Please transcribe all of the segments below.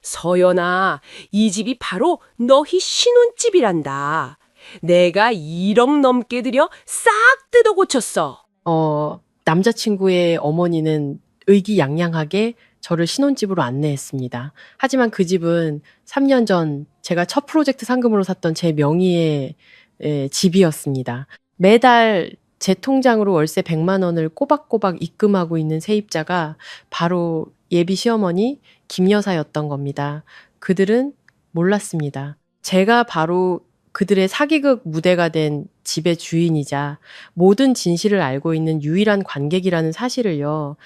서연아, 이 집이 바로 너희 신혼집이란다. 내가 1억 넘게 들여 싹 뜯어 고쳤어. 남자친구의 어머니는 의기양양하게 저를 신혼집으로 안내했습니다. 하지만 그 집은 3년 전 제가 첫 프로젝트 상금으로 샀던 제 명의의 집이었습니다. 매달 제 통장으로 월세 100만 원을 꼬박꼬박 입금하고 있는 세입자가 바로 예비 시어머니 김 여사였던 겁니다. 그들은 몰랐습니다. 제가 바로 그들의 사기극 무대가 된 집의 주인이자 모든 진실을 알고 있는 유일한 관객이라는 사실을요.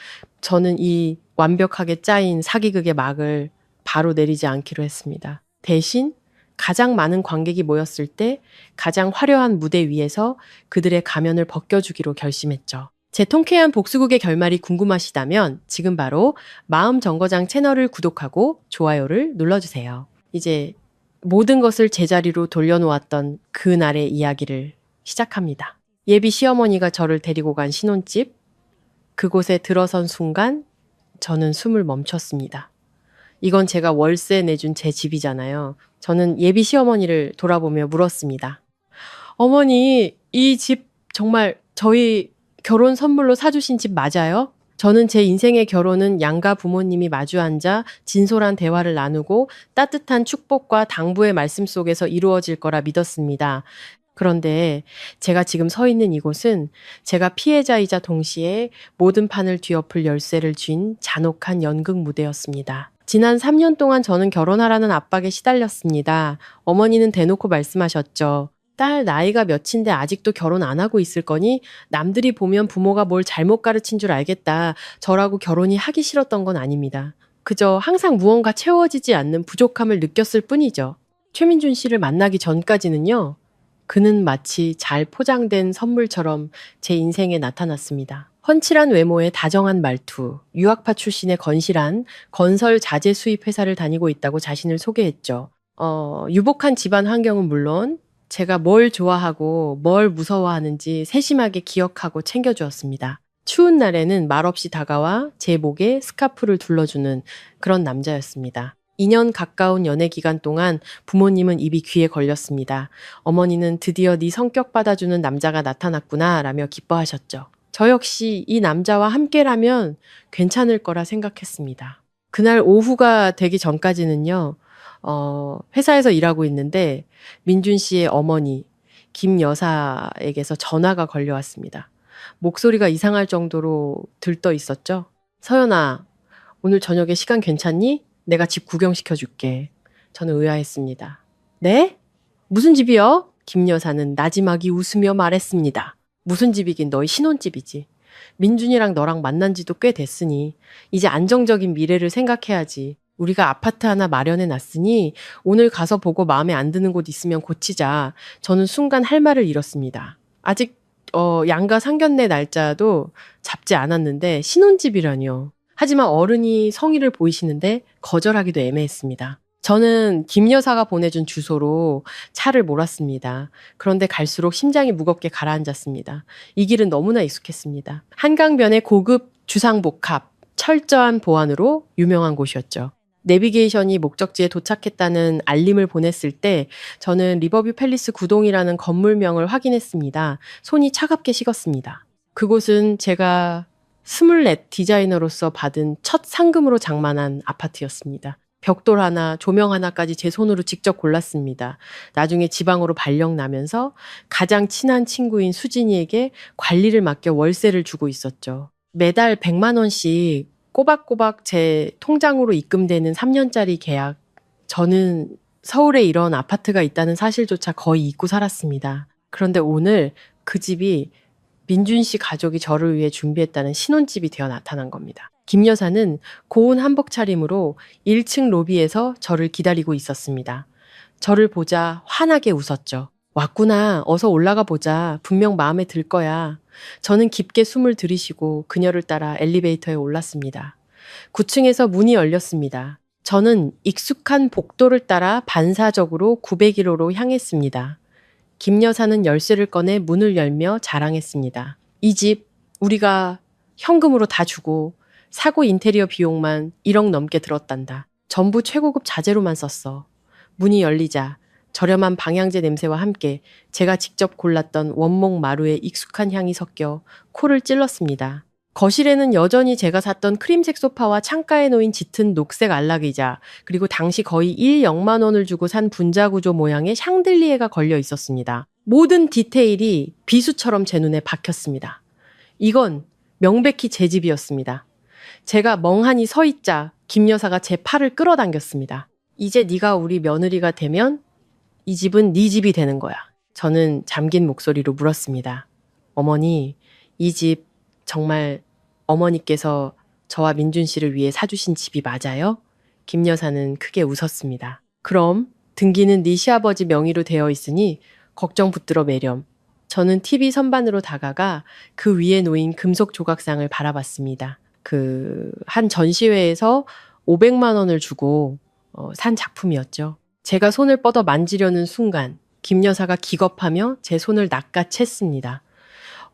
저는 이 완벽하게 짜인 사기극의 막을 바로 내리지 않기로 했습니다. 대신 가장 많은 관객이 모였을 때 가장 화려한 무대 위에서 그들의 가면을 벗겨주기로 결심했죠. 제 통쾌한 복수극의 결말이 궁금하시다면 지금 바로 마음정거장 채널을 구독하고 좋아요를 눌러주세요. 이제 모든 것을 제자리로 돌려놓았던 그날의 이야기를 시작합니다. 예비 시어머니가 저를 데리고 간 신혼집, 그곳에 들어선 순간 저는 숨을 멈췄습니다. 이건 제가 월세 내준 제 집이잖아요. 저는 예비 시어머니를 돌아보며 물었습니다. 어머니, 이 집 정말 저희 결혼 선물로 사주신 집 맞아요? 저는 제 인생의 결혼은 양가 부모님이 마주 앉아 진솔한 대화를 나누고 따뜻한 축복과 당부의 말씀 속에서 이루어질 거라 믿었습니다. 그런데 제가 지금 서 있는 이곳은 제가 피해자이자 동시에 모든 판을 뒤엎을 열쇠를 쥔 잔혹한 연극 무대였습니다. 지난 3년 동안 저는 결혼하라는 압박에 시달렸습니다. 어머니는 대놓고 말씀하셨죠. 딸 나이가 몇인데 아직도 결혼 안 하고 있을 거니? 남들이 보면 부모가 뭘 잘못 가르친 줄 알겠다. 저라고 결혼이 하기 싫었던 건 아닙니다. 그저 항상 무언가 채워지지 않는 부족함을 느꼈을 뿐이죠. 최민준 씨를 만나기 전까지는요. 그는 마치 잘 포장된 선물처럼 제 인생에 나타났습니다. 훤칠한 외모에 다정한 말투, 유학파 출신의 건실한 건설 자재 수입 회사를 다니고 있다고 자신을 소개했죠. 유복한 집안 환경은 물론 제가 뭘 좋아하고 뭘 무서워하는지 세심하게 기억하고 챙겨주었습니다. 추운 날에는 말없이 다가와 제 목에 스카프를 둘러주는 그런 남자였습니다. 2년 가까운 연애 기간 동안 부모님은 입이 귀에 걸렸습니다. 어머니는 드디어 네 성격 받아주는 남자가 나타났구나 라며 기뻐하셨죠. 저 역시 이 남자와 함께라면 괜찮을 거라 생각했습니다. 그날 오후가 되기 전까지는요. 회사에서 일하고 있는데 민준 씨의 어머니 김 여사에게서 전화가 걸려왔습니다. 목소리가 이상할 정도로 들떠 있었죠. 서연아, 오늘 저녁에 시간 괜찮니? 내가 집 구경시켜줄게. 저는 의아했습니다. 네? 무슨 집이요? 김 여사는 나지막이 웃으며 말했습니다. 무슨 집이긴 너희 신혼집이지. 민준이랑 너랑 만난 지도 꽤 됐으니 이제 안정적인 미래를 생각해야지. 우리가 아파트 하나 마련해 놨으니 오늘 가서 보고 마음에 안 드는 곳 있으면 고치자. 저는 순간 할 말을 잃었습니다. 아직 양가 상견례 날짜도 잡지 않았는데 신혼집이라뇨. 하지만 어른이 성의를 보이시는데 거절하기도 애매했습니다. 저는 김 여사가 보내준 주소로 차를 몰았습니다. 그런데 갈수록 심장이 무겁게 가라앉았습니다. 이 길은 너무나 익숙했습니다. 한강변의 고급 주상복합, 철저한 보안으로 유명한 곳이었죠. 내비게이션이 목적지에 도착했다는 알림을 보냈을 때 저는 리버뷰 팰리스 구동이라는 건물명을 확인했습니다. 손이 차갑게 식었습니다. 그곳은 제가 24 디자이너로서 받은 첫 상금으로 장만한 아파트였습니다. 벽돌 하나, 조명 하나까지 제 손으로 직접 골랐습니다. 나중에 지방으로 발령 나면서 가장 친한 친구인 수진이에게 관리를 맡겨 월세를 주고 있었죠. 매달 100만 원씩 꼬박꼬박 제 통장으로 입금되는 3년짜리 계약. 저는 서울에 이런 아파트가 있다는 사실조차 거의 잊고 살았습니다. 그런데 오늘 그 집이 민준 씨 가족이 저를 위해 준비했다는 신혼집이 되어 나타난 겁니다. 김 여사는 고운 한복 차림으로 1층 로비에서 저를 기다리고 있었습니다. 저를 보자 환하게 웃었죠. 왔구나. 어서 올라가 보자. 분명 마음에 들 거야. 저는 깊게 숨을 들이쉬고 그녀를 따라 엘리베이터에 올랐습니다. 9층에서 문이 열렸습니다. 저는 익숙한 복도를 따라 반사적으로 901호로 향했습니다. 김 여사는 열쇠를 꺼내 문을 열며 자랑했습니다. 이 집 우리가 현금으로 다 주고 사고 인테리어 비용만 1억 넘게 들었단다. 전부 최고급 자재로만 썼어. 문이 열리자 저렴한 방향제 냄새와 함께 제가 직접 골랐던 원목 마루의 익숙한 향이 섞여 코를 찔렀습니다. 거실에는 여전히 제가 샀던 크림색 소파와 창가에 놓인 짙은 녹색 안락의자, 그리고 당시 거의 1,000만 원을 주고 산 분자구조 모양의 샹들리에가 걸려 있었습니다. 모든 디테일이 비수처럼 제 눈에 박혔습니다. 이건 명백히 제 집이었습니다. 제가 멍하니 서 있자 김 여사가 제 팔을 끌어당겼습니다. 이제 네가 우리 며느리가 되면 이 집은 네 집이 되는 거야. 저는 잠긴 목소리로 물었습니다. 어머니, 이 집 정말 어머니께서 저와 민준 씨를 위해 사주신 집이 맞아요? 김 여사는 크게 웃었습니다. 그럼 등기는 네 시아버지 명의로 되어 있으니 걱정 붙들어 매렴. 저는 TV 선반으로 다가가 그 위에 놓인 금속 조각상을 바라봤습니다. 한 전시회에서 500만 원을 주고 산 작품이었죠. 제가 손을 뻗어 만지려는 순간 김 여사가 기겁하며 제 손을 낚아챘습니다.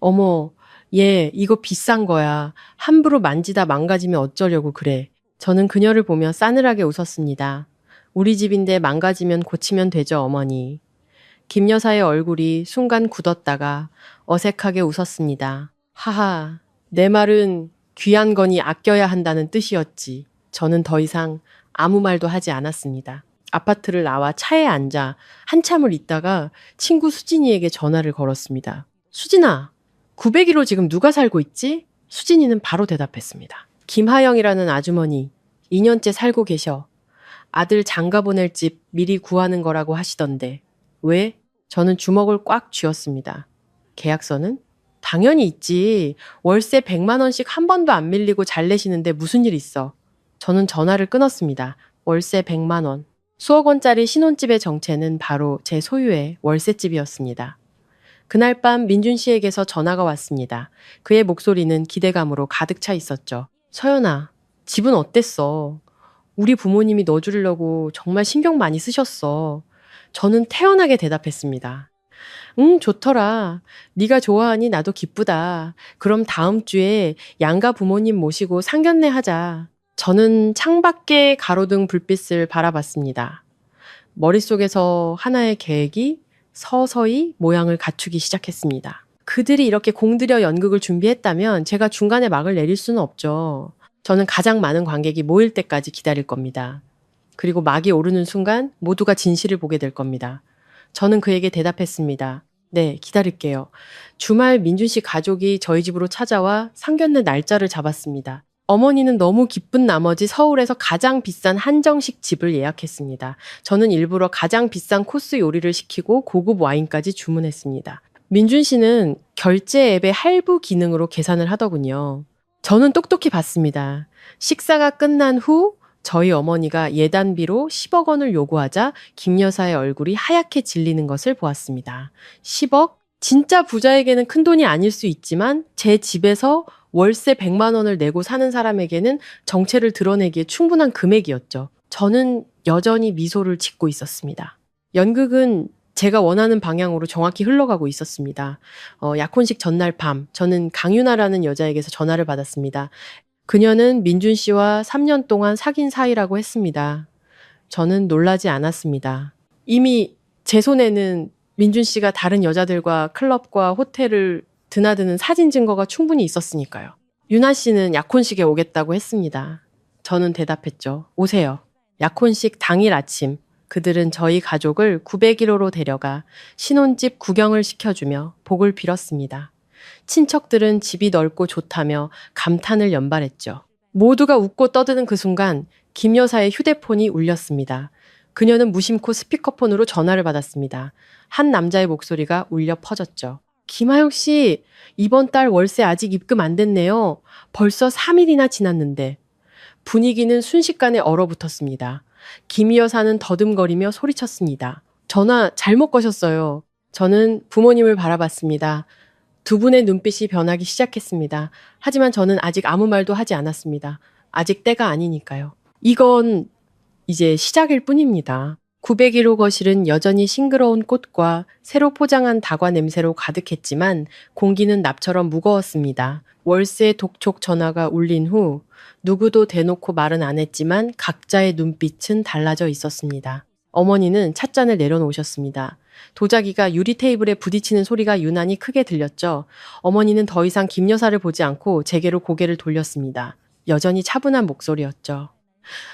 어머, 얘 이거 비싼 거야. 함부로 만지다 망가지면 어쩌려고 그래. 저는 그녀를 보며 싸늘하게 웃었습니다. 우리 집인데 망가지면 고치면 되죠, 어머니. 김 여사의 얼굴이 순간 굳었다가 어색하게 웃었습니다. 하하, 내 말은 귀한 거니 아껴야 한다는 뜻이었지. 저는 더 이상 아무 말도 하지 않았습니다. 아파트를 나와 차에 앉아 한참을 있다가 친구 수진이에게 전화를 걸었습니다. 수진아, 901호 지금 누가 살고 있지? 수진이는 바로 대답했습니다. 김하영이라는 아주머니, 2년째 살고 계셔. 아들 장가 보낼 집 미리 구하는 거라고 하시던데. 왜? 저는 주먹을 꽉 쥐었습니다. 계약서는? 당연히 있지. 월세 100만 원씩 한 번도 안 밀리고 잘 내시는데 무슨 일 있어. 저는 전화를 끊었습니다. 월세 100만 원. 수억 원짜리 신혼집의 정체는 바로 제 소유의 월세집이었습니다. 그날 밤 민준 씨에게서 전화가 왔습니다. 그의 목소리는 기대감으로 가득 차 있었죠. 서연아, 집은 어땠어? 우리 부모님이 너 주려고 정말 신경 많이 쓰셨어. 저는 태연하게 대답했습니다. 응, 좋더라. 네가 좋아하니 나도 기쁘다. 그럼 다음 주에 양가 부모님 모시고 상견례 하자. 저는 창밖에 가로등 불빛을 바라봤습니다. 머릿속에서 하나의 계획이 서서히 모양을 갖추기 시작했습니다. 그들이 이렇게 공들여 연극을 준비했다면 제가 중간에 막을 내릴 수는 없죠. 저는 가장 많은 관객이 모일 때까지 기다릴 겁니다. 그리고 막이 오르는 순간 모두가 진실을 보게 될 겁니다. 저는 그에게 대답했습니다. 네, 기다릴게요. 주말 민준 씨 가족이 저희 집으로 찾아와 상견례 날짜를 잡았습니다. 어머니는 너무 기쁜 나머지 서울에서 가장 비싼 한정식 집을 예약했습니다. 저는 일부러 가장 비싼 코스 요리를 시키고 고급 와인까지 주문했습니다. 민준 씨는 결제 앱의 할부 기능으로 계산을 하더군요. 저는 똑똑히 봤습니다. 식사가 끝난 후 저희 어머니가 예단비로 10억 원을 요구하자 김 여사의 얼굴이 하얗게 질리는 것을 보았습니다. 10억? 진짜 부자에게는 큰 돈이 아닐 수 있지만 제 집에서 월세 100만 원을 내고 사는 사람에게는 정체를 드러내기에 충분한 금액이었죠. 저는 여전히 미소를 짓고 있었습니다. 연극은 제가 원하는 방향으로 정확히 흘러가고 있었습니다. 약혼식 전날 밤 저는 강유나라는 여자에게서 전화를 받았습니다. 그녀는 민준 씨와 3년 동안 사귄 사이라고 했습니다. 저는 놀라지 않았습니다. 이미 제 손에는 민준 씨가 다른 여자들과 클럽과 호텔을 드나드는 사진 증거가 충분히 있었으니까요. 유나 씨는 약혼식에 오겠다고 했습니다. 저는 대답했죠. 오세요. 약혼식 당일 아침 그들은 저희 가족을 901호로 데려가 신혼집 구경을 시켜주며 복을 빌었습니다. 친척들은 집이 넓고 좋다며 감탄을 연발했죠. 모두가 웃고 떠드는 그 순간 김 여사의 휴대폰이 울렸습니다. 그녀는 무심코 스피커폰으로 전화를 받았습니다. 한 남자의 목소리가 울려 퍼졌죠. 김하영 씨, 이번 달 월세 아직 입금 안 됐네요. 벌써 3일이나 지났는데. 분위기는 순식간에 얼어붙었습니다. 김 여사는 더듬거리며 소리쳤습니다. 전화 잘못 거셨어요. 저는 부모님을 바라봤습니다. 두 분의 눈빛이 변하기 시작했습니다. 하지만 저는 아직 아무 말도 하지 않았습니다. 아직 때가 아니니까요. 이건 이제 시작일 뿐입니다. 901호 거실은 여전히 싱그러운 꽃과 새로 포장한 다과 냄새로 가득했지만 공기는 납처럼 무거웠습니다. 월세 독촉 전화가 울린 후 누구도 대놓고 말은 안 했지만 각자의 눈빛은 달라져 있었습니다. 어머니는 찻잔을 내려놓으셨습니다. 도자기가 유리 테이블에 부딪히는 소리가 유난히 크게 들렸죠. 어머니는 더 이상 김 여사를 보지 않고 제게로 고개를 돌렸습니다. 여전히 차분한 목소리였죠.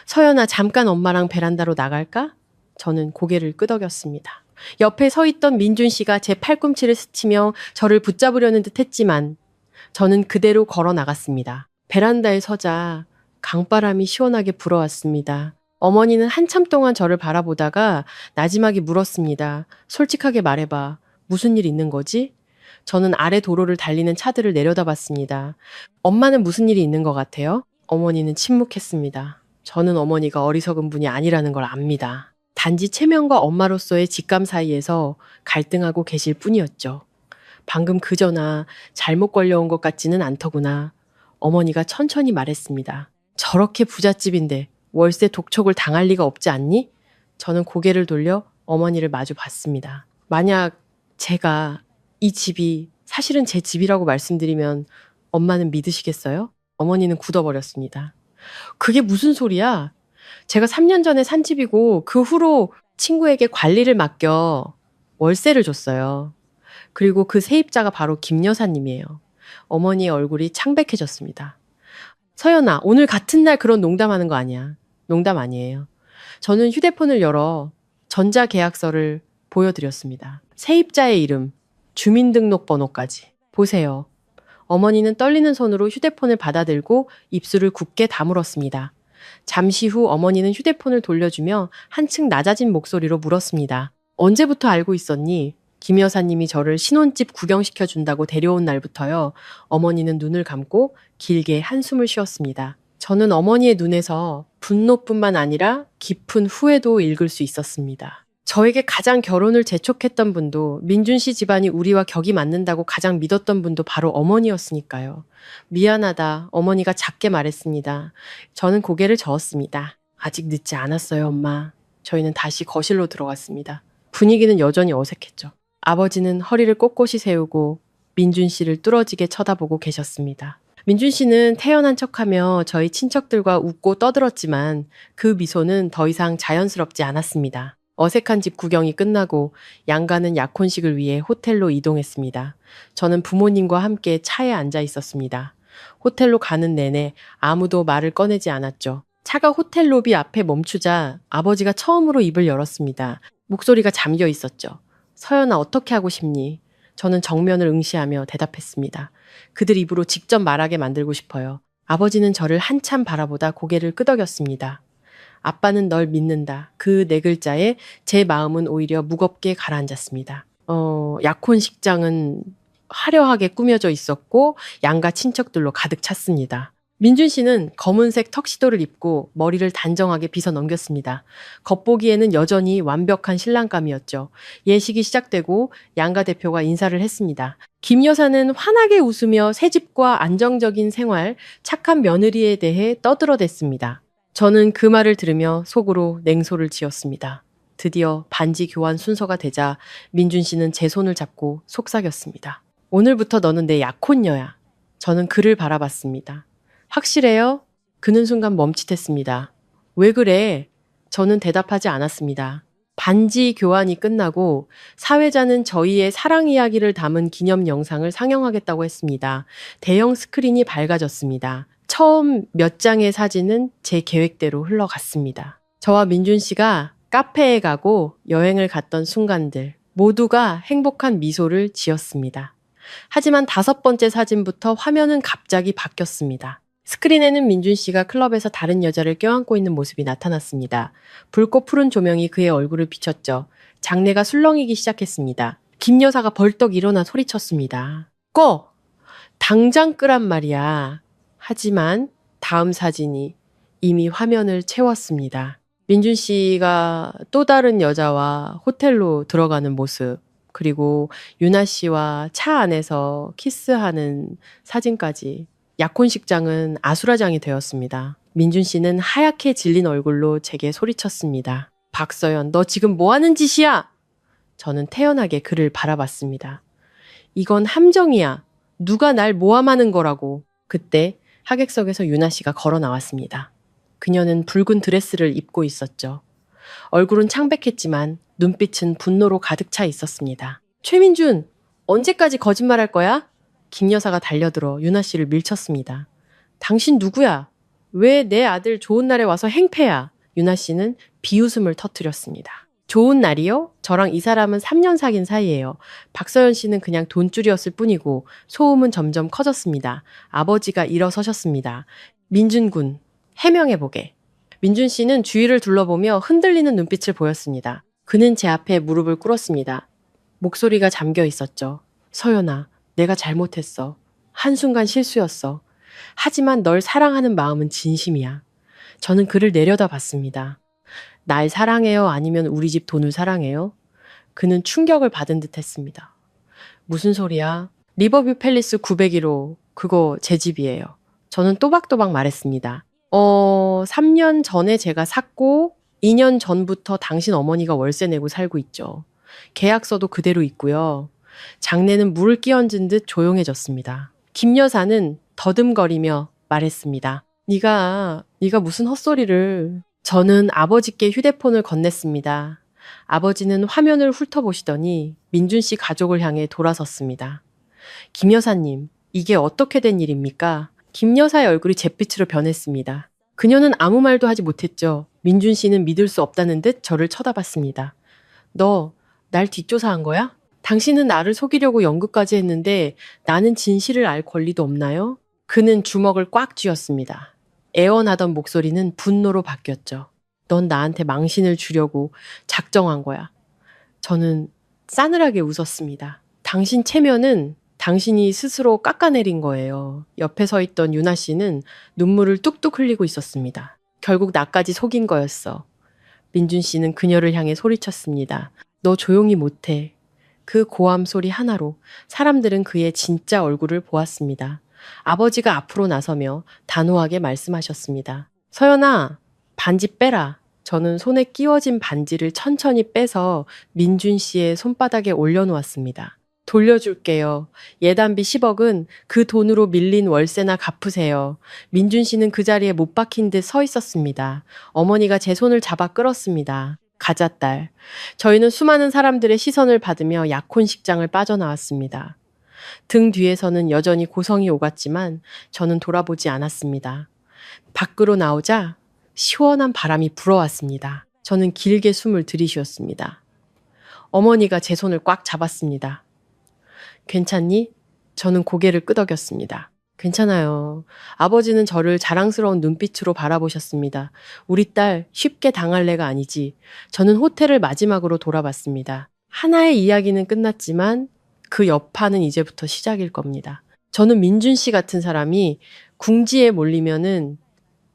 서연아, 잠깐 엄마랑 베란다로 나갈까? 저는 고개를 끄덕였습니다. 옆에 서 있던 민준 씨가 제 팔꿈치를 스치며 저를 붙잡으려는 듯 했지만 저는 그대로 걸어 나갔습니다. 베란다에 서자 강바람이 시원하게 불어왔습니다. 어머니는 한참 동안 저를 바라보다가 나지막이 물었습니다. 솔직하게 말해봐. 무슨 일 있는 거지? 저는 아래 도로를 달리는 차들을 내려다봤습니다. 엄마는 무슨 일이 있는 것 같아요? 어머니는 침묵했습니다. 저는 어머니가 어리석은 분이 아니라는 걸 압니다. 단지 체면과 엄마로서의 직감 사이에서 갈등하고 계실 뿐이었죠. 방금 그저나 잘못 걸려온 것 같지는 않더구나. 어머니가 천천히 말했습니다. 저렇게 부잣집인데 월세 독촉을 당할 리가 없지 않니? 저는 고개를 돌려 어머니를 마주 봤습니다. 만약 제가 이 집이 사실은 제 집이라고 말씀드리면 엄마는 믿으시겠어요? 어머니는 굳어버렸습니다. 그게 무슨 소리야? 제가 3년 전에 산 집이고 그 후로 친구에게 관리를 맡겨 월세를 줬어요. 그리고 그 세입자가 바로 김 여사님이에요. 어머니의 얼굴이 창백해졌습니다. 서연아, 오늘 같은 날 그런 농담하는 거 아니야. 농담 아니에요. 저는 휴대폰을 열어 전자계약서를 보여드렸습니다. 세입자의 이름, 주민등록번호까지. 보세요. 어머니는 떨리는 손으로 휴대폰을 받아들고 입술을 굳게 다물었습니다. 잠시 후 어머니는 휴대폰을 돌려주며 한층 낮아진 목소리로 물었습니다. 언제부터 알고 있었니? 김 여사님이 저를 신혼집 구경시켜준다고 데려온 날부터요. 어머니는 눈을 감고 길게 한숨을 쉬었습니다. 저는 어머니의 눈에서 분노뿐만 아니라 깊은 후회도 읽을 수 있었습니다. 저에게 가장 결혼을 재촉했던 분도 민준 씨 집안이 우리와 격이 맞는다고 가장 믿었던 분도 바로 어머니였으니까요. 미안하다. 어머니가 작게 말했습니다. 저는 고개를 저었습니다. 아직 늦지 않았어요, 엄마. 저희는 다시 거실로 들어갔습니다. 분위기는 여전히 어색했죠. 아버지는 허리를 꼿꼿이 세우고 민준 씨를 뚫어지게 쳐다보고 계셨습니다. 민준 씨는 태연한 척하며 저희 친척들과 웃고 떠들었지만 그 미소는 더 이상 자연스럽지 않았습니다. 어색한 집 구경이 끝나고 양가는 약혼식을 위해 호텔로 이동했습니다. 저는 부모님과 함께 차에 앉아 있었습니다. 호텔로 가는 내내 아무도 말을 꺼내지 않았죠. 차가 호텔 로비 앞에 멈추자 아버지가 처음으로 입을 열었습니다. 목소리가 잠겨 있었죠. 서연아, 어떻게 하고 싶니? 저는 정면을 응시하며 대답했습니다. 그들 입으로 직접 말하게 만들고 싶어요. 아버지는 저를 한참 바라보다 고개를 끄덕였습니다. 아빠는 널 믿는다. 그 네 글자에 제 마음은 오히려 무겁게 가라앉았습니다. 약혼식장은 화려하게 꾸며져 있었고 양가 친척들로 가득 찼습니다. 민준 씨는 검은색 턱시도를 입고 머리를 단정하게 빗어 넘겼습니다. 겉보기에는 여전히 완벽한 신랑감이었죠. 예식이 시작되고 양가 대표가 인사를 했습니다. 김 여사는 환하게 웃으며 새집과 안정적인 생활, 착한 며느리에 대해 떠들어댔습니다. 저는 그 말을 들으며 속으로 냉소를 지었습니다. 드디어 반지 교환 순서가 되자 민준 씨는 제 손을 잡고 속삭였습니다. 오늘부터 너는 내 약혼녀야. 저는 그를 바라봤습니다. 확실해요? 그는 순간 멈칫했습니다. 왜 그래? 저는 대답하지 않았습니다. 반지 교환이 끝나고 사회자는 저희의 사랑 이야기를 담은 기념 영상을 상영하겠다고 했습니다. 대형 스크린이 밝아졌습니다. 처음 몇 장의 사진은 제 계획대로 흘러갔습니다. 저와 민준 씨가 카페에 가고 여행을 갔던 순간들 모두가 행복한 미소를 지었습니다. 하지만 5번째 사진부터 화면은 갑자기 바뀌었습니다. 스크린에는 민준 씨가 클럽에서 다른 여자를 껴안고 있는 모습이 나타났습니다. 붉고 푸른 조명이 그의 얼굴을 비췄죠. 장내가 술렁이기 시작했습니다. 김 여사가 벌떡 일어나 소리쳤습니다. 꺼! 당장 끄란 말이야. 하지만 다음 사진이 이미 화면을 채웠습니다. 민준 씨가 또 다른 여자와 호텔로 들어가는 모습, 그리고 유나 씨와 차 안에서 키스하는 사진까지. 약혼식장은 아수라장이 되었습니다. 민준 씨는 하얗게 질린 얼굴로 제게 소리쳤습니다. 박서연, 너 지금 뭐 하는 짓이야? 저는 태연하게 그를 바라봤습니다. 이건 함정이야. 누가 날 모함하는 거라고. 그때 하객석에서 유나 씨가 걸어 나왔습니다. 그녀는 붉은 드레스를 입고 있었죠. 얼굴은 창백했지만 눈빛은 분노로 가득 차 있었습니다. 최민준, 언제까지 거짓말할 거야? 김 여사가 달려들어 유나 씨를 밀쳤습니다. 당신 누구야? 왜 내 아들 좋은 날에 와서 행패야? 유나 씨는 비웃음을 터뜨렸습니다. 좋은 날이요? 저랑 이 사람은 3년 사귄 사이예요. 박서연 씨는 그냥 돈줄이었을 뿐이고 소음은 점점 커졌습니다. 아버지가 일어서셨습니다. 민준 군, 해명해보게. 민준 씨는 주위를 둘러보며 흔들리는 눈빛을 보였습니다. 그는 제 앞에 무릎을 꿇었습니다. 목소리가 잠겨 있었죠. 서연아, 내가 잘못했어. 한순간 실수였어. 하지만 널 사랑하는 마음은 진심이야. 저는 그를 내려다봤습니다. 날 사랑해요? 아니면 우리 집 돈을 사랑해요? 그는 충격을 받은 듯 했습니다. 무슨 소리야? 리버뷰 팰리스 901호, 그거 제 집이에요. 저는 또박또박 말했습니다. 3년 전에 제가 샀고 2년 전부터 당신 어머니가 월세 내고 살고 있죠. 계약서도 그대로 있고요. 장내는 물을 끼얹은 듯 조용해졌습니다. 김 여사는 더듬거리며 말했습니다. 네가 무슨 헛소리를. 저는 아버지께 휴대폰을 건넸습니다. 아버지는 화면을 훑어보시더니 민준 씨 가족을 향해 돌아섰습니다. 김 여사님, 이게 어떻게 된 일입니까? 김 여사의 얼굴이 잿빛으로 변했습니다. 그녀는 아무 말도 하지 못했죠. 민준 씨는 믿을 수 없다는 듯 저를 쳐다봤습니다. 너 날 뒷조사한 거야? 당신은 나를 속이려고 연극까지 했는데 나는 진실을 알 권리도 없나요? 그는 주먹을 꽉 쥐었습니다. 애원하던 목소리는 분노로 바뀌었죠. 넌 나한테 망신을 주려고 작정한 거야. 저는 싸늘하게 웃었습니다. 당신 체면은 당신이 스스로 깎아내린 거예요. 옆에 서 있던 유나 씨는 눈물을 뚝뚝 흘리고 있었습니다. 결국 나까지 속인 거였어. 민준 씨는 그녀를 향해 소리쳤습니다. 너 조용히 못해. 그 고함 소리 하나로 사람들은 그의 진짜 얼굴을 보았습니다. 아버지가 앞으로 나서며 단호하게 말씀하셨습니다. 서연아, 반지 빼라. 저는 손에 끼워진 반지를 천천히 빼서 민준 씨의 손바닥에 올려놓았습니다. 돌려줄게요. 예단비 10억은 그 돈으로 밀린 월세나 갚으세요. 민준 씨는 그 자리에 못 박힌 듯 서 있었습니다. 어머니가 제 손을 잡아 끌었습니다. 가자 딸. 저희는 수많은 사람들의 시선을 받으며 약혼식장을 빠져나왔습니다. 등 뒤에서는 여전히 고성이 오갔지만 저는 돌아보지 않았습니다. 밖으로 나오자 시원한 바람이 불어왔습니다. 저는 길게 숨을 들이쉬었습니다. 어머니가 제 손을 꽉 잡았습니다. 괜찮니? 저는 고개를 끄덕였습니다. 괜찮아요. 아버지는 저를 자랑스러운 눈빛으로 바라보셨습니다. 우리 딸 쉽게 당할 애가 아니지. 저는 호텔을 마지막으로 돌아봤습니다. 하나의 이야기는 끝났지만 그 여파는 이제부터 시작일 겁니다. 저는 민준 씨 같은 사람이 궁지에 몰리면은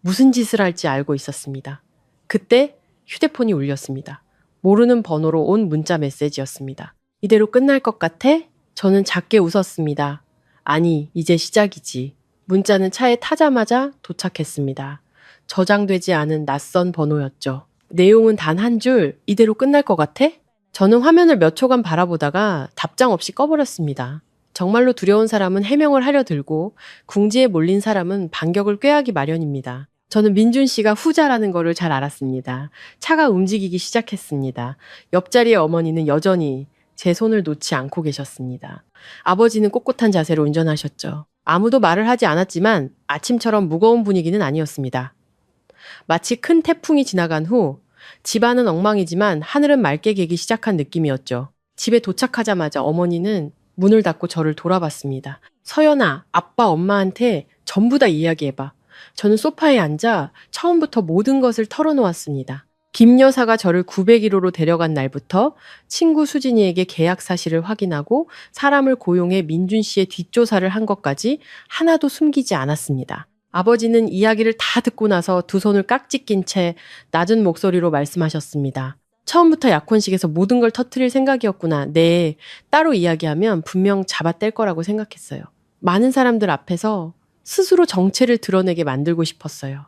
무슨 짓을 할지 알고 있었습니다. 그때 휴대폰이 울렸습니다. 모르는 번호로 온 문자 메시지였습니다. 이대로 끝날 것 같아? 저는 작게 웃었습니다. 아니, 이제 시작이지. 문자는 차에 타자마자 도착했습니다. 저장되지 않은 낯선 번호였죠. 내용은 단 한 줄, 이대로 끝날 것 같아? 저는 화면을 몇 초간 바라보다가 답장 없이 꺼버렸습니다. 정말로 두려운 사람은 해명을 하려 들고 궁지에 몰린 사람은 반격을 꾀하기 마련입니다. 저는 민준 씨가 후자라는 거를 잘 알았습니다. 차가 움직이기 시작했습니다. 옆자리의 어머니는 여전히 제 손을 놓지 않고 계셨습니다. 아버지는 꼿꼿한 자세로 운전하셨죠. 아무도 말을 하지 않았지만 아침처럼 무거운 분위기는 아니었습니다. 마치 큰 태풍이 지나간 후 집안은 엉망이지만 하늘은 맑게 개기 시작한 느낌이었죠. 집에 도착하자마자 어머니는 문을 닫고 저를 돌아봤습니다. 서연아, 아빠, 엄마한테 전부 다 이야기해봐. 저는 소파에 앉아 처음부터 모든 것을 털어놓았습니다. 김 여사가 저를 901호로 데려간 날부터 친구 수진이에게 계약 사실을 확인하고 사람을 고용해 민준 씨의 뒷조사를 한 것까지 하나도 숨기지 않았습니다. 아버지는 이야기를 다 듣고 나서 두 손을 깍지 낀 채 낮은 목소리로 말씀하셨습니다. 처음부터 약혼식에서 모든 걸 터뜨릴 생각이었구나. 네, 따로 이야기하면 분명 잡아뗄 거라고 생각했어요. 많은 사람들 앞에서 스스로 정체를 드러내게 만들고 싶었어요.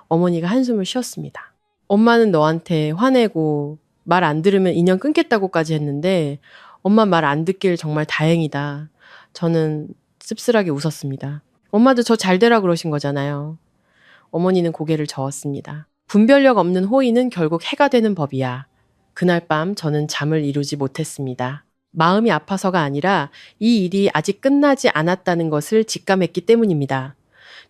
어머니가 한숨을 쉬었습니다. 엄마는 너한테 화내고 말 안 들으면 인연 끊겠다고까지 했는데 엄마 말 안 듣길 정말 다행이다. 저는 씁쓸하게 웃었습니다. 엄마도 저 잘 되라 그러신 거잖아요. 어머니는 고개를 저었습니다. 분별력 없는 호의는 결국 해가 되는 법이야. 그날 밤 저는 잠을 이루지 못했습니다. 마음이 아파서가 아니라 이 일이 아직 끝나지 않았다는 것을 직감했기 때문입니다.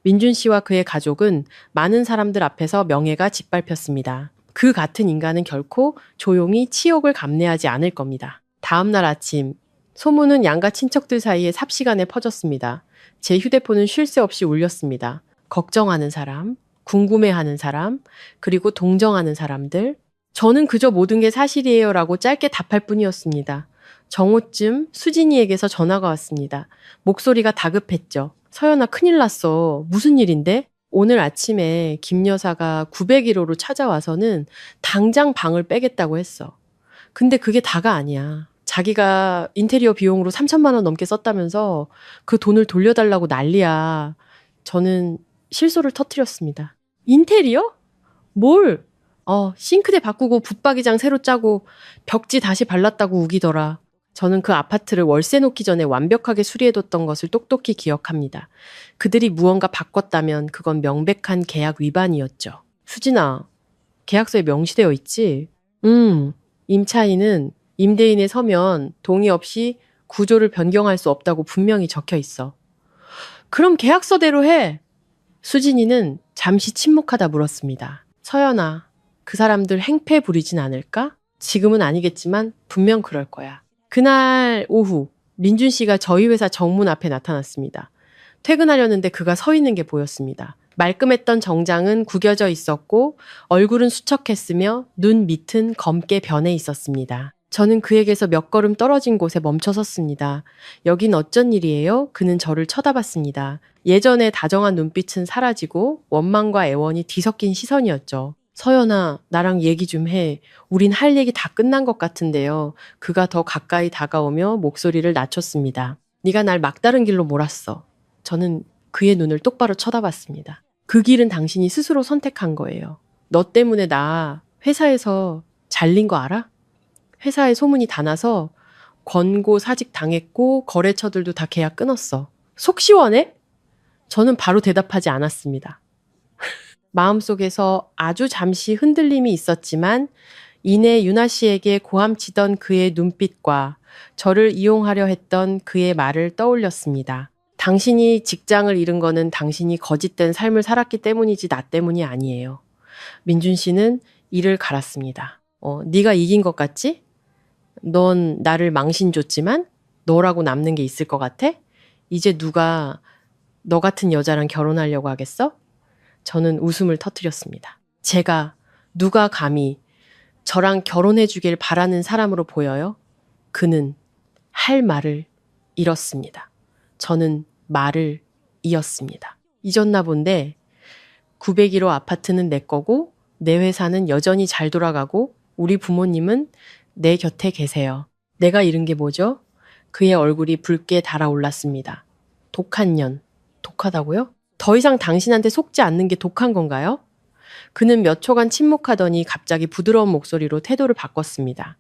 민준 씨와 그의 가족은 많은 사람들 앞에서 명예가 짓밟혔습니다. 그 같은 인간은 결코 조용히 치욕을 감내하지 않을 겁니다. 다음 날 아침, 소문은 양가 친척들 사이에 삽시간에 퍼졌습니다. 제 휴대폰은 쉴 새 없이 울렸습니다. 걱정하는 사람, 궁금해하는 사람, 그리고 동정하는 사람들. 저는 그저 모든 게 사실이에요 라고 짧게 답할 뿐이었습니다. 정오쯤 수진이에게서 전화가 왔습니다. 목소리가 다급했죠. 서연아, 큰일 났어. 무슨 일인데? 오늘 아침에 김 여사가 901호로 찾아와서는 당장 방을 빼겠다고 했어. 근데 그게 다가 아니야. 자기가 인테리어 비용으로 3천만 원 넘게 썼다면서 그 돈을 돌려달라고 난리야. 저는 실소를 터뜨렸습니다. 인테리어? 뭘? 싱크대 바꾸고 붙박이장 새로 짜고 벽지 다시 발랐다고 우기더라. 저는 그 아파트를 월세 놓기 전에 완벽하게 수리해뒀던 것을 똑똑히 기억합니다. 그들이 무언가 바꿨다면 그건 명백한 계약 위반이었죠. 수진아, 계약서에 명시되어 있지? 임차인은 임대인에 서면 동의 없이 구조를 변경할 수 없다고 분명히 적혀 있어. 그럼 계약서대로 해! 수진이는 잠시 침묵하다 물었습니다. 서연아, 그 사람들 행패 부리진 않을까? 지금은 아니겠지만 분명 그럴 거야. 그날 오후 민준 씨가 저희 회사 정문 앞에 나타났습니다. 퇴근하려는데 그가 서 있는 게 보였습니다. 말끔했던 정장은 구겨져 있었고 얼굴은 수척했으며 눈 밑은 검게 변해 있었습니다. 저는 그에게서 몇 걸음 떨어진 곳에 멈춰 섰습니다. 여긴 어쩐 일이에요? 그는 저를 쳐다봤습니다. 예전에 다정한 눈빛은 사라지고 원망과 애원이 뒤섞인 시선이었죠. 서연아, 나랑 얘기 좀 해. 우린 할 얘기 다 끝난 것 같은데요. 그가 더 가까이 다가오며 목소리를 낮췄습니다. 네가 날 막다른 길로 몰았어. 저는 그의 눈을 똑바로 쳐다봤습니다. 그 길은 당신이 스스로 선택한 거예요. 너 때문에 나 회사에서 잘린 거 알아? 회사에 소문이 다 나서 권고 사직 당했고 거래처들도 다 계약 끊었어. 속 시원해? 저는 바로 대답하지 않았습니다. 마음속에서 아주 잠시 흔들림이 있었지만 이내 유나 씨에게 고함치던 그의 눈빛과 저를 이용하려 했던 그의 말을 떠올렸습니다. 당신이 직장을 잃은 거는 당신이 거짓된 삶을 살았기 때문이지 나 때문이 아니에요. 민준 씨는 이를 갈았습니다. 네가 이긴 것 같지? 넌 나를 망신 줬지만 너라고 남는 게 있을 것 같아? 이제 누가 너 같은 여자랑 결혼하려고 하겠어? 저는 웃음을 터뜨렸습니다. 제가 누가 감히 저랑 결혼해 주길 바라는 사람으로 보여요? 그는 할 말을 잃었습니다. 저는 말을 이었습니다. 잊었나 본데 901호 아파트는 내 거고 내 회사는 여전히 잘 돌아가고 우리 부모님은 내 곁에 계세요. 내가 잃은 게 뭐죠? 그의 얼굴이 붉게 달아올랐습니다. 독한 년. 독하다고요? 더 이상 당신한테 속지 않는 게 독한 건가요? 그는 몇 초간 침묵하더니 갑자기 부드러운 목소리로 태도를 바꿨습니다.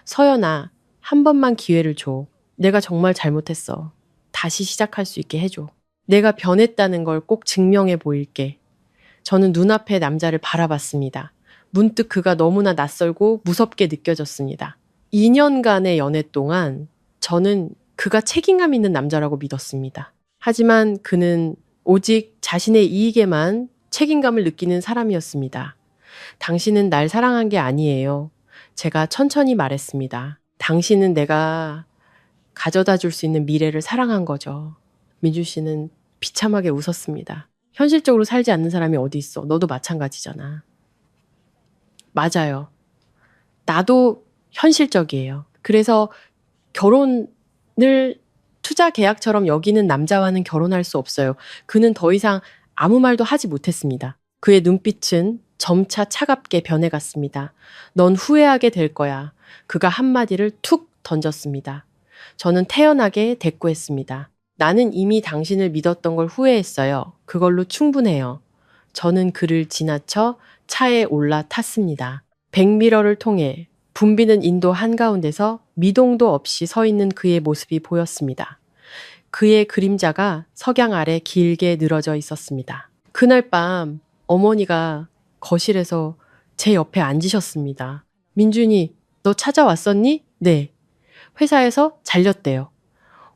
서연아, 한 번만 기회를 줘. 내가 정말 잘못했어. 다시 시작할 수 있게 해줘. 내가 변했다는 걸 꼭 증명해 보일게. 저는 눈앞의 남자를 바라봤습니다. 문득 그가 너무나 낯설고 무섭게 느껴졌습니다. 2년간의 연애 동안 저는 그가 책임감 있는 남자라고 믿었습니다. 하지만 그는 오직 자신의 이익에만 책임감을 느끼는 사람이었습니다. 당신은 날 사랑한 게 아니에요. 제가 천천히 말했습니다. 당신은 내가 가져다 줄 수 있는 미래를 사랑한 거죠. 민주 씨는 비참하게 웃었습니다. 현실적으로 살지 않는 사람이 어디 있어. 너도 마찬가지잖아. 맞아요. 나도 현실적이에요. 그래서 결혼을 투자 계약처럼 여기는 남자와는 결혼할 수 없어요. 그는 더 이상 아무 말도 하지 못했습니다. 그의 눈빛은 점차 차갑게 변해갔습니다. 넌 후회하게 될 거야. 그가 한마디를 툭 던졌습니다. 저는 태연하게 대꾸했습니다. 나는 이미 당신을 믿었던 걸 후회했어요. 그걸로 충분해요. 저는 그를 지나쳐 차에 올라탔습니다. 백미러를 통해 붐비는 인도 한가운데서 미동도 없이 서 있는 그의 모습이 보였습니다. 그의 그림자가 석양 아래 길게 늘어져 있었습니다. 그날 밤 어머니가 거실에서 제 옆에 앉으셨습니다. 민준이, 너 찾아왔었니? 네. 회사에서 잘렸대요.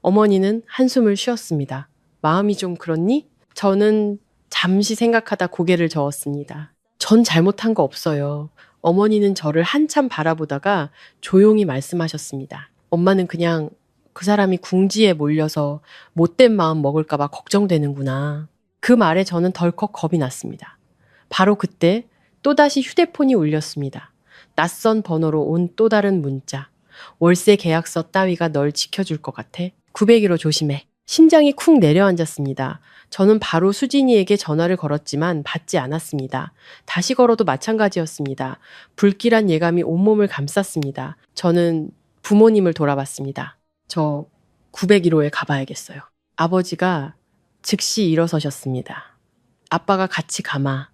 어머니는 한숨을 쉬었습니다. 마음이 좀 그렇니? 저는 잠시 생각하다 고개를 저었습니다. 전 잘못한 거 없어요. 어머니는 저를 한참 바라보다가 조용히 말씀하셨습니다. 엄마는 그냥 그 사람이 궁지에 몰려서 못된 마음 먹을까봐 걱정되는구나. 그 말에 저는 덜컥 겁이 났습니다. 바로 그때 또다시 휴대폰이 울렸습니다. 낯선 번호로 온 또 다른 문자. 월세 계약서 따위가 널 지켜줄 것 같아. 901호 조심해. 심장이 쿵 내려앉았습니다. 저는 바로 수진이에게 전화를 걸었지만 받지 않았습니다. 다시 걸어도 마찬가지였습니다. 불길한 예감이 온몸을 감쌌습니다. 저는 부모님을 돌아봤습니다. 저 901호에 가봐야겠어요. 아버지가 즉시 일어서셨습니다. 아빠가 같이 가마.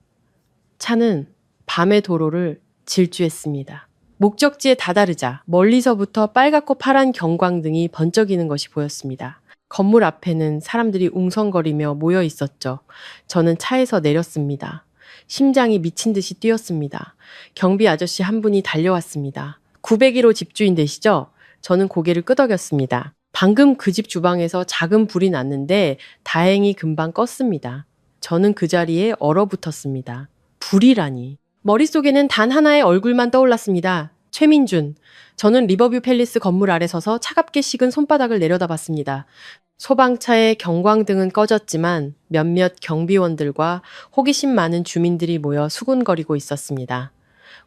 차는 밤의 도로를 질주했습니다. 목적지에 다다르자 멀리서부터 빨갛고 파란 경광등이 번쩍이는 것이 보였습니다. 건물 앞에는 사람들이 웅성거리며 모여 있었죠. 저는 차에서 내렸습니다. 심장이 미친 듯이 뛰었습니다. 경비 아저씨 한 분이 달려왔습니다. 901호 집주인 되시죠? 저는 고개를 끄덕였습니다. 방금 그 집 주방에서 작은 불이 났는데 다행히 금방 껐습니다. 저는 그 자리에 얼어붙었습니다. 불이라니. 머릿속에는 단 하나의 얼굴만 떠올랐습니다. 최민준. 저는 리버뷰 팰리스 건물 아래 서서 차갑게 식은 손바닥을 내려다봤습니다. 소방차의 경광등은 꺼졌지만 몇몇 경비원들과 호기심 많은 주민들이 모여 수군거리고 있었습니다.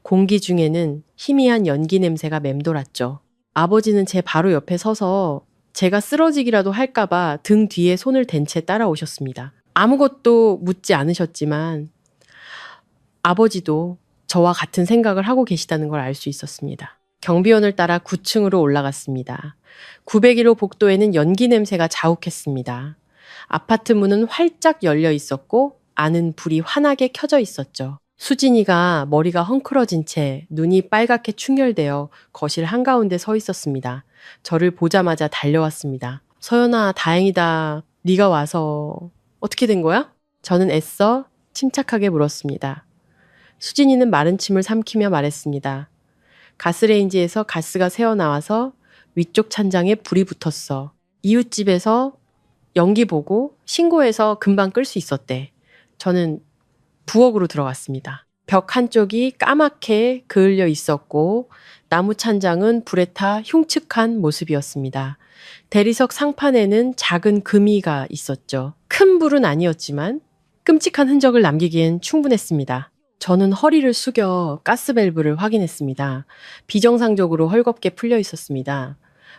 공기 중에는 희미한 연기 냄새가 맴돌았죠. 아버지는 제 바로 옆에 서서 제가 쓰러지기라도 할까봐 등 뒤에 손을 댄 채 따라오셨습니다. 아무것도 묻지 않으셨지만 아버지도 저와 같은 생각을 하고 계시다는 걸 알 수 있었습니다. 경비원을 따라 9층으로 올라갔습니다. 901호 복도에는 연기 냄새가 자욱했습니다. 아파트 문은 활짝 열려 있었고 안은 불이 환하게 켜져 있었죠. 수진이가 머리가 헝클어진 채 눈이 빨갛게 충혈되어 거실 한가운데 서 있었습니다. 저를 보자마자 달려왔습니다. 서연아, 다행이다. 네가 와서 어떻게 된 거야? 저는 애써 침착하게 물었습니다. 수진이는 마른 침을 삼키며 말했습니다. 가스레인지에서 가스가 새어나와서 위쪽 찬장에 불이 붙었어. 이웃집에서 연기 보고 신고해서 금방 끌 수 있었대. 저는 부엌으로 들어갔습니다. 벽 한쪽이 까맣게 그을려 있었고 나무 찬장은 불에 타 흉측한 모습이었습니다. 대리석 상판에는 작은 금이가 있었죠. 큰 불은 아니었지만 끔찍한 흔적을 남기기엔 충분했습니다. 저는 허리를 숙여 가스밸브를 확인했습니다. 비정상적으로 헐겁게 풀려 있었습니다.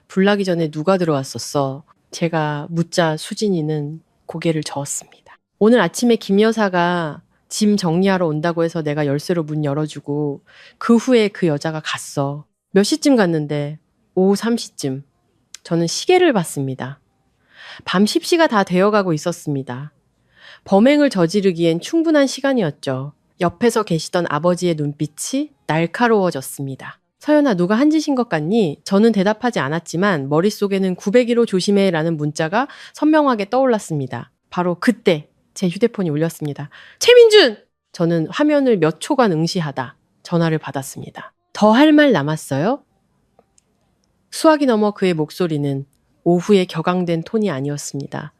불나기 전에 누가 들어왔었어? 제가 묻자 수진이는 고개를 저었습니다. 오늘 아침에 김 여사가 짐 정리하러 온다고 해서 내가 열쇠로 문 열어주고 그 후에 그 여자가 갔어. 몇 시쯤 갔는데? 오후 3시쯤. 저는 시계를 봤습니다. 밤 10시가 다 되어가고 있었습니다. 범행을 저지르기엔 충분한 시간이었죠. 옆에서 계시던 아버지의 눈빛이 날카로워졌습니다. 서연아, 누가 한 짓인 것 같니? 저는 대답하지 않았지만 머릿속에는 901호 조심해라는 문자가 선명하게 떠올랐습니다. 바로 그때 제 휴대폰이 울렸습니다. 최민준! 저는 화면을 몇 초간 응시하다 전화를 받았습니다. 더 할 말 남았어요? 수화기 넘어 그의 목소리는 오후에 격앙된 톤이 아니었습니다.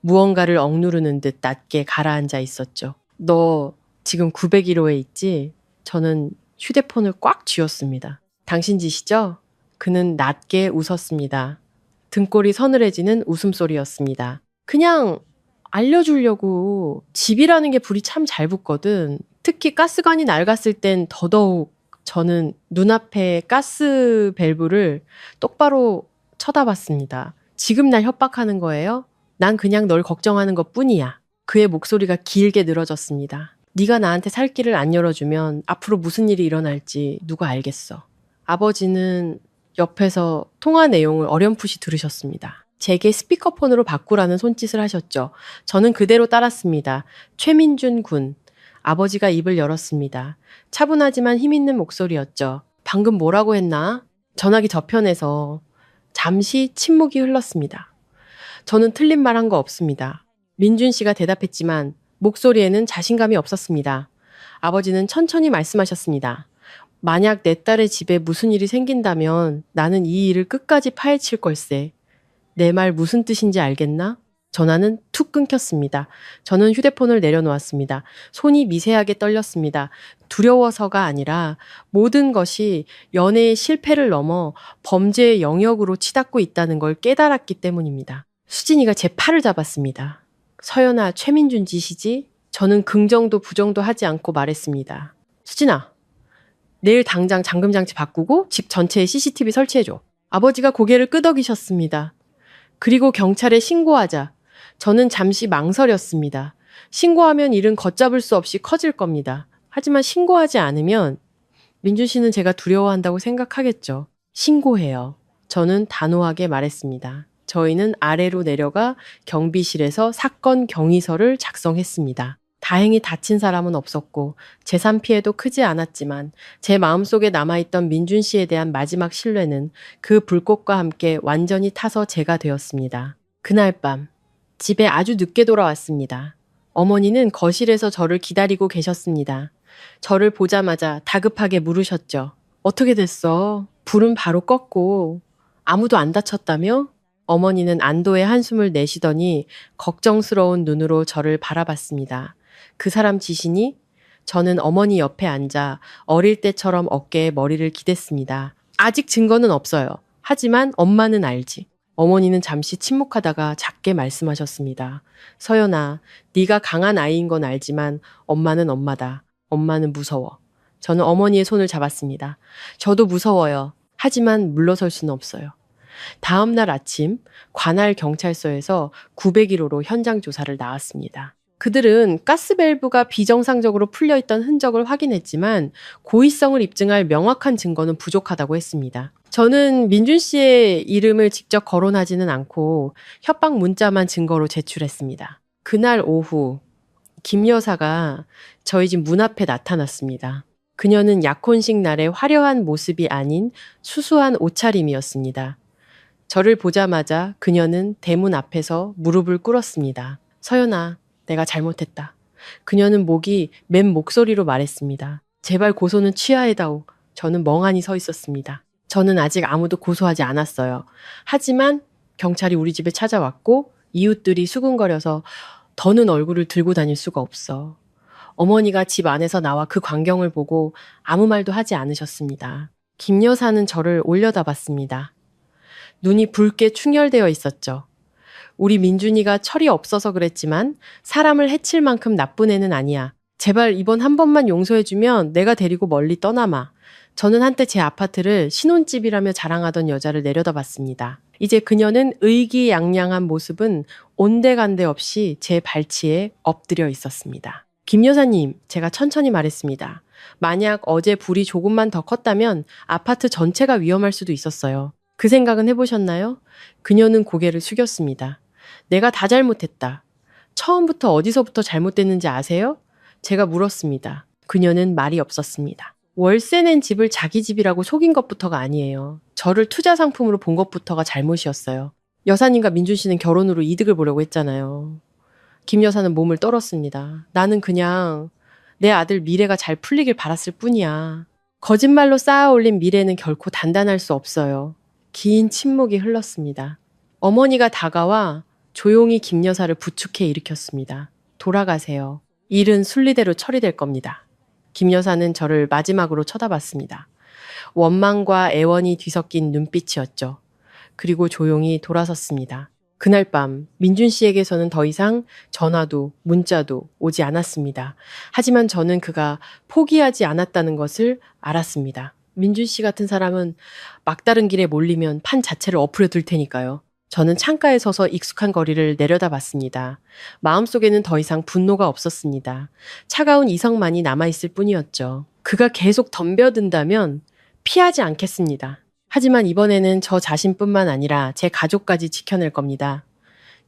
무언가를 억누르는 듯 낮게 가라앉아 있었죠. 너 지금 901호에 있지? 저는 휴대폰을 꽉 쥐었습니다. 당신 짓이죠? 그는 낮게 웃었습니다. 등골이 서늘해지는 웃음소리였습니다. 그냥 알려주려고. 집이라는 게 불이 참 잘 붙거든. 특히 가스관이 낡았을 땐 더더욱. 저는 눈앞에 가스 밸브를 똑바로 쳐다봤습니다. 지금 날 협박하는 거예요? 난 그냥 널 걱정하는 것뿐이야. 그의 목소리가 길게 늘어졌습니다. 네가 나한테 살 길을 안 열어주면 앞으로 무슨 일이 일어날지 누가 알겠어. 아버지는 옆에서 통화 내용을 어렴풋이 들으셨습니다. 제게 스피커폰으로 바꾸라는 손짓을 하셨죠. 저는 그대로 따랐습니다. 최민준 군. 아버지가 입을 열었습니다. 차분하지만 힘있는 목소리였죠. 방금 뭐라고 했나? 전화기 저편에서 잠시 침묵이 흘렀습니다. 저는 틀린 말 한 거 없습니다. 민준 씨가 대답했지만 목소리에는 자신감이 없었습니다. 아버지는 천천히 말씀하셨습니다. 만약 내 딸의 집에 무슨 일이 생긴다면 나는 이 일을 끝까지 파헤칠 걸세. 내 말 무슨 뜻인지 알겠나? 전화는 툭 끊겼습니다. 저는 휴대폰을 내려놓았습니다. 손이 미세하게 떨렸습니다. 두려워서가 아니라 모든 것이 연애의 실패를 넘어 범죄의 영역으로 치닫고 있다는 걸 깨달았기 때문입니다. 수진이가 제 팔을 잡았습니다. 서연아, 최민준 짓이지? 저는 긍정도 부정도 하지 않고 말했습니다. 수진아, 내일 당장 잠금장치 바꾸고 집 전체에 CCTV 설치해줘. 아버지가 고개를 끄덕이셨습니다. 그리고 경찰에 신고하자. 저는 잠시 망설였습니다. 신고하면 일은 걷잡을 수 없이 커질 겁니다. 하지만 신고하지 않으면 민준 씨는 제가 두려워한다고 생각하겠죠. 신고해요. 저는 단호하게 말했습니다. 저희는 아래로 내려가 경비실에서 사건 경위서를 작성했습니다. 다행히 다친 사람은 없었고 재산 피해도 크지 않았지만 제 마음속에 남아있던 민준 씨에 대한 마지막 신뢰는 그 불꽃과 함께 완전히 타서 제가 되었습니다. 그날 밤 집에 아주 늦게 돌아왔습니다. 어머니는 거실에서 저를 기다리고 계셨습니다. 저를 보자마자 다급하게 물으셨죠. 어떻게 됐어? 불은 바로 껐고 아무도 안 다쳤다며? 어머니는 안도의 한숨을 내쉬더니 걱정스러운 눈으로 저를 바라봤습니다. 그 사람 지시니? 저는 어머니 옆에 앉아 어릴 때처럼 어깨에 머리를 기댔습니다. 아직 증거는 없어요. 하지만 엄마는 알지. 어머니는 잠시 침묵하다가 작게 말씀하셨습니다. 서연아, 네가 강한 아이인 건 알지만 엄마는 엄마다. 엄마는 무서워. 저는 어머니의 손을 잡았습니다. 저도 무서워요. 하지만 물러설 수는 없어요. 다음 날 아침 관할 경찰서에서 901호로 현장 조사를 나왔습니다. 그들은 가스밸브가 비정상적으로 풀려있던 흔적을 확인했지만 고의성을 입증할 명확한 증거는 부족하다고 했습니다. 저는 민준 씨의 이름을 직접 거론하지는 않고 협박 문자만 증거로 제출했습니다. 그날 오후 김 여사가 저희 집 문 앞에 나타났습니다. 그녀는 약혼식 날의 화려한 모습이 아닌 수수한 옷차림이었습니다. 저를 보자마자 그녀는 대문 앞에서 무릎을 꿇었습니다. 서연아, 내가 잘못했다. 그녀는 목이 맨 목소리로 말했습니다. 제발 고소는 취하해다오. 저는 멍하니 서 있었습니다. 저는 아직 아무도 고소하지 않았어요. 하지만 경찰이 우리 집에 찾아왔고 이웃들이 수군거려서 더는 얼굴을 들고 다닐 수가 없어. 어머니가 집 안에서 나와 그 광경을 보고 아무 말도 하지 않으셨습니다. 김 여사는 저를 올려다봤습니다. 눈이 붉게 충혈되어 있었죠. 우리 민준이가 철이 없어서 그랬지만 사람을 해칠 만큼 나쁜 애는 아니야. 제발 이번 한 번만 용서해주면 내가 데리고 멀리 떠나마. 저는 한때 제 아파트를 신혼집이라며 자랑하던 여자를 내려다봤습니다. 이제 그녀는 의기양양한 모습은 온데간데 없이 제 발치에 엎드려 있었습니다. 김 여사님, 제가 천천히 말했습니다. 만약 어제 불이 조금만 더 컸다면 아파트 전체가 위험할 수도 있었어요. 그 생각은 해보셨나요? 그녀는 고개를 숙였습니다. 내가 다 잘못했다. 처음부터 어디서부터 잘못됐는지 아세요? 제가 물었습니다. 그녀는 말이 없었습니다. 월세 낸 집을 자기 집이라고 속인 것부터가 아니에요. 저를 투자 상품으로 본 것부터가 잘못이었어요. 여사님과 민준 씨는 결혼으로 이득을 보려고 했잖아요. 김 여사는 몸을 떨었습니다. 나는 그냥 내 아들 미래가 잘 풀리길 바랐을 뿐이야. 거짓말로 쌓아올린 미래는 결코 단단할 수 없어요. 긴 침묵이 흘렀습니다. 어머니가 다가와 조용히 김 여사를 부축해 일으켰습니다. 돌아가세요. 일은 순리대로 처리될 겁니다. 김 여사는 저를 마지막으로 쳐다봤습니다. 원망과 애원이 뒤섞인 눈빛이었죠. 그리고 조용히 돌아섰습니다. 그날 밤 민준 씨에게서는 더 이상 전화도 문자도 오지 않았습니다. 하지만 저는 그가 포기하지 않았다는 것을 알았습니다. 민준 씨 같은 사람은 막다른 길에 몰리면 판 자체를 엎으려 둘 테니까요. 저는 창가에 서서 익숙한 거리를 내려다봤습니다. 마음속에는 더 이상 분노가 없었습니다. 차가운 이성만이 남아있을 뿐이었죠. 그가 계속 덤벼든다면 피하지 않겠습니다. 하지만 이번에는 저 자신뿐만 아니라 제 가족까지 지켜낼 겁니다.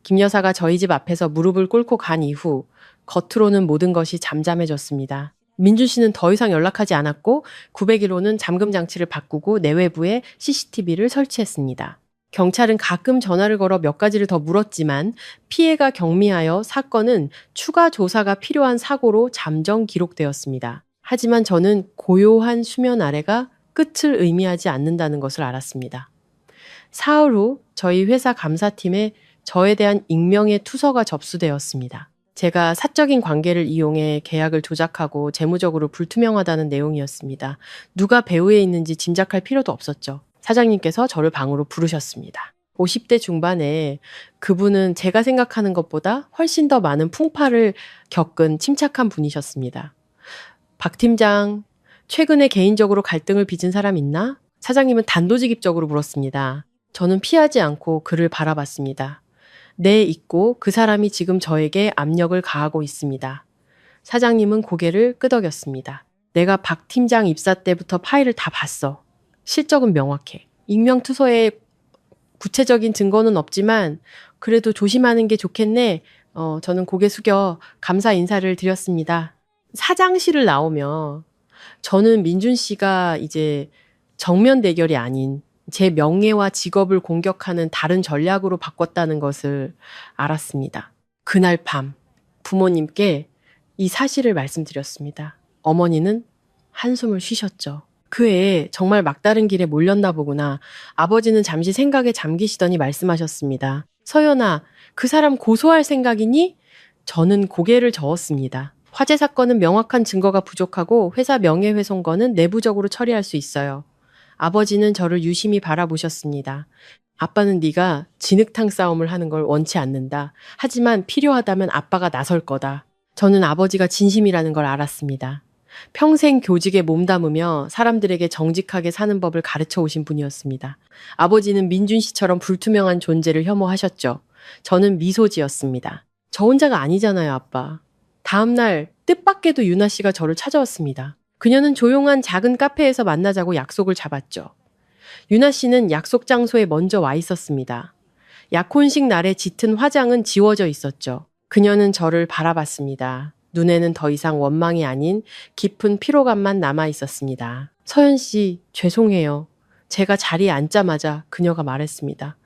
김 여사가 저희 집 앞에서 무릎을 꿇고 간 이후 겉으로는 모든 것이 잠잠해졌습니다. 민준 씨는 더 이상 연락하지 않았고 901호는 잠금 장치를 바꾸고 내외부에 CCTV를 설치했습니다. 경찰은 가끔 전화를 걸어 몇 가지를 더 물었지만 피해가 경미하여 사건은 추가 조사가 필요한 사고로 잠정 기록되었습니다. 하지만 저는 고요한 수면 아래가 끝을 의미하지 않는다는 것을 알았습니다. 사흘 후 저희 회사 감사팀에 저에 대한 익명의 투서가 접수되었습니다. 제가 사적인 관계를 이용해 계약을 조작하고 재무적으로 불투명하다는 내용이었습니다. 누가 배후에 있는지 짐작할 필요도 없었죠. 사장님께서 저를 방으로 부르셨습니다. 50대 중반에 그분은 제가 생각하는 것보다 훨씬 더 많은 풍파를 겪은 침착한 분이셨습니다. 박 팀장, 최근에 개인적으로 갈등을 빚은 사람 있나? 사장님은 단도직입적으로 물었습니다. 저는 피하지 않고 그를 바라봤습니다. 네, 있고 그 사람이 지금 저에게 압력을 가하고 있습니다. 사장님은 고개를 끄덕였습니다. 내가 박 팀장 입사 때부터 파일을 다 봤어. 실적은 명확해. 익명투서에 구체적인 증거는 없지만 그래도 조심하는 게 좋겠네. 저는 고개 숙여 감사 인사를 드렸습니다. 사장실을 나오며 저는 민준 씨가 이제 정면 대결이 아닌 제 명예와 직업을 공격하는 다른 전략으로 바꿨다는 것을 알았습니다. 그날 밤 부모님께 이 사실을 말씀드렸습니다. 어머니는 한숨을 쉬셨죠. 그 애에 정말 막다른 길에 몰렸나 보구나. 아버지는 잠시 생각에 잠기시더니 말씀하셨습니다. 서연아, 그 사람 고소할 생각이니? 저는 고개를 저었습니다. 화재 사건은 명확한 증거가 부족하고 회사 명예훼손건은 내부적으로 처리할 수 있어요. 아버지는 저를 유심히 바라보셨습니다. 아빠는 네가 진흙탕 싸움을 하는 걸 원치 않는다. 하지만 필요하다면 아빠가 나설 거다. 저는 아버지가 진심이라는 걸 알았습니다. 평생 교직에 몸담으며 사람들에게 정직하게 사는 법을 가르쳐 오신 분이었습니다. 아버지는 민준 씨처럼 불투명한 존재를 혐오하셨죠. 저는 미소 지었습니다. 저 혼자가 아니잖아요, 아빠. 다음 날 뜻밖에도 유나 씨가 저를 찾아왔습니다. 그녀는 조용한 작은 카페에서 만나자고 약속을 잡았죠. 유나 씨는 약속 장소에 먼저 와 있었습니다. 약혼식 날의 짙은 화장은 지워져 있었죠. 그녀는 저를 바라봤습니다. 눈에는 더 이상 원망이 아닌 깊은 피로감만 남아 있었습니다. 서연 씨, 죄송해요. 제가 자리에 앉자마자 그녀가 말했습니다.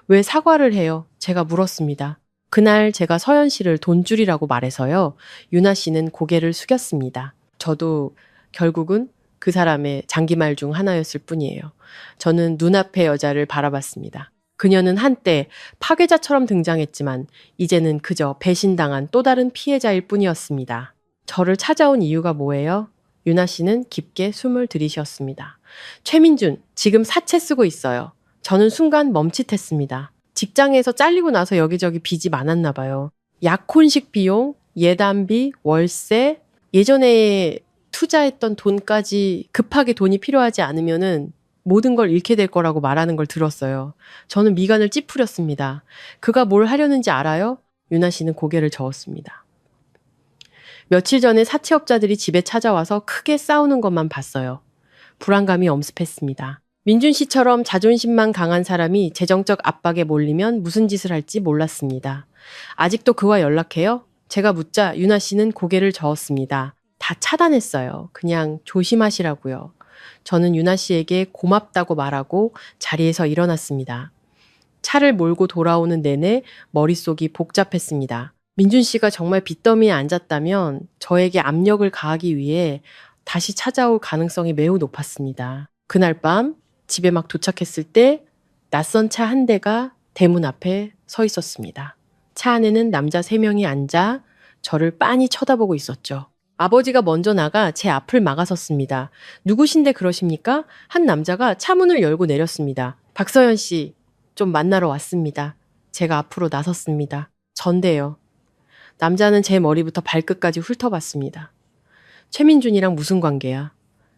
왜 사과를 해요? 제가 물었습니다. 그날 제가 서연 씨를 돈줄이라고 말해서요. 유나 씨는 고개를 숙였습니다. 저도 결국은 그 사람의 장기말 중 하나였을 뿐이에요. 저는 눈앞의 여자를 바라봤습니다. 그녀는 한때 파괴자처럼 등장했지만 이제는 그저 배신당한 또 다른 피해자일 뿐이었습니다. 저를 찾아온 이유가 뭐예요? 유나 씨는 깊게 숨을 들이쉬었습니다. 최민준, 지금 사채 쓰고 있어요. 저는 순간 멈칫했습니다. 직장에서 잘리고 나서 여기저기 빚이 많았나 봐요. 약혼식 비용, 예단비, 월세, 예전에 투자했던 돈까지 급하게 돈이 필요하지 않으면은 모든 걸 잃게 될 거라고 말하는 걸 들었어요. 저는 미간을 찌푸렸습니다. 그가 뭘 하려는지 알아요? 유나 씨는 고개를 저었습니다. 며칠 전에 사채업자들이 집에 찾아와서 크게 싸우는 것만 봤어요. 불안감이 엄습했습니다. 민준 씨처럼 자존심만 강한 사람이 재정적 압박에 몰리면 무슨 짓을 할지 몰랐습니다. 아직도 그와 연락해요? 제가 묻자 유나 씨는 고개를 저었습니다. 다 차단했어요. 그냥 조심하시라고요. 저는 유나 씨에게 고맙다고 말하고 자리에서 일어났습니다. 차를 몰고 돌아오는 내내 머릿속이 복잡했습니다. 민준 씨가 정말 빚더미에 앉았다면 저에게 압력을 가하기 위해 다시 찾아올 가능성이 매우 높았습니다. 그날 밤 집에 막 도착했을 때 낯선 차 한 대가 대문 앞에 서 있었습니다. 차 안에는 남자 3명이 앉아 저를 빤히 쳐다보고 있었죠. 아버지가 먼저 나가 제 앞을 막아섰습니다. 누구신데 그러십니까? 한 남자가 차 문을 열고 내렸습니다. 박서연 씨, 좀 만나러 왔습니다. 제가 앞으로 나섰습니다. 전데요. 남자는 제 머리부터 발끝까지 훑어봤습니다. 최민준이랑 무슨 관계야?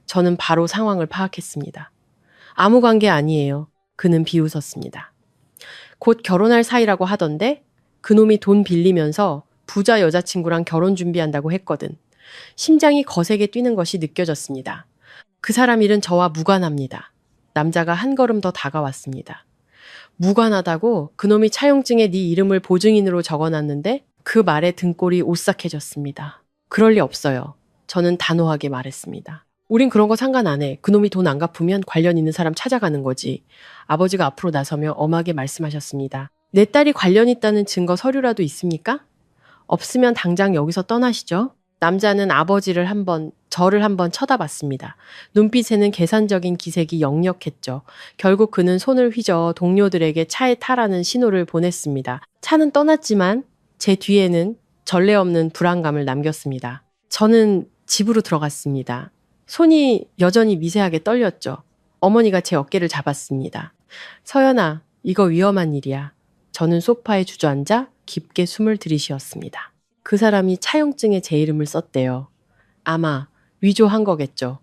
저는 바로 상황을 파악했습니다. 아무 관계 아니에요. 그는 비웃었습니다. 곧 결혼할 사이라고 하던데 그놈이 돈 빌리면서 부자 여자친구랑 결혼 준비한다고 했거든. 심장이 거세게 뛰는 것이 느껴졌습니다. 그 사람 일은 저와 무관합니다. 남자가 한 걸음 더 다가왔습니다. 무관하다고? 그놈이 차용증에 네 이름을 보증인으로 적어놨는데 그 말에 등골이 오싹해졌습니다. 그럴 리 없어요. 저는 단호하게 말했습니다. 우린 그런 거 상관 안 해. 그놈이 돈 안 갚으면 관련 있는 사람 찾아가는 거지. 아버지가 앞으로 나서며 엄하게 말씀하셨습니다. 내 딸이 관련 있다는 증거 서류라도 있습니까? 없으면 당장 여기서 떠나시죠. 남자는 저를 한번 쳐다봤습니다. 눈빛에는 계산적인 기색이 역력했죠. 결국 그는 손을 휘저 동료들에게 차에 타라는 신호를 보냈습니다. 차는 떠났지만 제 뒤에는 전례 없는 불안감을 남겼습니다. 저는 집으로 들어갔습니다. 손이 여전히 미세하게 떨렸죠. 어머니가 제 어깨를 잡았습니다. 서연아, 이거 위험한 일이야. 저는 소파에 주저앉아 깊게 숨을 들이쉬었습니다. 그 사람이 차용증에 제 이름을 썼대요. 아마 위조한 거겠죠.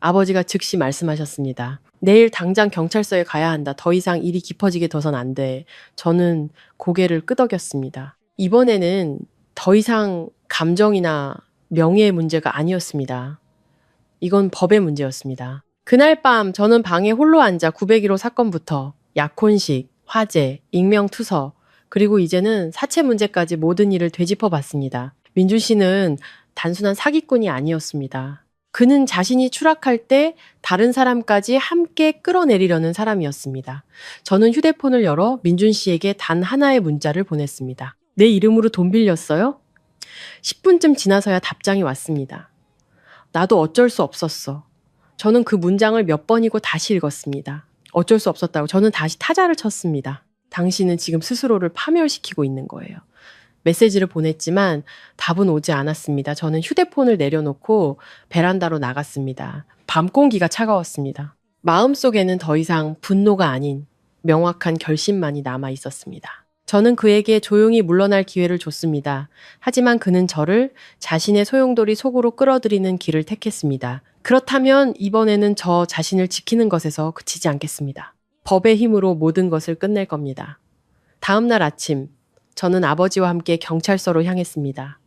아버지가 즉시 말씀하셨습니다. 내일 당장 경찰서에 가야 한다. 더 이상 일이 깊어지게 둬선 안 돼. 저는 고개를 끄덕였습니다. 이번에는 더 이상 감정이나 명예의 문제가 아니었습니다. 이건 법의 문제였습니다. 그날 밤 저는 방에 홀로 앉아 901호 사건부터 약혼식, 화재, 익명투서, 그리고 이제는 사채 문제까지 모든 일을 되짚어 봤습니다. 민준 씨는 단순한 사기꾼이 아니었습니다. 그는 자신이 추락할 때 다른 사람까지 함께 끌어내리려는 사람이었습니다. 저는 휴대폰을 열어 민준 씨에게 단 하나의 문자를 보냈습니다. 내 이름으로 돈 빌렸어요? 10분쯤 지나서야 답장이 왔습니다. 나도 어쩔 수 없었어. 저는 그 문장을 몇 번이고 다시 읽었습니다. 어쩔 수 없었다고 저는 다시 타자를 쳤습니다. 당신은 지금 스스로를 파멸시키고 있는 거예요. 메시지를 보냈지만 답은 오지 않았습니다. 저는 휴대폰을 내려놓고 베란다로 나갔습니다. 밤 공기가 차가웠습니다. 마음속에는 더 이상 분노가 아닌 명확한 결심만이 남아 있었습니다. 저는 그에게 조용히 물러날 기회를 줬습니다. 하지만 그는 저를 자신의 소용돌이 속으로 끌어들이는 길을 택했습니다. 그렇다면 이번에는 저 자신을 지키는 것에서 그치지 않겠습니다. 법의 힘으로 모든 것을 끝낼 겁니다. 다음 날 아침, 저는 아버지와 함께 경찰서로 향했습니다.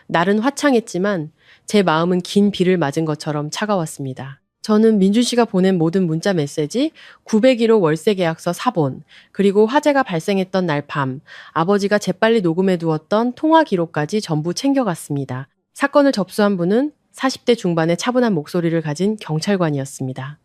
날은 화창했지만 제 마음은 긴 비를 맞은 것처럼 차가웠습니다. 저는 민준 씨가 보낸 모든 문자 메시지, 901호 월세 계약서 사본, 그리고 화재가 발생했던 날 밤, 아버지가 재빨리 녹음해 두었던 통화 기록까지 전부 챙겨갔습니다. 사건을 접수한 분은 40대 중반의 차분한 목소리를 가진 경찰관이었습니다.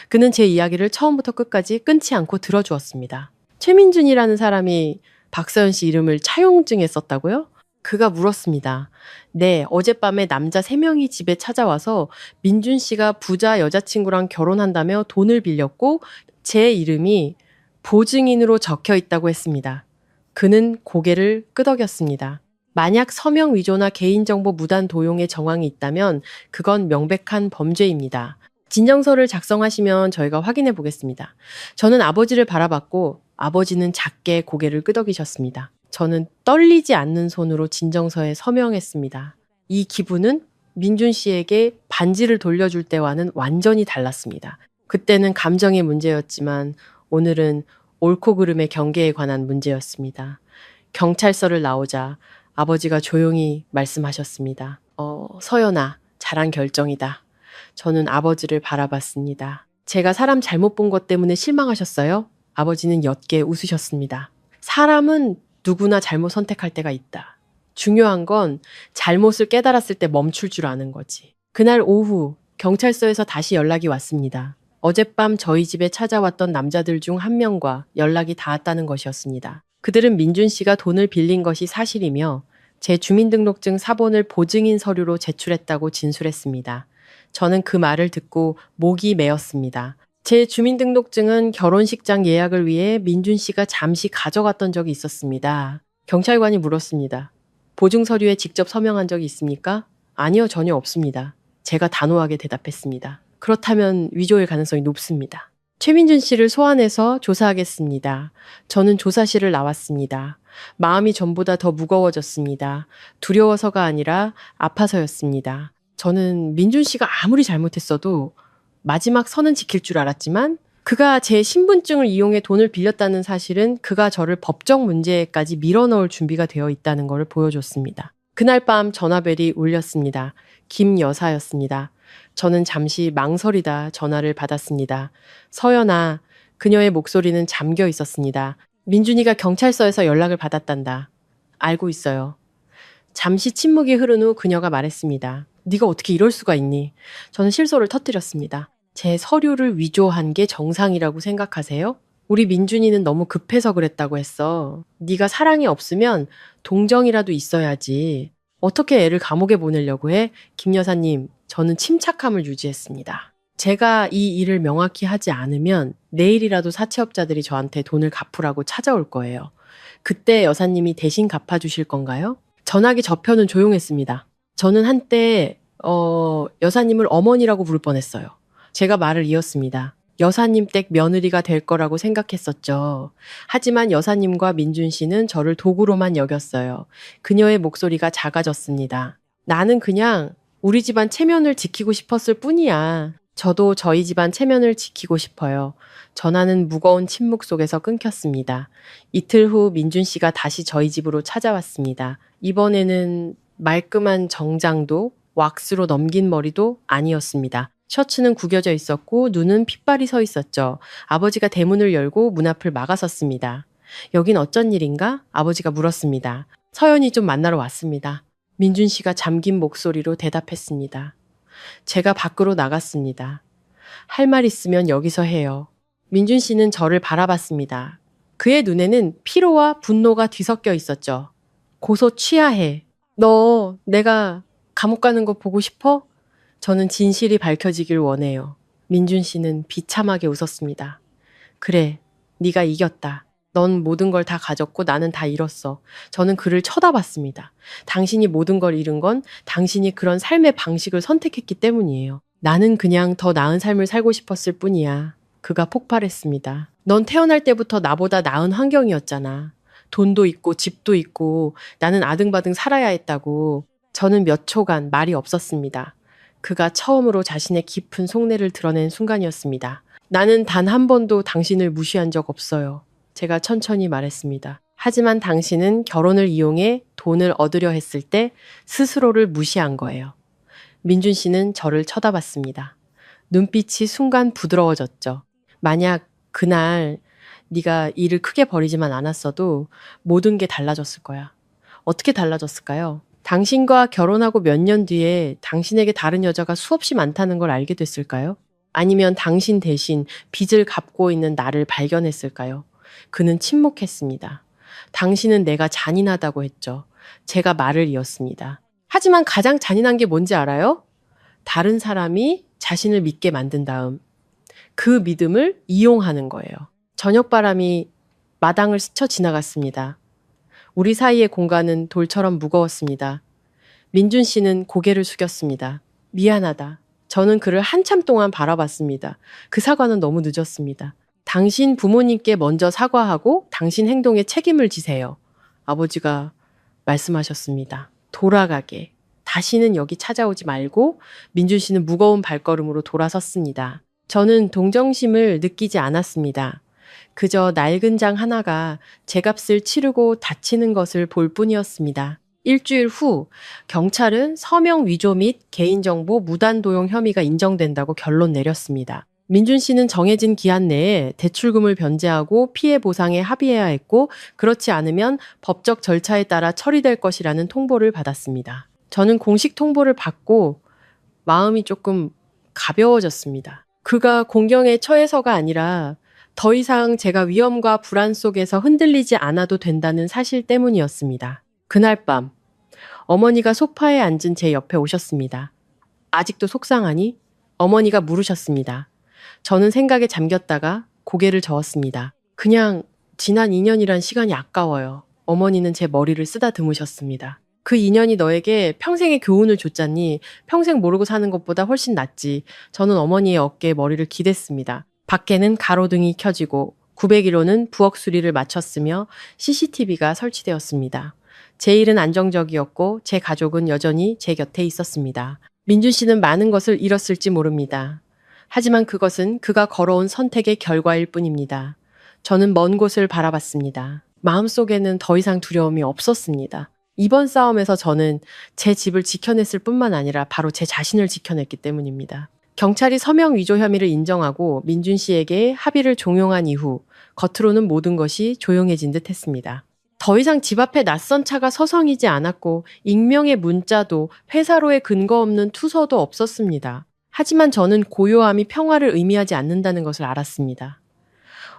그는 제 이야기를 처음부터 끝까지 끊지 않고 들어주었습니다. 최민준이라는 사람이 박서연 씨 이름을 차용증에 썼다고요? 그가 물었습니다. 네, 어젯밤에 남자 3명이 집에 찾아와서 민준 씨가 부자 여자친구랑 결혼한다며 돈을 빌렸고 제 이름이 보증인으로 적혀 있다고 했습니다. 그는 고개를 끄덕였습니다. 만약 서명 위조나 개인정보 무단 도용의 정황이 있다면 그건 명백한 범죄입니다. 진정서를 작성하시면 저희가 확인해 보겠습니다. 저는 아버지를 바라봤고 아버지는 작게 고개를 끄덕이셨습니다. 저는 떨리지 않는 손으로 진정서에 서명했습니다. 이 기분은 민준 씨에게 반지를 돌려줄 때와는 완전히 달랐습니다. 그때는 감정의 문제였지만 오늘은 옳고 그름의 경계에 관한 문제였습니다. 경찰서를 나오자 아버지가 조용히 말씀하셨습니다. 서연아, 잘한 결정이다. 저는 아버지를 바라봤습니다. 제가 사람 잘못 본 것 때문에 실망하셨어요? 아버지는 옅게 웃으셨습니다. 사람은 누구나 잘못 선택할 때가 있다. 중요한 건 잘못을 깨달았을 때 멈출 줄 아는 거지. 그날 오후 경찰서에서 다시 연락이 왔습니다. 어젯밤 저희 집에 찾아왔던 남자들 중 한 명과 연락이 닿았다는 것이었습니다. 그들은 민준 씨가 돈을 빌린 것이 사실이며 제 주민등록증 사본을 보증인 서류로 제출했다고 진술했습니다. 저는 그 말을 듣고 목이 메었습니다. 제 주민등록증은 결혼식장 예약을 위해 민준 씨가 잠시 가져갔던 적이 있었습니다. 경찰관이 물었습니다. 보증 서류에 직접 서명한 적이 있습니까? 아니요, 전혀 없습니다. 제가 단호하게 대답했습니다. 그렇다면 위조일 가능성이 높습니다. 최민준 씨를 소환해서 조사하겠습니다. 저는 조사실을 나왔습니다. 마음이 전보다 더 무거워졌습니다. 두려워서가 아니라 아파서였습니다. 저는 민준 씨가 아무리 잘못했어도 마지막 선은 지킬 줄 알았지만 그가 제 신분증을 이용해 돈을 빌렸다는 사실은 그가 저를 법적 문제까지 밀어넣을 준비가 되어 있다는 것을 보여줬습니다. 그날 밤 전화벨이 울렸습니다. 김 여사였습니다. 저는 잠시 망설이다 전화를 받았습니다. 서연아, 그녀의 목소리는 잠겨 있었습니다. 민준이가 경찰서에서 연락을 받았단다. 알고 있어요. 잠시 침묵이 흐른 후 그녀가 말했습니다. 네가 어떻게 이럴 수가 있니? 저는 실소를 터뜨렸습니다. 제 서류를 위조한 게 정상이라고 생각하세요? 우리 민준이는 너무 급해서 그랬다고 했어. 네가 사랑이 없으면 동정이라도 있어야지. 어떻게 애를 감옥에 보내려고 해? 김 여사님, 저는 침착함을 유지했습니다. 제가 이 일을 명확히 하지 않으면 내일이라도 사채업자들이 저한테 돈을 갚으라고 찾아올 거예요. 그때 여사님이 대신 갚아주실 건가요? 전화기 저편은 조용했습니다. 저는 한때 여사님을 어머니라고 부를 뻔했어요. 제가 말을 이었습니다. 여사님 댁 며느리가 될 거라고 생각했었죠. 하지만 여사님과 민준 씨는 저를 도구로만 여겼어요. 그녀의 목소리가 작아졌습니다. 나는 그냥 우리 집안 체면을 지키고 싶었을 뿐이야. 저도 저희 집안 체면을 지키고 싶어요. 전화는 무거운 침묵 속에서 끊겼습니다. 이틀 후 민준 씨가 다시 저희 집으로 찾아왔습니다. 이번에는 말끔한 정장도 왁스로 넘긴 머리도 아니었습니다. 셔츠는 구겨져 있었고 눈은 핏발이 서 있었죠. 아버지가 대문을 열고 문 앞을 막아섰습니다. 여긴 어쩐 일인가? 아버지가 물었습니다. 서연이 좀 만나러 왔습니다. 민준 씨가 잠긴 목소리로 대답했습니다. 제가 밖으로 나갔습니다. 할 말 있으면 여기서 해요. 민준 씨는 저를 바라봤습니다. 그의 눈에는 피로와 분노가 뒤섞여 있었죠. 고소 취하해. 너 내가 감옥 가는 거 보고 싶어? 저는 진실이 밝혀지길 원해요. 민준 씨는 비참하게 웃었습니다. 그래, 네가 이겼다. 넌 모든 걸 다 가졌고 나는 다 잃었어. 저는 그를 쳐다봤습니다. 당신이 모든 걸 잃은 건 당신이 그런 삶의 방식을 선택했기 때문이에요. 나는 그냥 더 나은 삶을 살고 싶었을 뿐이야. 그가 폭발했습니다. 넌 태어날 때부터 나보다 나은 환경이었잖아. 돈도 있고 집도 있고 나는 아등바등 살아야 했다고. 저는 몇 초간 말이 없었습니다. 그가 처음으로 자신의 깊은 속내를 드러낸 순간이었습니다. 나는 단 한 번도 당신을 무시한 적 없어요. 제가 천천히 말했습니다. 하지만 당신은 결혼을 이용해 돈을 얻으려 했을 때 스스로를 무시한 거예요. 민준 씨는 저를 쳐다봤습니다. 눈빛이 순간 부드러워졌죠. 만약 그날 네가 일을 크게 벌이지만 않았어도 모든 게 달라졌을 거야. 어떻게 달라졌을까요? 당신과 결혼하고 몇 년 뒤에 당신에게 다른 여자가 수없이 많다는 걸 알게 됐을까요? 아니면 당신 대신 빚을 갚고 있는 나를 발견했을까요? 그는 침묵했습니다. 당신은 내가 잔인하다고 했죠. 제가 말을 이었습니다. 하지만 가장 잔인한 게 뭔지 알아요? 다른 사람이 자신을 믿게 만든 다음 그 믿음을 이용하는 거예요. 저녁바람이 마당을 스쳐 지나갔습니다. 우리 사이의 공간은 돌처럼 무거웠습니다. 민준 씨는 고개를 숙였습니다. 미안하다. 저는 그를 한참 동안 바라봤습니다. 그 사과는 너무 늦었습니다. 당신 부모님께 먼저 사과하고 당신 행동에 책임을 지세요. 아버지가 말씀하셨습니다. 돌아가게. 다시는 여기 찾아오지 말고 민준 씨는 무거운 발걸음으로 돌아섰습니다. 저는 동정심을 느끼지 않았습니다. 그저 낡은 장 하나가 제값을 치르고 다치는 것을 볼 뿐이었습니다. 일주일 후 경찰은 서명 위조 및 개인정보 무단 도용 혐의가 인정된다고 결론 내렸습니다. 민준 씨는 정해진 기한 내에 대출금을 변제하고 피해 보상에 합의해야 했고 그렇지 않으면 법적 절차에 따라 처리될 것이라는 통보를 받았습니다. 저는 공식 통보를 받고 마음이 조금 가벼워졌습니다. 그가 공경에 처해서가 아니라 더 이상 제가 위험과 불안 속에서 흔들리지 않아도 된다는 사실 때문이었습니다. 그날 밤 어머니가 소파에 앉은 제 옆에 오셨습니다. 아직도 속상하니? 어머니가 물으셨습니다. 저는 생각에 잠겼다가 고개를 저었습니다. 그냥 지난 2년이란 시간이 아까워요. 어머니는 제 머리를 쓰다듬으셨습니다. 그 2년이 너에게 평생의 교훈을 줬잖니. 평생 모르고 사는 것보다 훨씬 낫지. 저는 어머니의 어깨에 머리를 기댔습니다. 밖에는 가로등이 켜지고 901호는 부엌 수리를 마쳤으며 CCTV가 설치되었습니다. 제 일은 안정적이었고 제 가족은 여전히 제 곁에 있었습니다. 민준 씨는 많은 것을 잃었을지 모릅니다. 하지만 그것은 그가 걸어온 선택의 결과일 뿐입니다. 저는 먼 곳을 바라봤습니다. 마음속에는 더 이상 두려움이 없었습니다. 이번 싸움에서 저는 제 집을 지켜냈을 뿐만 아니라 바로 제 자신을 지켜냈기 때문입니다. 경찰이 서명 위조 혐의를 인정하고 민준 씨에게 합의를 종용한 이후 겉으로는 모든 것이 조용해진 듯 했습니다. 더 이상 집 앞에 낯선 차가 서성이지 않았고 익명의 문자도 회사로의 근거 없는 투서도 없었습니다. 하지만 저는 고요함이 평화를 의미하지 않는다는 것을 알았습니다.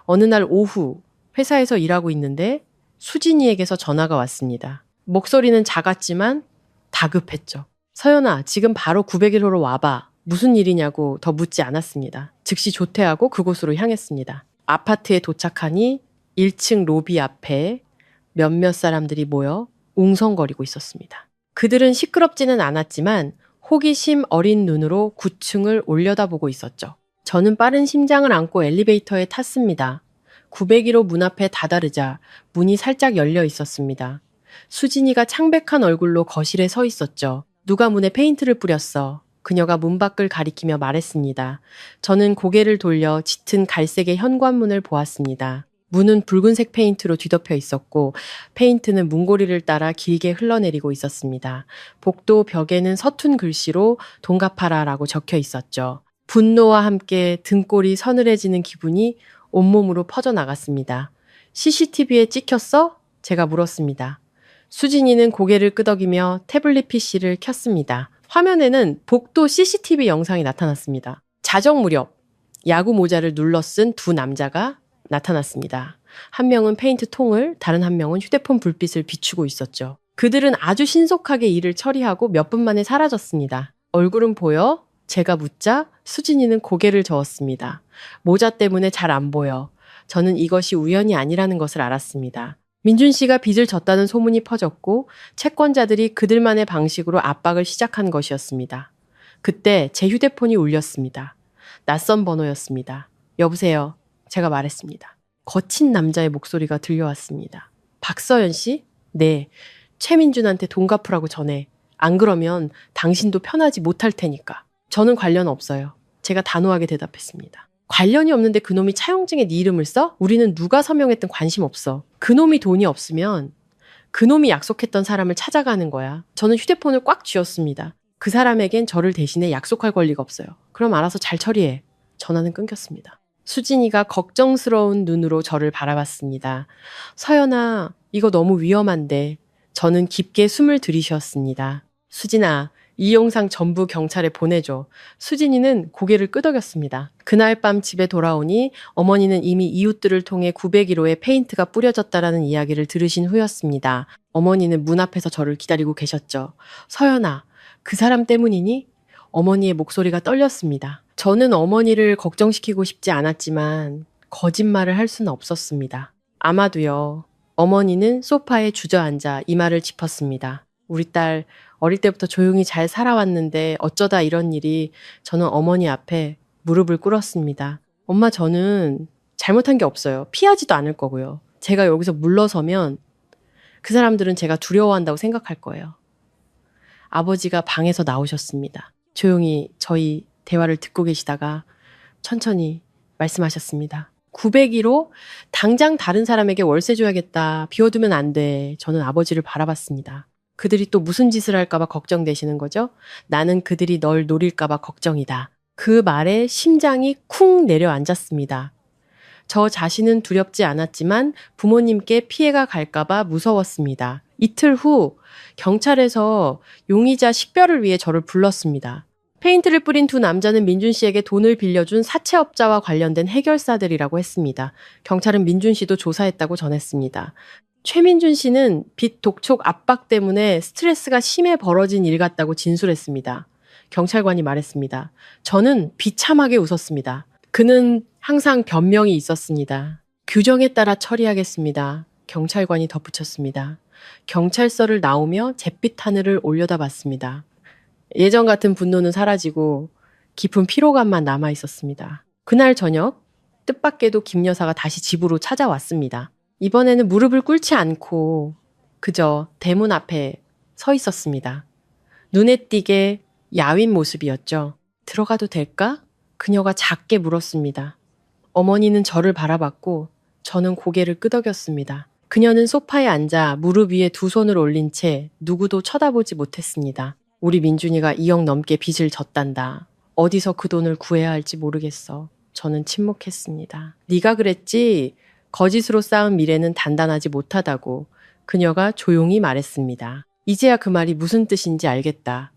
어느 날 오후 회사에서 일하고 있는데 수진이에게서 전화가 왔습니다. 목소리는 작았지만 다급했죠. 서연아, 지금 바로 901호로 와봐. 무슨 일이냐고 더 묻지 않았습니다. 즉시 조퇴하고 그곳으로 향했습니다. 아파트에 도착하니 1층 로비 앞에 몇몇 사람들이 모여 웅성거리고 있었습니다. 그들은 시끄럽지는 않았지만 호기심 어린 눈으로 9층을 올려다보고 있었죠. 저는 빠른 심장을 안고 엘리베이터에 탔습니다. 901호 문 앞에 다다르자 문이 살짝 열려 있었습니다. 수진이가 창백한 얼굴로 거실에 서 있었죠. 누가 문에 페인트를 뿌렸어. 그녀가 문 밖을 가리키며 말했습니다. 저는 고개를 돌려 짙은 갈색의 현관문을 보았습니다. 문은 붉은색 페인트로 뒤덮여 있었고 페인트는 문고리를 따라 길게 흘러내리고 있었습니다. 복도 벽에는 서툰 글씨로 돈 갚아라라고 적혀 있었죠. 분노와 함께 등골이 서늘해지는 기분이 온몸으로 퍼져나갔습니다. CCTV에 찍혔어? 제가 물었습니다. 수진이는 고개를 끄덕이며 태블릿 PC를 켰습니다. 화면에는 복도 CCTV 영상이 나타났습니다. 자정 무렵 야구 모자를 눌러 쓴 두 남자가 나타났습니다. 한 명은 페인트 통을, 다른 한 명은 휴대폰 불빛을 비추고 있었죠. 그들은 아주 신속하게 일을 처리하고 몇 분 만에 사라졌습니다. 얼굴은 보여? 제가 묻자 수진이는 고개를 저었습니다. 모자 때문에 잘 안 보여. 저는 이것이 우연이 아니라는 것을 알았습니다. 민준 씨가 빚을 졌다는 소문이 퍼졌고 채권자들이 그들만의 방식으로 압박을 시작한 것이었습니다. 그때 제 휴대폰이 울렸습니다. 낯선 번호였습니다. 여보세요. 제가 말했습니다. 거친 남자의 목소리가 들려왔습니다. 박서연 씨? 네. 최민준한테 돈 갚으라고 전해. 안 그러면 당신도 편하지 못할 테니까. 저는 관련 없어요. 제가 단호하게 대답했습니다. 관련이 없는데 그놈이 차용증에 네 이름을 써? 우리는 누가 서명했든 관심 없어. 그놈이 돈이 없으면 그놈이 약속했던 사람을 찾아가는 거야. 저는 휴대폰을 꽉 쥐었습니다. 그 사람에겐 저를 대신해 약속할 권리가 없어요. 그럼 알아서 잘 처리해. 전화는 끊겼습니다. 수진이가 걱정스러운 눈으로 저를 바라봤습니다. 서연아, 이거 너무 위험한데. 저는 깊게 숨을 들이쉬었습니다. 수진아, 이 영상 전부 경찰에 보내줘. 수진이는 고개를 끄덕였습니다. 그날 밤 집에 돌아오니 어머니는 이미 이웃들을 통해 901호에 페인트가 뿌려졌다라는 이야기를 들으신 후였습니다. 어머니는 문 앞에서 저를 기다리고 계셨죠. 서연아, 그 사람 때문이니? 어머니의 목소리가 떨렸습니다. 저는 어머니를 걱정시키고 싶지 않았지만 거짓말을 할 수는 없었습니다. 아마도요. 어머니는 소파에 주저앉아 이마를 짚었습니다. 우리 딸 어릴 때부터 조용히 잘 살아왔는데 어쩌다 이런 일이. 저는 어머니 앞에 무릎을 꿇었습니다. 엄마, 저는 잘못한 게 없어요. 피하지도 않을 거고요. 제가 여기서 물러서면 그 사람들은 제가 두려워한다고 생각할 거예요. 아버지가 방에서 나오셨습니다. 조용히 저희 대화를 듣고 계시다가 천천히 말씀하셨습니다. 901호, 당장 다른 사람에게 월세 줘야겠다. 비워두면 안 돼. 저는 아버지를 바라봤습니다. 그들이 또 무슨 짓을 할까봐 걱정되시는 거죠? 나는 그들이 널 노릴까봐 걱정이다. 그 말에 심장이 쿵 내려앉았습니다. 저 자신은 두렵지 않았지만 부모님께 피해가 갈까봐 무서웠습니다. 이틀 후 경찰에서 용의자 식별을 위해 저를 불렀습니다. 페인트를 뿌린 두 남자는 민준 씨에게 돈을 빌려준 사채업자와 관련된 해결사들이라고 했습니다. 경찰은 민준 씨도 조사했다고 전했습니다. 최민준 씨는 빚 독촉 압박 때문에 스트레스가 심해 벌어진 일 같다고 진술했습니다. 경찰관이 말했습니다. 저는 비참하게 웃었습니다. 그는 항상 변명이 있었습니다. 규정에 따라 처리하겠습니다. 경찰관이 덧붙였습니다. 경찰서를 나오며 잿빛 하늘을 올려다봤습니다. 예전 같은 분노는 사라지고 깊은 피로감만 남아 있었습니다. 그날 저녁 뜻밖에도 김 여사가 다시 집으로 찾아왔습니다. 이번에는 무릎을 꿇지 않고 그저 대문 앞에 서 있었습니다. 눈에 띄게 야윈 모습이었죠. 들어가도 될까? 그녀가 작게 물었습니다. 어머니는 저를 바라봤고 저는 고개를 끄덕였습니다. 그녀는 소파에 앉아 무릎 위에 두 손을 올린 채 누구도 쳐다보지 못했습니다. 우리 민준이가 2억 넘게 빚을 졌단다. 어디서 그 돈을 구해야 할지 모르겠어. 저는 침묵했습니다. 네가 그랬지? 거짓으로 쌓은 미래는 단단하지 못하다고. 그녀가 조용히 말했습니다. 이제야 그 말이 무슨 뜻인지 알겠다.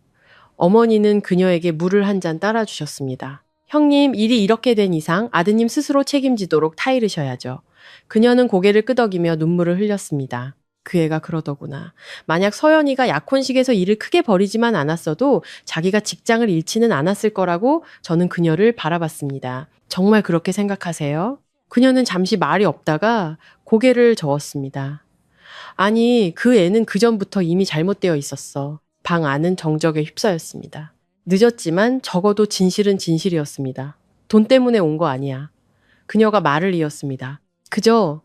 어머니는 그녀에게 물을 한 잔 따라주셨습니다. 형님, 일이 이렇게 된 이상 아드님 스스로 책임지도록 타이르셔야죠. 그녀는 고개를 끄덕이며 눈물을 흘렸습니다. 그 애가 그러더구나. 만약 서연이가 약혼식에서 일을 크게 벌이지만 않았어도 자기가 직장을 잃지는 않았을 거라고 저는 그녀를 바라봤습니다. 정말 그렇게 생각하세요? 그녀는 잠시 말이 없다가 고개를 저었습니다. 아니, 그 애는 그전부터 이미 잘못되어 있었어. 방 안은 정적에 휩싸였습니다. 늦었지만 적어도 진실은 진실이었습니다. 돈 때문에 온 거 아니야. 그녀가 말을 이었습니다. 그저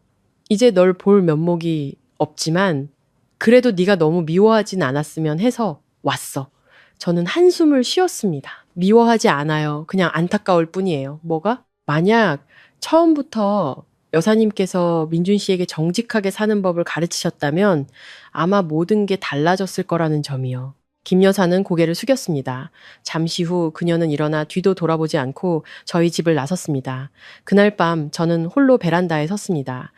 이제 널 볼 면목이 없지만 그래도 네가 너무 미워하진 않았으면 해서 왔어. 저는 한숨을 쉬었습니다. 미워하지 않아요. 그냥 안타까울 뿐이에요. 뭐가? 만약 처음부터 여사님께서 민준 씨에게 정직하게 사는 법을 가르치셨다면 아마 모든 게 달라졌을 거라는 점이요. 김 여사는 고개를 숙였습니다. 잠시 후 그녀는 일어나 뒤도 돌아보지 않고 저희 집을 나섰습니다. 그날 밤 저는 홀로 베란다에 섰습니다.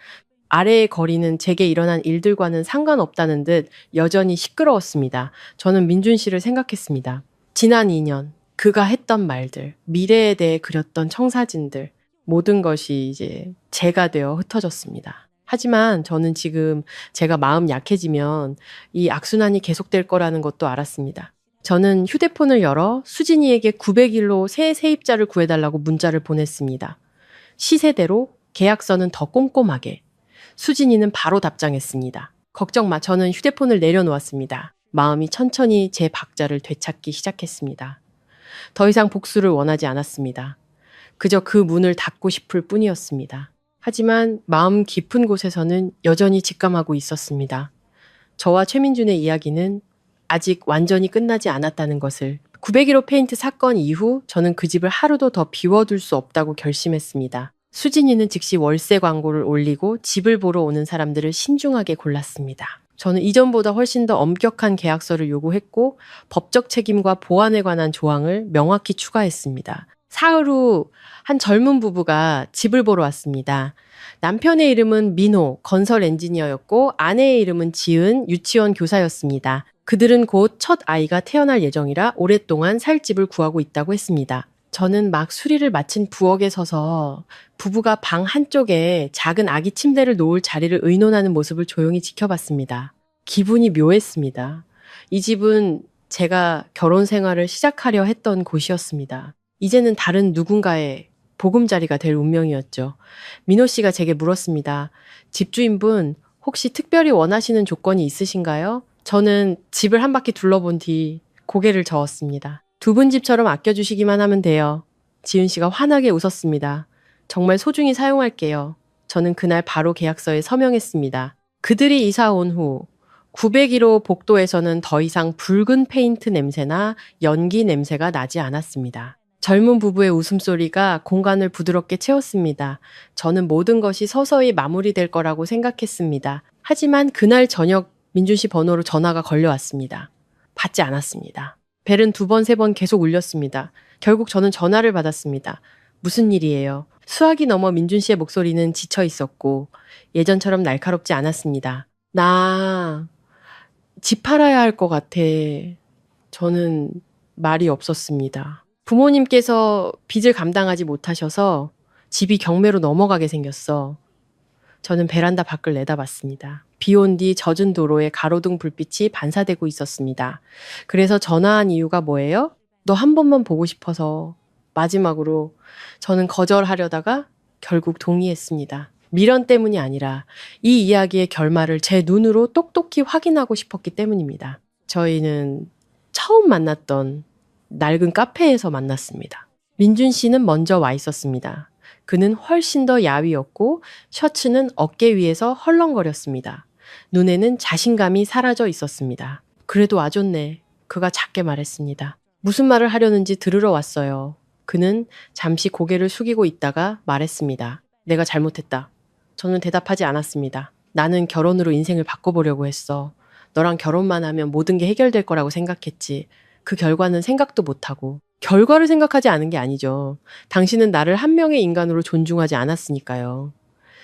아래의 거리는 제게 일어난 일들과는 상관없다는 듯 여전히 시끄러웠습니다. 저는 민준 씨를 생각했습니다. 지난 2년, 그가 했던 말들, 미래에 대해 그렸던 청사진들, 모든 것이 이제 제가 되어 흩어졌습니다. 하지만 저는 지금 제가 마음 약해지면 이 악순환이 계속될 거라는 것도 알았습니다. 저는 휴대폰을 열어 수진이에게 900일로 새 세입자를 구해달라고 문자를 보냈습니다. 시세대로 계약서는 더 꼼꼼하게. 수진이는 바로 답장했습니다. 걱정 마, 저는 휴대폰을 내려놓았습니다. 마음이 천천히 제 박자를 되찾기 시작했습니다. 더 이상 복수를 원하지 않았습니다. 그저 그 문을 닫고 싶을 뿐이었습니다. 하지만 마음 깊은 곳에서는 여전히 직감하고 있었습니다. 저와 최민준의 이야기는 아직 완전히 끝나지 않았다는 것을. 901호 페인트 사건 이후 저는 그 집을 하루도 더 비워둘 수 없다고 결심했습니다. 수진이는 즉시 월세 광고를 올리고 집을 보러 오는 사람들을 신중하게 골랐습니다. 저는 이전보다 훨씬 더 엄격한 계약서를 요구했고 법적 책임과 보안에 관한 조항을 명확히 추가했습니다. 사흘 후 한 젊은 부부가 집을 보러 왔습니다. 남편의 이름은 민호, 건설 엔지니어였고 아내의 이름은 지은, 유치원 교사였습니다. 그들은 곧 첫 아이가 태어날 예정이라 오랫동안 살 집을 구하고 있다고 했습니다. 저는 막 수리를 마친 부엌에 서서 부부가 방 한쪽에 작은 아기 침대를 놓을 자리를 의논하는 모습을 조용히 지켜봤습니다. 기분이 묘했습니다. 이 집은 제가 결혼 생활을 시작하려 했던 곳이었습니다. 이제는 다른 누군가의 보금자리가 될 운명이었죠. 민호 씨가 제게 물었습니다. 집주인분, 혹시 특별히 원하시는 조건이 있으신가요? 저는 집을 한 바퀴 둘러본 뒤 고개를 저었습니다. 두 분 집처럼 아껴주시기만 하면 돼요. 지은 씨가 환하게 웃었습니다. 정말 소중히 사용할게요. 저는 그날 바로 계약서에 서명했습니다. 그들이 이사 온 후 901호 복도에서는 더 이상 붉은 페인트 냄새나 연기 냄새가 나지 않았습니다. 젊은 부부의 웃음소리가 공간을 부드럽게 채웠습니다. 저는 모든 것이 서서히 마무리될 거라고 생각했습니다. 하지만 그날 저녁 민준 씨 번호로 전화가 걸려왔습니다. 받지 않았습니다. 벨은 2번, 3번 계속 울렸습니다. 결국 저는 전화를 받았습니다. 무슨 일이에요? 수학이 넘어 민준 씨의 목소리는 지쳐 있었고 예전처럼 날카롭지 않았습니다. 나 집 팔아야 할 것 같아. 저는 말이 없었습니다. 부모님께서 빚을 감당하지 못하셔서 집이 경매로 넘어가게 생겼어. 저는 베란다 밖을 내다봤습니다. 비 온 뒤 젖은 도로에 가로등 불빛이 반사되고 있었습니다. 그래서 전화한 이유가 뭐예요? 너 한 번만 보고 싶어서. 마지막으로 저는 거절하려다가 결국 동의했습니다. 미련 때문이 아니라 이 이야기의 결말을 제 눈으로 똑똑히 확인하고 싶었기 때문입니다. 저희는 처음 만났던 낡은 카페에서 만났습니다. 민준 씨는 먼저 와 있었습니다. 그는 훨씬 더 야위었고 셔츠는 어깨 위에서 헐렁거렸습니다. 눈에는 자신감이 사라져 있었습니다. 그래도 와줬네. 그가 작게 말했습니다. 무슨 말을 하려는지 들으러 왔어요. 그는 잠시 고개를 숙이고 있다가 말했습니다. 내가 잘못했다. 저는 대답하지 않았습니다. 나는 결혼으로 인생을 바꿔보려고 했어. 너랑 결혼만 하면 모든 게 해결될 거라고 생각했지. 그 결과는 생각도 못하고. 결과를 생각하지 않은 게 아니죠. 당신은 나를 한 명의 인간으로 존중하지 않았으니까요.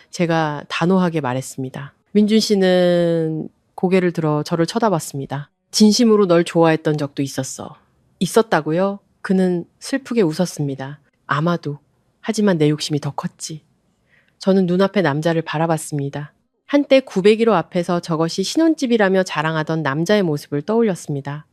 제가 단호하게 말했습니다. 민준 씨는 고개를 들어 저를 쳐다봤습니다. 진심으로 널 좋아했던 적도 있었어. 있었다고요? 그는 슬프게 웃었습니다. 아마도. 하지만 내 욕심이 더 컸지. 저는 눈앞의 남자를 바라봤습니다. 한때 901호 앞에서 저것이 신혼집이라며 자랑하던 남자의 모습을 떠올렸습니다.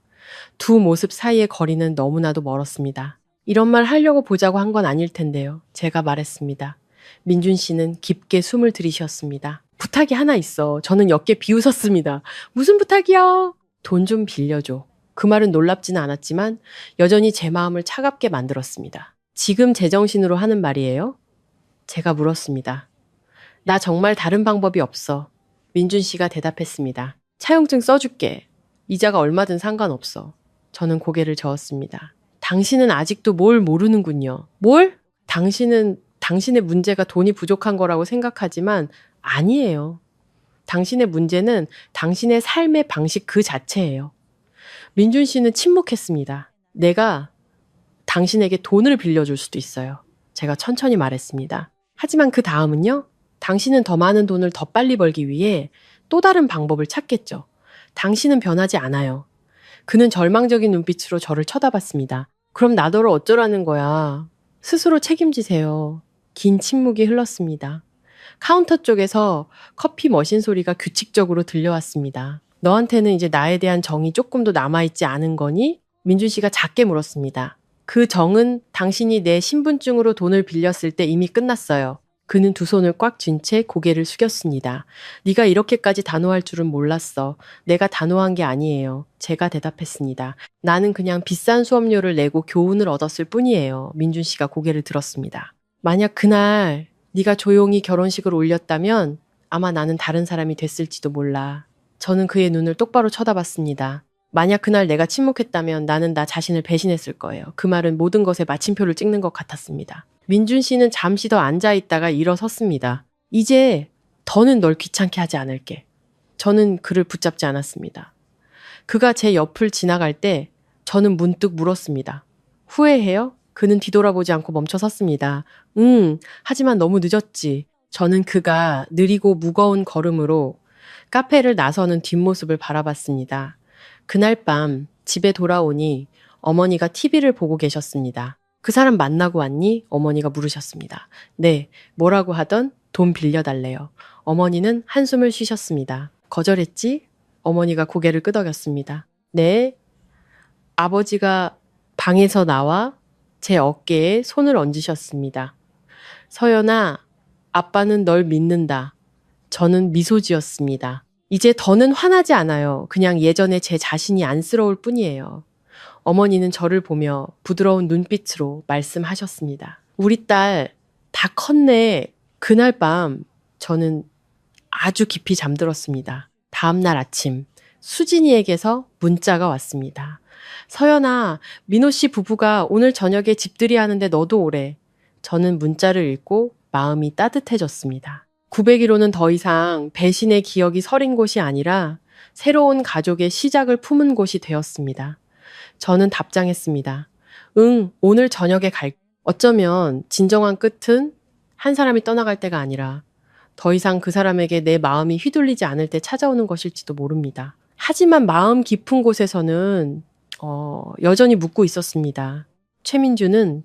두 모습 사이의 거리는 너무나도 멀었습니다. 이런 말 하려고 보자고 한 건 아닐 텐데요. 제가 말했습니다. 민준 씨는 깊게 숨을 들이쉬었습니다. 부탁이 하나 있어. 저는 옅게 비웃었습니다. 무슨 부탁이요? 돈 좀 빌려줘. 그 말은 놀랍지는 않았지만 여전히 제 마음을 차갑게 만들었습니다. 지금 제정신으로 하는 말이에요? 제가 물었습니다. 나 정말 다른 방법이 없어. 민준 씨가 대답했습니다. 차용증 써줄게. 이자가 얼마든 상관없어. 저는 고개를 저었습니다. 당신은 아직도 뭘 모르는군요. 뭘? 당신의 문제가 돈이 부족한 거라고 생각하지만 아니에요. 당신의 문제는 당신의 삶의 방식 그 자체예요. 민준 씨는 침묵했습니다. 내가 당신에게 돈을 빌려줄 수도 있어요. 제가 천천히 말했습니다. 하지만 그 다음은요? 당신은 더 많은 돈을 더 빨리 벌기 위해 또 다른 방법을 찾겠죠. 당신은 변하지 않아요. 그는 절망적인 눈빛으로 저를 쳐다봤습니다. 그럼 나더러 어쩌라는 거야. 스스로 책임지세요. 긴 침묵이 흘렀습니다. 카운터 쪽에서 커피 머신 소리가 규칙적으로 들려왔습니다. 너한테는 이제 나에 대한 정이 조금도 남아있지 않은 거니? 민준 씨가 작게 물었습니다. 그 정은 당신이 내 신분증으로 돈을 빌렸을 때 이미 끝났어요. 그는 두 손을 꽉 쥔 채 고개를 숙였습니다. 네가 이렇게까지 단호할 줄은 몰랐어. 내가 단호한 게 아니에요. 제가 대답했습니다. 나는 그냥 비싼 수업료를 내고 교훈을 얻었을 뿐이에요. 민준 씨가 고개를 들었습니다. 만약 그날 네가 조용히 결혼식을 올렸다면 아마 나는 다른 사람이 됐을지도 몰라. 저는 그의 눈을 똑바로 쳐다봤습니다. 만약 그날 내가 침묵했다면 나는 나 자신을 배신했을 거예요. 그 말은 모든 것에 마침표를 찍는 것 같았습니다. 민준 씨는 잠시 더 앉아있다가 일어섰습니다. 이제 더는 널 귀찮게 하지 않을게. 저는 그를 붙잡지 않았습니다. 그가 제 옆을 지나갈 때 저는 문득 물었습니다. 후회해요? 그는 뒤돌아보지 않고 멈춰 섰습니다. 하지만 너무 늦었지. 저는 그가 느리고 무거운 걸음으로 카페를 나서는 뒷모습을 바라봤습니다. 그날 밤 집에 돌아오니 어머니가 TV를 보고 계셨습니다. 그 사람 만나고 왔니? 어머니가 물으셨습니다. 네, 뭐라고 하던 돈 빌려달래요. 어머니는 한숨을 쉬셨습니다. 거절했지? 어머니가 고개를 끄덕였습니다. 네. 아버지가 방에서 나와 제 어깨에 손을 얹으셨습니다. 서연아, 아빠는 널 믿는다. 저는 미소 지었습니다. 이제 더는 화나지 않아요. 그냥 예전에 제 자신이 안쓰러울 뿐이에요. 어머니는 저를 보며 부드러운 눈빛으로 말씀하셨습니다. 우리 딸 다 컸네. 그날 밤 저는 아주 깊이 잠들었습니다. 다음 날 아침 수진이에게서 문자가 왔습니다. 서연아, 민호 씨 부부가 오늘 저녁에 집들이 하는데 너도 오래. 저는 문자를 읽고 마음이 따뜻해졌습니다. 901호는 더 이상 배신의 기억이 서린 곳이 아니라 새로운 가족의 시작을 품은 곳이 되었습니다. 저는 답장했습니다. 오늘 저녁에 갈. 어쩌면 진정한 끝은 한 사람이 떠나갈 때가 아니라 더 이상 그 사람에게 내 마음이 휘둘리지 않을 때 찾아오는 것일지도 모릅니다. 하지만 마음 깊은 곳에서는 여전히 묻고 있었습니다. 최민주는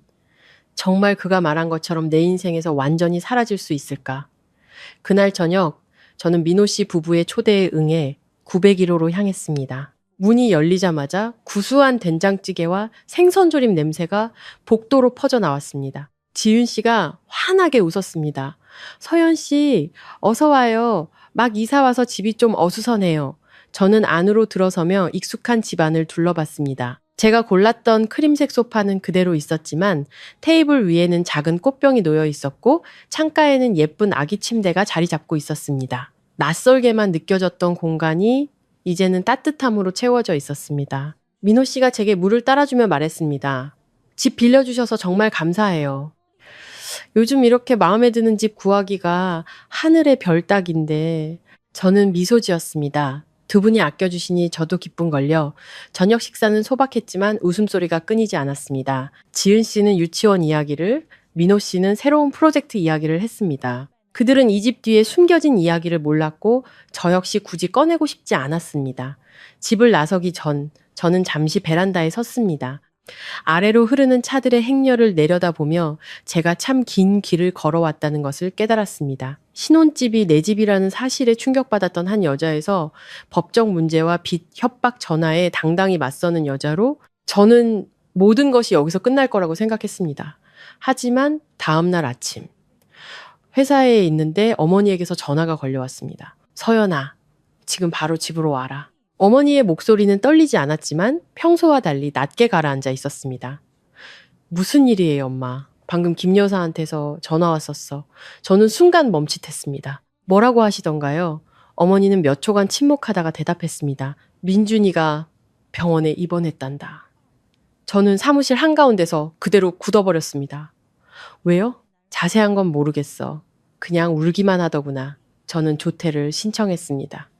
정말 그가 말한 것처럼 내 인생에서 완전히 사라질 수 있을까? 그날 저녁 저는 민호 씨 부부의 초대에 응해 901호로 향했습니다. 문이 열리자마자 구수한 된장찌개와 생선조림 냄새가 복도로 퍼져나왔습니다. 지윤 씨가 환하게 웃었습니다. 서연 씨, 어서 와요. 막 이사 와서 집이 좀 어수선해요. 저는 안으로 들어서며 익숙한 집안을 둘러봤습니다. 제가 골랐던 크림색 소파는 그대로 있었지만 테이블 위에는 작은 꽃병이 놓여 있었고 창가에는 예쁜 아기 침대가 자리 잡고 있었습니다. 낯설게만 느껴졌던 공간이 이제는 따뜻함으로 채워져 있었습니다. 민호 씨가 제게 물을 따라주며 말했습니다. 집 빌려주셔서 정말 감사해요. 요즘 이렇게 마음에 드는 집 구하기가 하늘의 별 따기인데 저는 미소 지었습니다. 두 분이 아껴주시니 저도 기쁜걸요. 저녁 식사는 소박했지만 웃음소리가 끊이지 않았습니다. 지은 씨는 유치원 이야기를, 민호 씨는 새로운 프로젝트 이야기를 했습니다. 그들은 이 집 뒤에 숨겨진 이야기를 몰랐고 저 역시 굳이 꺼내고 싶지 않았습니다. 집을 나서기 전 저는 잠시 베란다에 섰습니다. 아래로 흐르는 차들의 행렬을 내려다보며 제가 참 긴 길을 걸어왔다는 것을 깨달았습니다. 신혼집이 내 집이라는 사실에 충격받았던 한 여자에서 법적 문제와 빚, 협박, 전화에 당당히 맞서는 여자로 저는 모든 것이 여기서 끝날 거라고 생각했습니다. 하지만 다음날 아침 회사에 있는데 어머니에게서 전화가 걸려왔습니다. 서연아, 지금 바로 집으로 와라. 어머니의 목소리는 떨리지 않았지만 평소와 달리 낮게 가라앉아 있었습니다. 무슨 일이에요, 엄마? 방금 김 여사한테서 전화 왔었어. 저는 순간 멈칫했습니다. 뭐라고 하시던가요? 어머니는 몇 초간 침묵하다가 대답했습니다. 민준이가 병원에 입원했단다. 저는 사무실 한가운데서 그대로 굳어버렸습니다. 왜요? 자세한 건 모르겠어. 그냥 울기만 하더구나. 저는 조퇴를 신청했습니다.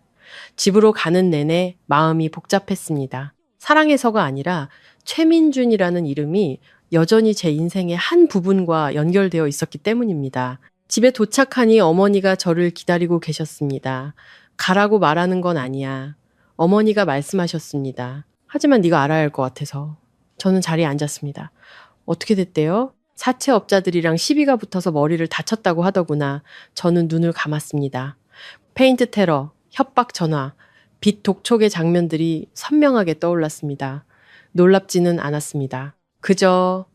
집으로 가는 내내 마음이 복잡했습니다. 사랑해서가 아니라 최민준이라는 이름이 여전히 제 인생의 한 부분과 연결되어 있었기 때문입니다. 집에 도착하니 어머니가 저를 기다리고 계셨습니다. 가라고 말하는 건 아니야. 어머니가 말씀하셨습니다. 하지만 네가 알아야 할 것 같아서. 저는 자리에 앉았습니다. 어떻게 됐대요? 사채업자들이랑 시비가 붙어서 머리를 다쳤다고 하더구나. 저는 눈을 감았습니다. 페인트 테러, 협박 전화, 빚 독촉의 장면들이 선명하게 떠올랐습니다. 놀랍지는 않았습니다. 그저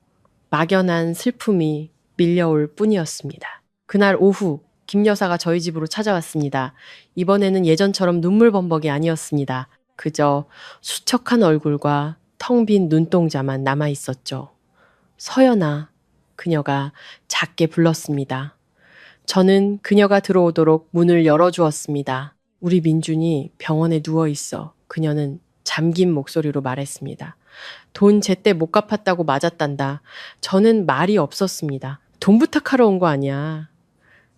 막연한 슬픔이 밀려올 뿐이었습니다. 그날 오후 김 여사가 저희 집으로 찾아왔습니다. 이번에는 예전처럼 눈물범벅이 아니었습니다. 그저 수척한 얼굴과 텅 빈 눈동자만 남아 있었죠. 서연아, 그녀가 작게 불렀습니다. 저는 그녀가 들어오도록 문을 열어주었습니다. 우리 민준이 병원에 누워 있어. 그녀는 잠긴 목소리로 말했습니다. 돈 제때 못 갚았다고 맞았단다. 저는 말이 없었습니다. 돈 부탁하러 온 거 아니야.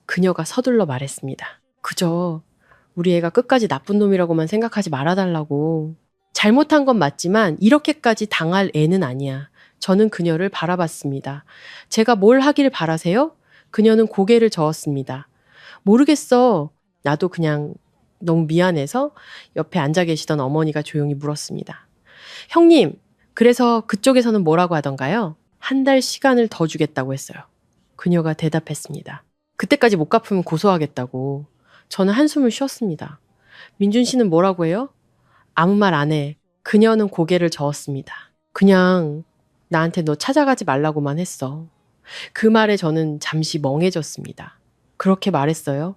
그녀가 서둘러 말했습니다. 그저 우리 애가 끝까지 나쁜 놈이라고만 생각하지 말아달라고. 잘못한 건 맞지만 이렇게까지 당할 애는 아니야. 저는 그녀를 바라봤습니다. 제가 뭘 하길 바라세요? 그녀는 고개를 저었습니다. 모르겠어. 나도 그냥 너무 미안해서 옆에 앉아 계시던 어머니가 조용히 물었습니다. 형님, 그래서 그쪽에서는 뭐라고 하던가요? 한 달 시간을 더 주겠다고 했어요. 그녀가 대답했습니다. 그때까지 못 갚으면 고소하겠다고. 저는 한숨을 쉬었습니다. 민준 씨는 뭐라고 해요? 아무 말 안 해. 그녀는 고개를 저었습니다. 그냥 나한테 너 찾아가지 말라고만 했어. 그 말에 저는 잠시 멍해졌습니다. 그렇게 말했어요?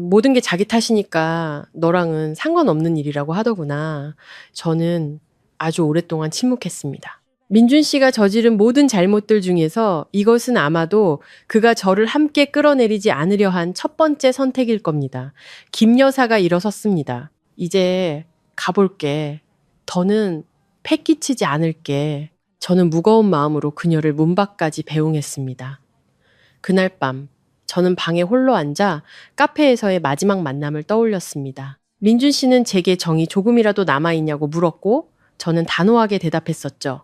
모든 게 자기 탓이니까 너랑은 상관없는 일이라고 하더구나. 저는 아주 오랫동안 침묵했습니다. 민준 씨가 저지른 모든 잘못들 중에서 이것은 아마도 그가 저를 함께 끌어내리지 않으려 한 첫 번째 선택일 겁니다. 김 여사가 일어섰습니다. 이제 가볼게. 더는 패 끼치지 않을게. 저는 무거운 마음으로 그녀를 문 밖까지 배웅했습니다. 그날 밤 저는 방에 홀로 앉아 카페에서의 마지막 만남을 떠올렸습니다. 민준 씨는 제게 정이 조금이라도 남아있냐고 물었고 저는 단호하게 대답했었죠.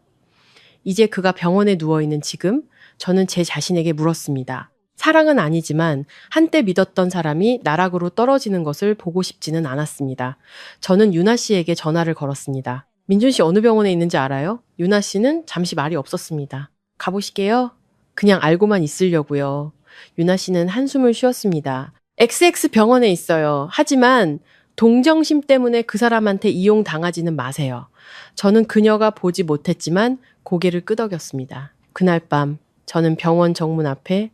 이제 그가 병원에 누워있는 지금 저는 제 자신에게 물었습니다. 사랑은 아니지만 한때 믿었던 사람이 나락으로 떨어지는 것을 보고 싶지는 않았습니다. 저는 유나 씨에게 전화를 걸었습니다. 민준 씨 어느 병원에 있는지 알아요? 유나 씨는 잠시 말이 없었습니다. 가보시게요? 그냥 알고만 있으려고요. 유나 씨는 한숨을 쉬었습니다. XX 병원에 있어요. 하지만 동정심 때문에 그 사람한테 이용당하지는 마세요. 저는 그녀가 보지 못했지만 고개를 끄덕였습니다. 그날 밤 저는 병원 정문 앞에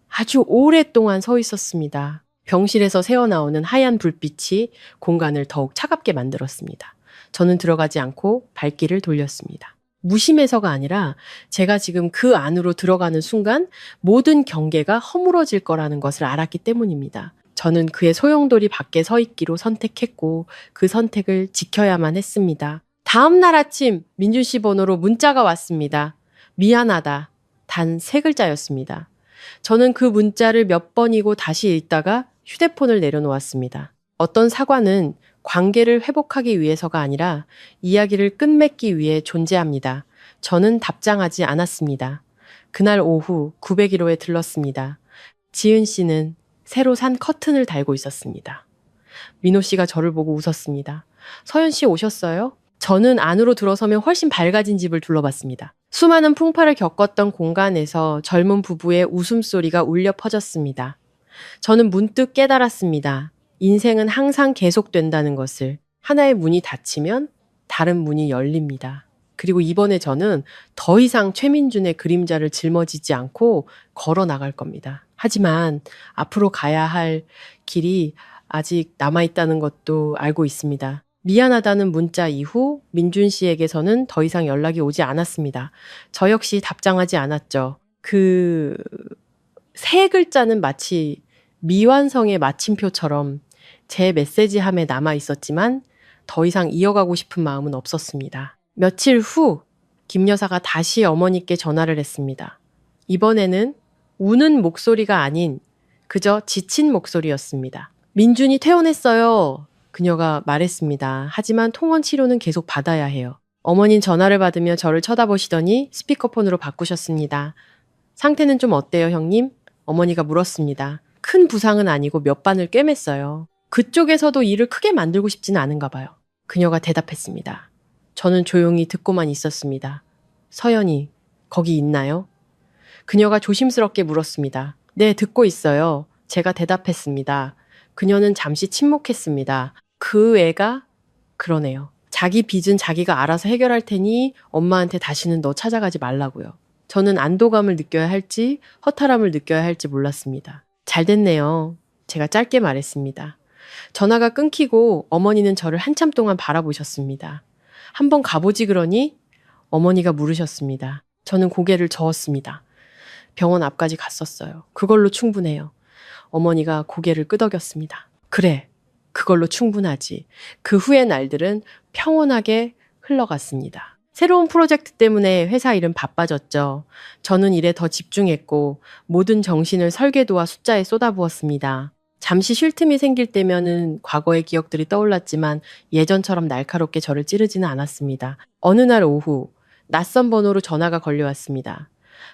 아주 오랫동안 서 있었습니다. 병실에서 새어나오는 하얀 불빛이 공간을 더욱 차갑게 만들었습니다. 저는 들어가지 않고 발길을 돌렸습니다. 무심해서가 아니라 제가 지금 그 안으로 들어가는 순간 모든 경계가 허물어질 거라는 것을 알았기 때문입니다. 저는 그의 소용돌이 밖에 서 있기로 선택했고 그 선택을 지켜야만 했습니다. 다음 날 아침 민준 씨 번호로 문자가 왔습니다. 미안하다. 단 3글자였습니다. 저는 그 문자를 몇 번이고 다시 읽다가 휴대폰을 내려놓았습니다. 어떤 사과는 관계를 회복하기 위해서가 아니라 이야기를 끝맺기 위해 존재합니다. 저는 답장하지 않았습니다. 그날 오후 901호에 들렀습니다. 지은 씨는 새로 산 커튼을 달고 있었습니다. 민호 씨가 저를 보고 웃었습니다. 서연 씨 오셨어요? 저는 안으로 들어서면 훨씬 밝아진 집을 둘러봤습니다. 수많은 풍파를 겪었던 공간에서 젊은 부부의 웃음소리가 울려 퍼졌습니다. 저는 문득 깨달았습니다. 인생은 항상 계속된다는 것을. 하나의 문이 닫히면 다른 문이 열립니다. 그리고 이번에 저는 더 이상 최민준의 그림자를 짊어지지 않고 걸어 나갈 겁니다. 하지만 앞으로 가야 할 길이 아직 남아있다는 것도 알고 있습니다. 미안하다는 문자 이후 민준 씨에게서는 더 이상 연락이 오지 않았습니다. 저 역시 답장하지 않았죠. 그 세 글자는 마치 미완성의 마침표처럼 제 메시지함에 남아 있었지만 더 이상 이어가고 싶은 마음은 없었습니다. 며칠 후 김 여사가 다시 어머니께 전화를 했습니다. 이번에는 우는 목소리가 아닌 그저 지친 목소리였습니다. 민준이 퇴원했어요. 그녀가 말했습니다. 하지만 통원 치료는 계속 받아야 해요. 어머닌 전화를 받으며 저를 쳐다보시더니 스피커폰으로 바꾸셨습니다. 상태는 좀 어때요, 형님? 어머니가 물었습니다. 큰 부상은 아니고 몇 반을 꿰맸어요. 그쪽에서도 일을 크게 만들고 싶지는 않은가 봐요. 그녀가 대답했습니다. 저는 조용히 듣고만 있었습니다. 서연이 거기 있나요? 그녀가 조심스럽게 물었습니다. 네, 듣고 있어요. 제가 대답했습니다. 그녀는 잠시 침묵했습니다. 그 애가 그러네요. 자기 빚은 자기가 알아서 해결할 테니 엄마한테 다시는 너 찾아가지 말라고요. 저는 안도감을 느껴야 할지 허탈함을 느껴야 할지 몰랐습니다. 잘 됐네요. 제가 짧게 말했습니다. 전화가 끊기고 어머니는 저를 한참 동안 바라보셨습니다. 한번 가보지 그러니? 어머니가 물으셨습니다. 저는 고개를 저었습니다. 병원 앞까지 갔었어요. 그걸로 충분해요. 어머니가 고개를 끄덕였습니다. 그래, 그걸로 충분하지. 그 후의 날들은 평온하게 흘러갔습니다. 새로운 프로젝트 때문에 회사 일은 바빠졌죠. 저는 일에 더 집중했고 모든 정신을 설계도와 숫자에 쏟아부었습니다. 잠시 쉴 틈이 생길 때면은 과거의 기억들이 떠올랐지만 예전처럼 날카롭게 저를 찌르지는 않았습니다. 어느 날 오후 낯선 번호로 전화가 걸려왔습니다.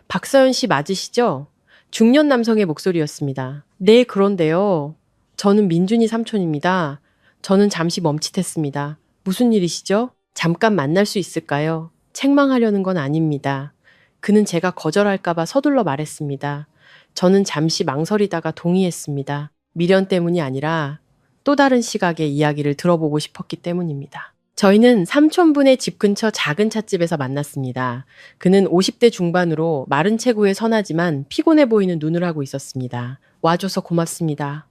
박서연 씨 맞으시죠? 중년 남성의 목소리였습니다. 네, 그런데요. 저는 민준이 삼촌입니다. 저는 잠시 멈칫했습니다. 무슨 일이시죠? 잠깐 만날 수 있을까요? 책망하려는 건 아닙니다. 그는 제가 거절할까봐 서둘러 말했습니다. 저는 잠시 망설이다가 동의했습니다. 미련 때문이 아니라 또 다른 시각의 이야기를 들어보고 싶었기 때문입니다. 저희는 삼촌분의 집 근처 작은 찻집에서 만났습니다. 그는 50대 중반으로 마른 체구에 선하지만 피곤해 보이는 눈을 하고 있었습니다. 와줘서 고맙습니다.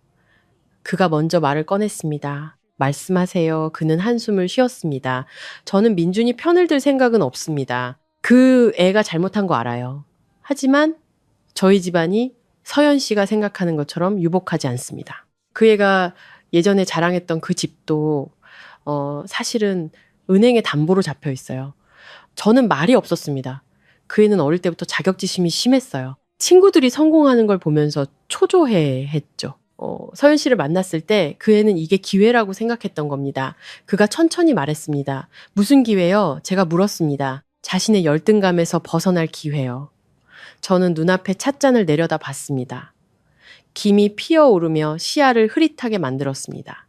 그가 먼저 말을 꺼냈습니다. 말씀하세요. 그는 한숨을 쉬었습니다. 저는 민준이 편을 들 생각은 없습니다. 그 애가 잘못한 거 알아요. 하지만 저희 집안이 서연 씨가 생각하는 것처럼 유복하지 않습니다. 그 애가 예전에 자랑했던 그 집도 사실은 은행에 담보로 잡혀 있어요. 저는 말이 없었습니다. 그 애는 어릴 때부터 자격지심이 심했어요. 친구들이 성공하는 걸 보면서 초조해 했죠. 서연 씨를 만났을 때 그 애는 이게 기회라고 생각했던 겁니다. 그가 천천히 말했습니다. 무슨 기회요? 제가 물었습니다. 자신의 열등감에서 벗어날 기회요. 저는 눈앞에 찻잔을 내려다 봤습니다. 김이 피어오르며 시야를 흐릿하게 만들었습니다.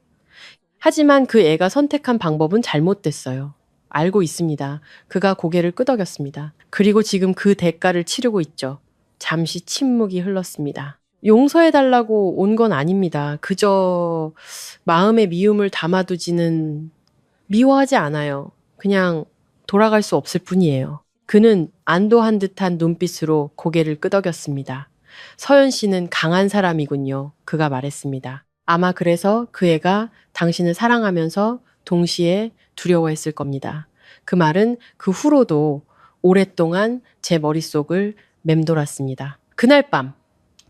하지만 그 애가 선택한 방법은 잘못됐어요. 알고 있습니다. 그가 고개를 끄덕였습니다. 그리고 지금 그 대가를 치르고 있죠. 잠시 침묵이 흘렀습니다. 용서해달라고 온 건 아닙니다. 그저 마음의 미움을 담아두지는 미워하지 않아요. 그냥 돌아갈 수 없을 뿐이에요. 그는 안도한 듯한 눈빛으로 고개를 끄덕였습니다. 서연 씨는 강한 사람이군요. 그가 말했습니다. 아마 그래서 그 애가 당신을 사랑하면서 동시에 두려워했을 겁니다. 그 말은 그 후로도 오랫동안 제 머릿속을 맴돌았습니다. 그날 밤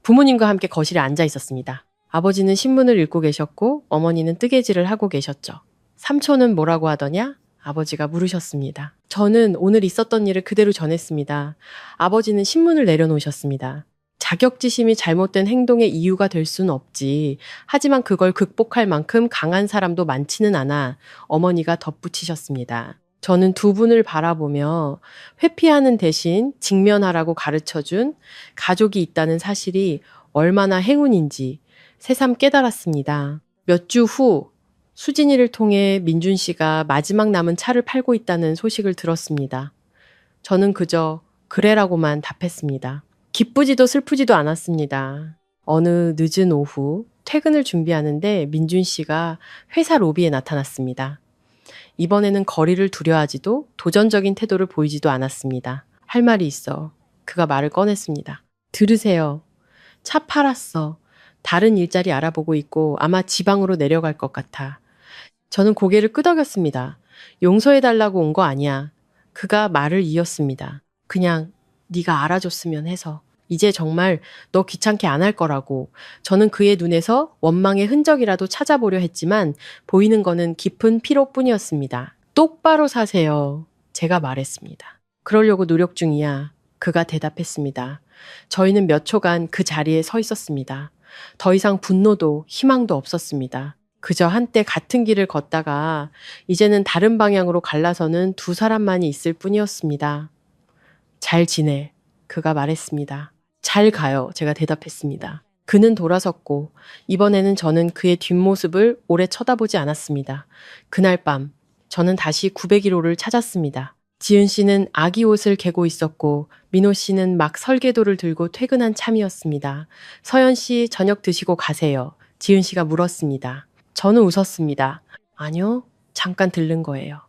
부모님과 함께 거실에 앉아 있었습니다. 아버지는 신문을 읽고 계셨고 어머니는 뜨개질을 하고 계셨죠. 삼촌은 뭐라고 하더냐? 아버지가 물으셨습니다. 저는 오늘 있었던 일을 그대로 전했습니다. 아버지는 신문을 내려놓으셨습니다. 자격지심이 잘못된 행동의 이유가 될 수는 없지. 하지만 그걸 극복할 만큼 강한 사람도 많지는 않아. 어머니가 덧붙이셨습니다. 저는 두 분을 바라보며 회피하는 대신 직면하라고 가르쳐준 가족이 있다는 사실이 얼마나 행운인지 새삼 깨달았습니다. 몇 주 후 수진이를 통해 민준 씨가 마지막 남은 차를 팔고 있다는 소식을 들었습니다. 저는 그저 그래라고만 답했습니다. 기쁘지도 슬프지도 않았습니다. 어느 늦은 오후 퇴근을 준비하는데 민준 씨가 회사 로비에 나타났습니다. 이번에는 거리를 두려워하지도 도전적인 태도를 보이지도 않았습니다. 할 말이 있어 그가 말을 꺼냈습니다. 들으세요. 차 팔았어. 다른 일자리 알아보고 있고 아마 지방으로 내려갈 것 같아. 저는 고개를 끄덕였습니다. 용서해달라고 온 거 아니야. 그가 말을 이었습니다. 그냥 네가 알아줬으면 해서. 이제 정말 너 귀찮게 안 할 거라고. 저는 그의 눈에서 원망의 흔적이라도 찾아보려 했지만 보이는 거는 깊은 피로뿐이었습니다. 똑바로 사세요. 제가 말했습니다. 그러려고 노력 중이야. 그가 대답했습니다. 저희는 몇 초간 그 자리에 서 있었습니다. 더 이상 분노도 희망도 없었습니다. 그저 한때 같은 길을 걷다가 이제는 다른 방향으로 갈라서는 두 사람만이 있을 뿐이었습니다. 잘 지내. 그가 말했습니다. 잘 가요. 제가 대답했습니다. 그는 돌아섰고 이번에는 저는 그의 뒷모습을 오래 쳐다보지 않았습니다. 그날 밤 저는 다시 901호를 찾았습니다. 지은 씨는 아기 옷을 개고 있었고 민호 씨는 막 설계도를 들고 퇴근한 참이었습니다. 서연 씨 저녁 드시고 가세요. 지은 씨가 물었습니다. 저는 웃었습니다. 아니요, 잠깐 들른 거예요.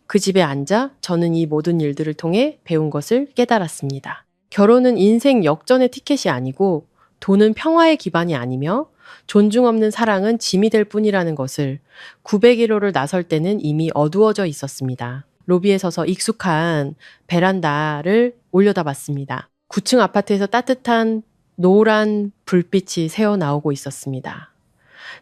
그 집에 앉아 저는 이 모든 일들을 통해 배운 것을 깨달았습니다. 결혼은 인생 역전의 티켓이 아니고 돈은 평화의 기반이 아니며 존중 없는 사랑은 짐이 될 뿐이라는 것을 901호를 나설 때는 이미 어두워져 있었습니다. 로비에 서서 익숙한 베란다를 올려다봤습니다. 9층 아파트에서 따뜻한 노란 불빛이 새어나오고 있었습니다.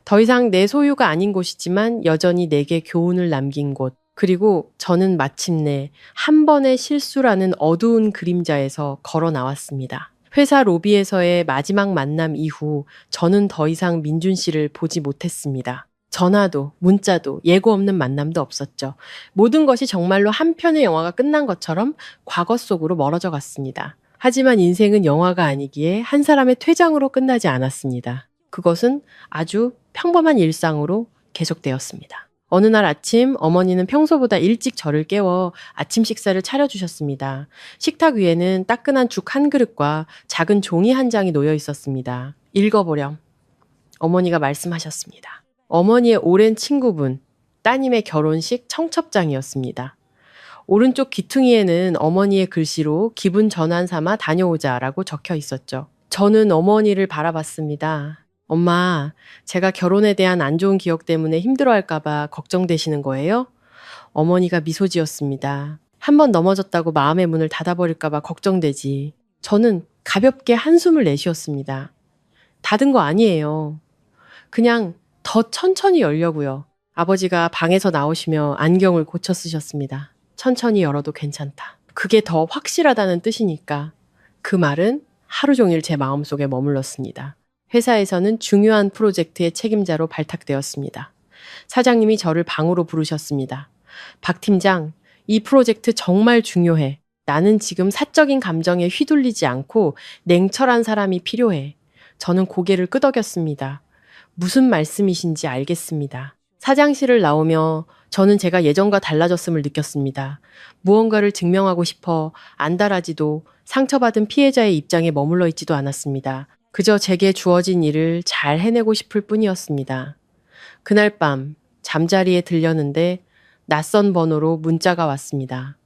더 이상 내 소유가 아닌 곳이지만 여전히 내게 교훈을 남긴 곳. 그리고 저는 마침내 한 번의 실수라는 어두운 그림자에서 걸어 나왔습니다. 회사 로비에서의 마지막 만남 이후 저는 더 이상 민준 씨를 보지 못했습니다. 전화도 문자도 예고 없는 만남도 없었죠. 모든 것이 정말로 한 편의 영화가 끝난 것처럼 과거 속으로 멀어져 갔습니다. 하지만 인생은 영화가 아니기에 한 사람의 퇴장으로 끝나지 않았습니다. 그것은 아주 평범한 일상으로 계속되었습니다. 어느 날 아침 어머니는 평소보다 일찍 저를 깨워 아침 식사를 차려주셨습니다. 식탁 위에는 따끈한 죽 한 그릇과 작은 종이 한 장이 놓여 있었습니다. 읽어보렴. 어머니가 말씀하셨습니다. 어머니의 오랜 친구분, 따님의 결혼식 청첩장이었습니다. 오른쪽 귀퉁이에는 어머니의 글씨로 기분 전환 삼아 다녀오자라고 적혀 있었죠. 저는 어머니를 바라봤습니다. 엄마, 제가 결혼에 대한 안 좋은 기억 때문에 힘들어할까봐 걱정되시는 거예요? 어머니가 미소 지었습니다. 한 번 넘어졌다고 마음의 문을 닫아버릴까봐 걱정되지. 저는 가볍게 한숨을 내쉬었습니다. 닫은 거 아니에요. 그냥 더 천천히 열려고요. 아버지가 방에서 나오시며 안경을 고쳐 쓰셨습니다. 천천히 열어도 괜찮다. 그게 더 확실하다는 뜻이니까. 그 말은 하루 종일 제 마음속에 머물렀습니다. 회사에서는 중요한 프로젝트의 책임자로 발탁되었습니다. 사장님이 저를 방으로 부르셨습니다. 박 팀장, 이 프로젝트 정말 중요해. 나는 지금 사적인 감정에 휘둘리지 않고 냉철한 사람이 필요해. 저는 고개를 끄덕였습니다. 무슨 말씀이신지 알겠습니다. 사장실을 나오며 저는 제가 예전과 달라졌음을 느꼈습니다. 무언가를 증명하고 싶어 안달하지도 상처받은 피해자의 입장에 머물러 있지도 않았습니다. 그저 제게 주어진 일을 잘 해내고 싶을 뿐이었습니다. 그날 밤 잠자리에 들렸는데 낯선 번호로 문자가 왔습니다.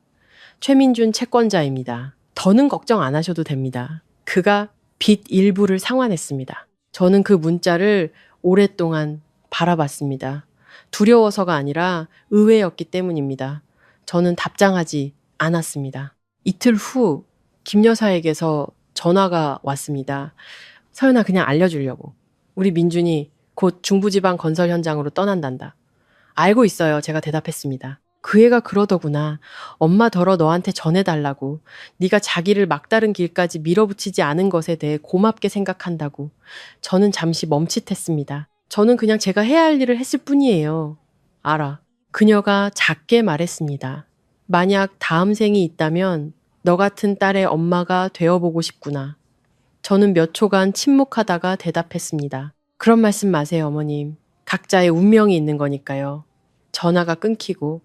최민준 채권자입니다. 더는 걱정 안 하셔도 됩니다. 그가 빚 일부를 상환했습니다. 저는 그 문자를 오랫동안 바라봤습니다. 두려워서가 아니라 의외였기 때문입니다. 저는 답장하지 않았습니다. 이틀 후 김 여사에게서 전화가 왔습니다. 서연아, 그냥 알려주려고. 우리 민준이 곧 중부지방 건설 현장으로 떠난단다. 알고 있어요. 제가 대답했습니다. 그 애가 그러더구나. 엄마 덜어 너한테 전해달라고. 네가 자기를 막다른 길까지 밀어붙이지 않은 것에 대해 고맙게 생각한다고. 저는 잠시 멈칫했습니다. 저는 그냥 제가 해야 할 일을 했을 뿐이에요. 알아. 그녀가 작게 말했습니다. 만약 다음 생이 있다면 너 같은 딸의 엄마가 되어보고 싶구나. 저는 몇 초간 침묵하다가 대답했습니다. 그런 말씀 마세요, 어머님. 각자의 운명이 있는 거니까요. 전화가 끊기고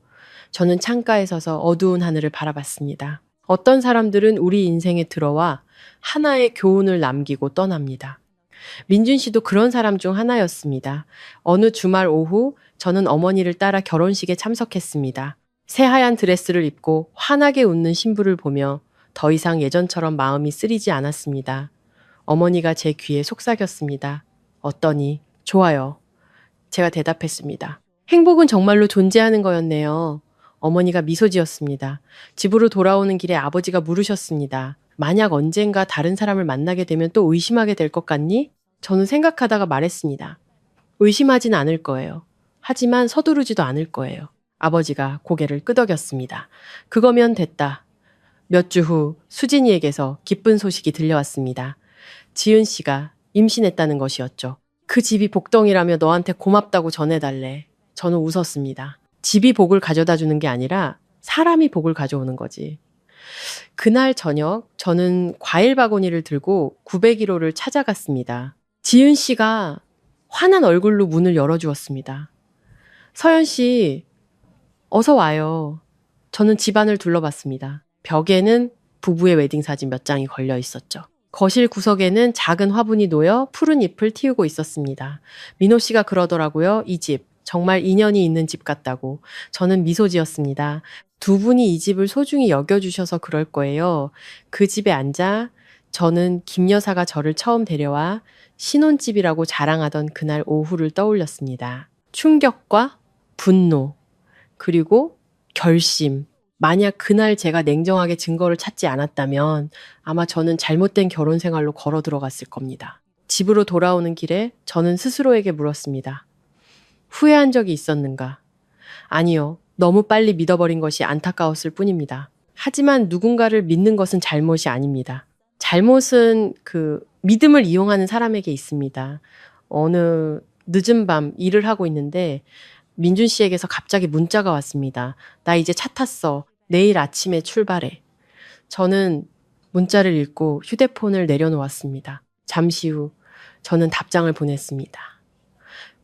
저는 창가에 서서 어두운 하늘을 바라봤습니다. 어떤 사람들은 우리 인생에 들어와 하나의 교훈을 남기고 떠납니다. 민준 씨도 그런 사람 중 하나였습니다. 어느 주말 오후 저는 어머니를 따라 결혼식에 참석했습니다. 새하얀 드레스를 입고 환하게 웃는 신부를 보며 더 이상 예전처럼 마음이 쓰리지 않았습니다. 어머니가 제 귀에 속삭였습니다. 어떠니? 좋아요. 제가 대답했습니다. 행복은 정말로 존재하는 거였네요. 어머니가 미소 지었습니다. 집으로 돌아오는 길에 아버지가 물으셨습니다. 만약 언젠가 다른 사람을 만나게 되면 또 의심하게 될 것 같니? 저는 생각하다가 말했습니다. 의심하진 않을 거예요. 하지만 서두르지도 않을 거예요. 아버지가 고개를 끄덕였습니다. 그거면 됐다. 몇 주 후 수진이에게서 기쁜 소식이 들려왔습니다. 지은 씨가 임신했다는 것이었죠. 그 집이 복덩이라며 너한테 고맙다고 전해달래. 저는 웃었습니다. 집이 복을 가져다 주는 게 아니라 사람이 복을 가져오는 거지. 그날 저녁 저는 과일 바구니를 들고 901호를 찾아갔습니다. 지은 씨가 환한 얼굴로 문을 열어주었습니다. 서연 씨, 어서 와요. 저는 집안을 둘러봤습니다. 벽에는 부부의 웨딩 사진 몇 장이 걸려 있었죠. 거실 구석에는 작은 화분이 놓여 푸른 잎을 틔우고 있었습니다. 민호 씨가 그러더라고요. 이 집, 정말 인연이 있는 집 같다고. 저는 미소 지었습니다. 두 분이 이 집을 소중히 여겨주셔서 그럴 거예요. 그 집에 앉아 저는 김 여사가 저를 처음 데려와 신혼집이라고 자랑하던 그날 오후를 떠올렸습니다. 충격과 분노, 그리고 결심. 만약 그날 제가 냉정하게 증거를 찾지 않았다면 아마 저는 잘못된 결혼 생활로 걸어 들어갔을 겁니다. 집으로 돌아오는 길에 저는 스스로에게 물었습니다. 후회한 적이 있었는가? 아니요. 너무 빨리 믿어버린 것이 안타까웠을 뿐입니다. 하지만 누군가를 믿는 것은 잘못이 아닙니다. 잘못은 그 믿음을 이용하는 사람에게 있습니다. 어느 늦은 밤 일을 하고 있는데 민준 씨에게서 갑자기 문자가 왔습니다. 나 이제 차 탔어. 내일 아침에 출발해. 저는 문자를 읽고 휴대폰을 내려놓았습니다. 잠시 후 저는 답장을 보냈습니다.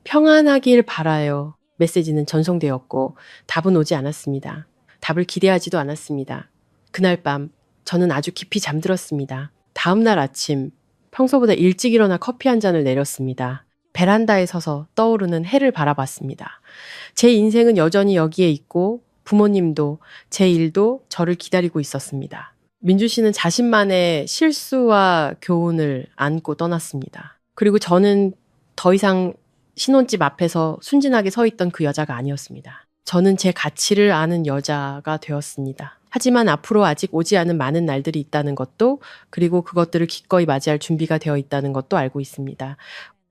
평안하길 바라요. 메시지는 전송되었고 답은 오지 않았습니다. 답을 기대하지도 않았습니다. 그날 밤 저는 아주 깊이 잠들었습니다. 다음 날 아침 평소보다 일찍 일어나 커피 한 잔을 내렸습니다. 베란다에 서서 떠오르는 해를 바라봤습니다. 제 인생은 여전히 여기에 있고 부모님도 제 일도 저를 기다리고 있었습니다. 민주 씨는 자신만의 실수와 교훈을 안고 떠났습니다. 그리고 저는 더 이상 신혼집 앞에서 순진하게 서 있던 그 여자가 아니었습니다. 저는 제 가치를 아는 여자가 되었습니다. 하지만 앞으로 아직 오지 않은 많은 날들이 있다는 것도, 그리고 그것들을 기꺼이 맞이할 준비가 되어 있다는 것도 알고 있습니다.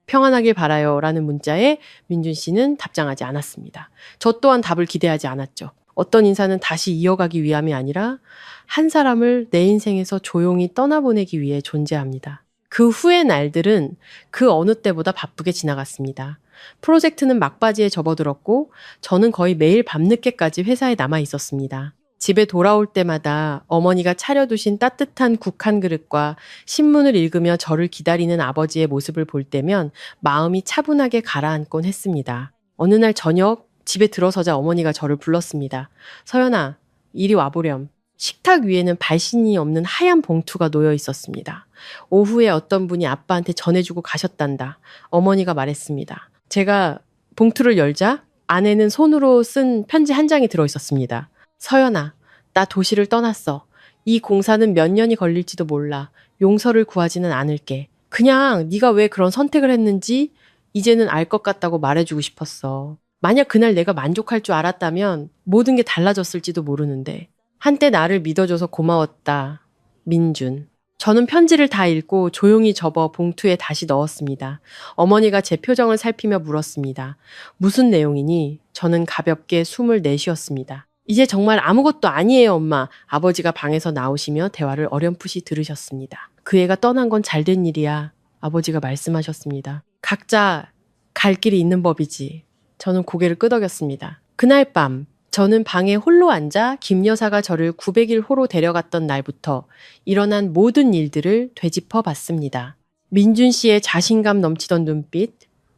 평안하길 바라요 라는 문자에 민준 씨는 답장하지 않았습니다. 저 또한 답을 기대하지 않았죠. 어떤 인사는 다시 이어가기 위함이 아니라 한 사람을 내 인생에서 조용히 떠나보내기 위해 존재합니다. 그 후의 날들은 그 어느 때보다 바쁘게 지나갔습니다. 프로젝트는 막바지에 접어들었고 저는 거의 매일 밤늦게까지 회사에 남아 있었습니다. 집에 돌아올 때마다 어머니가 차려두신 따뜻한 국 한 그릇과 신문을 읽으며 저를 기다리는 아버지의 모습을 볼 때면 마음이 차분하게 가라앉곤 했습니다. 어느 날 저녁 집에 들어서자 어머니가 저를 불렀습니다. 서연아, 이리 와보렴. 식탁 위에는 발신이 없는 하얀 봉투가 놓여 있었습니다. 오후에 어떤 분이 아빠한테 전해주고 가셨단다. 어머니가 말했습니다. 제가 봉투를 열자 안에는 손으로 쓴 편지 한 장이 들어 있었습니다. 서연아, 나 도시를 떠났어. 이 공사는 몇 년이 걸릴지도 몰라. 용서를 구하지는 않을게. 그냥 네가 왜 그런 선택을 했는지 이제는 알 것 같다고 말해주고 싶었어. 만약 그날 내가 만족할 줄 알았다면 모든 게 달라졌을지도 모르는데. 한때 나를 믿어줘서 고마웠다. 민준. 저는 편지를 다 읽고 조용히 접어 봉투에 다시 넣었습니다. 어머니가 제 표정을 살피며 물었습니다. 무슨 내용이니? 저는 가볍게 숨을 내쉬었습니다. 이제 정말 아무것도 아니에요, 엄마. 아버지가 방에서 나오시며 대화를 어렴풋이 들으셨습니다. 그 애가 떠난 건 잘된 일이야. 아버지가 말씀하셨습니다. 각자 갈 길이 있는 법이지. 저는 고개를 끄덕였습니다. 그날 밤 저는 방에 홀로 앉아 김 여사가 저를 900일 호로 데려갔던 날부터 일어난 모든 일들을 되짚어 봤습니다. 민준 씨의 자신감 넘치던 눈빛,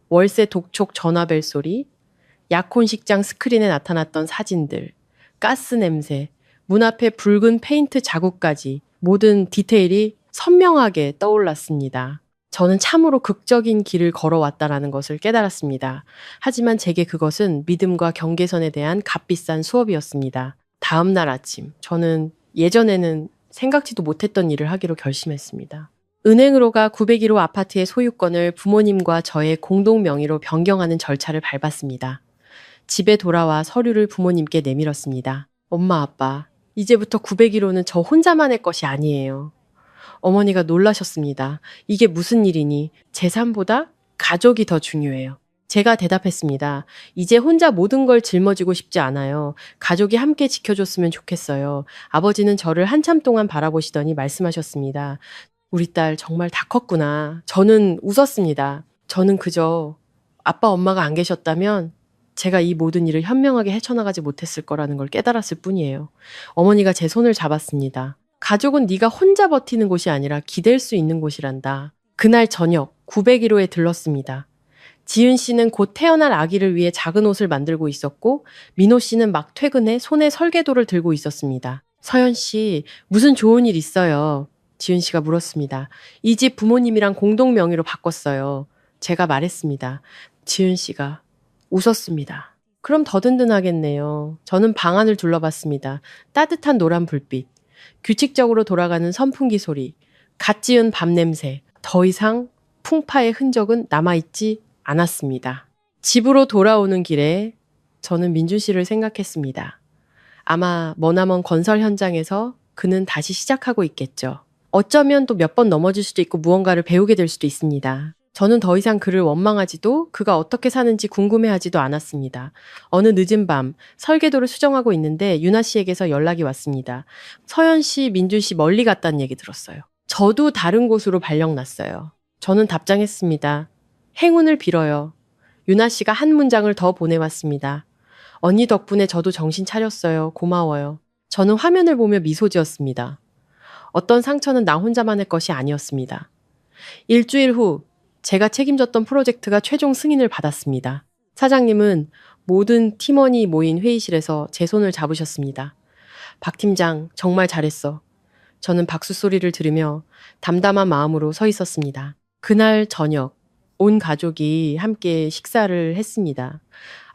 월세 독촉 전화벨 소리, 약혼식장 스크린에 나타났던 사진들, 가스 냄새, 문 앞에 붉은 페인트 자국까지 모든 디테일이 선명하게 떠올랐습니다. 저는 참으로 극적인 길을 걸어왔다라는 것을 깨달았습니다. 하지만 제게 그것은 믿음과 경계선에 대한 값비싼 수업이었습니다. 다음 날 아침, 저는 예전에는 생각지도 못했던 일을 하기로 결심했습니다. 은행으로 가 901호 아파트의 소유권을 부모님과 저의 공동 명의로 변경하는 절차를 밟았습니다. 집에 돌아와 서류를 부모님께 내밀었습니다. 엄마, 아빠, 이제부터 901호는 저 혼자만의 것이 아니에요. 어머니가 놀라셨습니다. 이게 무슨 일이니? 재산보다 가족이 더 중요해요. 제가 대답했습니다. 이제 혼자 모든 걸 짊어지고 싶지 않아요. 가족이 함께 지켜줬으면 좋겠어요. 아버지는 저를 한참 동안 바라보시더니 말씀하셨습니다. 우리 딸 정말 다 컸구나. 저는 웃었습니다. 저는 그저 아빠 엄마가 안 계셨다면 제가 이 모든 일을 현명하게 헤쳐나가지 못했을 거라는 걸 깨달았을 뿐이에요. 어머니가 제 손을 잡았습니다. 가족은 네가 혼자 버티는 곳이 아니라 기댈 수 있는 곳이란다. 그날 저녁 901호에 들렀습니다. 지은 씨는 곧 태어날 아기를 위해 작은 옷을 만들고 있었고 민호 씨는 막 퇴근해 손에 설계도를 들고 있었습니다. 서연 씨, 무슨 좋은 일 있어요? 지은 씨가 물었습니다. 이 집 부모님이랑 공동 명의로 바꿨어요. 제가 말했습니다. 지은 씨가 웃었습니다. 그럼 더 든든하겠네요. 저는 방 안을 둘러봤습니다. 따뜻한 노란 불빛, 규칙적으로 돌아가는 선풍기 소리, 갓 지은 밥 냄새, 더 이상 풍파의 흔적은 남아있지 않았습니다. 집으로 돌아오는 길에 저는 민준 씨를 생각했습니다. 아마 머나먼 건설 현장에서 그는 다시 시작하고 있겠죠. 어쩌면 또 몇 번 넘어질 수도 있고 무언가를 배우게 될 수도 있습니다. 저는 더 이상 그를 원망하지도 그가 어떻게 사는지 궁금해하지도 않았습니다. 어느 늦은 밤 설계도를 수정하고 있는데 유나 씨에게서 연락이 왔습니다. 서연 씨, 민준 씨 멀리 갔다는 얘기 들었어요. 저도 다른 곳으로 발령났어요. 저는 답장했습니다. 행운을 빌어요. 유나 씨가 한 문장을 더 보내왔습니다. 언니 덕분에 저도 정신 차렸어요. 고마워요. 저는 화면을 보며 미소 지었습니다. 어떤 상처는 나 혼자만의 것이 아니었습니다. 일주일 후 제가 책임졌던 프로젝트가 최종 승인을 받았습니다. 사장님은 모든 팀원이 모인 회의실에서 제 손을 잡으셨습니다. 박 팀장, 정말 잘했어. 저는 박수 소리를 들으며 담담한 마음으로 서 있었습니다. 그날 저녁, 온 가족이 함께 식사를 했습니다.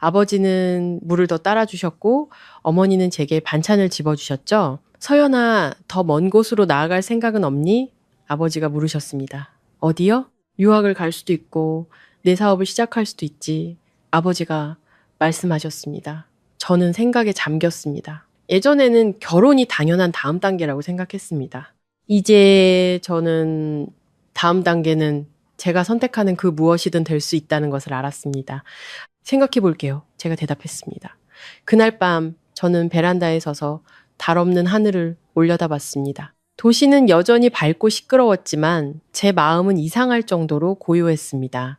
아버지는 물을 더 따라주셨고 어머니는 제게 반찬을 집어주셨죠. 서연아, 더 먼 곳으로 나아갈 생각은 없니? 아버지가 물으셨습니다. 어디요? 유학을 갈 수도 있고 내 사업을 시작할 수도 있지. 아버지가 말씀하셨습니다. 저는 생각에 잠겼습니다. 예전에는 결혼이 당연한 다음 단계라고 생각했습니다. 이제 저는 다음 단계는 제가 선택하는 그 무엇이든 될 수 있다는 것을 알았습니다. 생각해 볼게요. 제가 대답했습니다. 그날 밤 저는 베란다에 서서 달 없는 하늘을 올려다봤습니다. 도시는 여전히 밝고 시끄러웠지만 제 마음은 이상할 정도로 고요했습니다.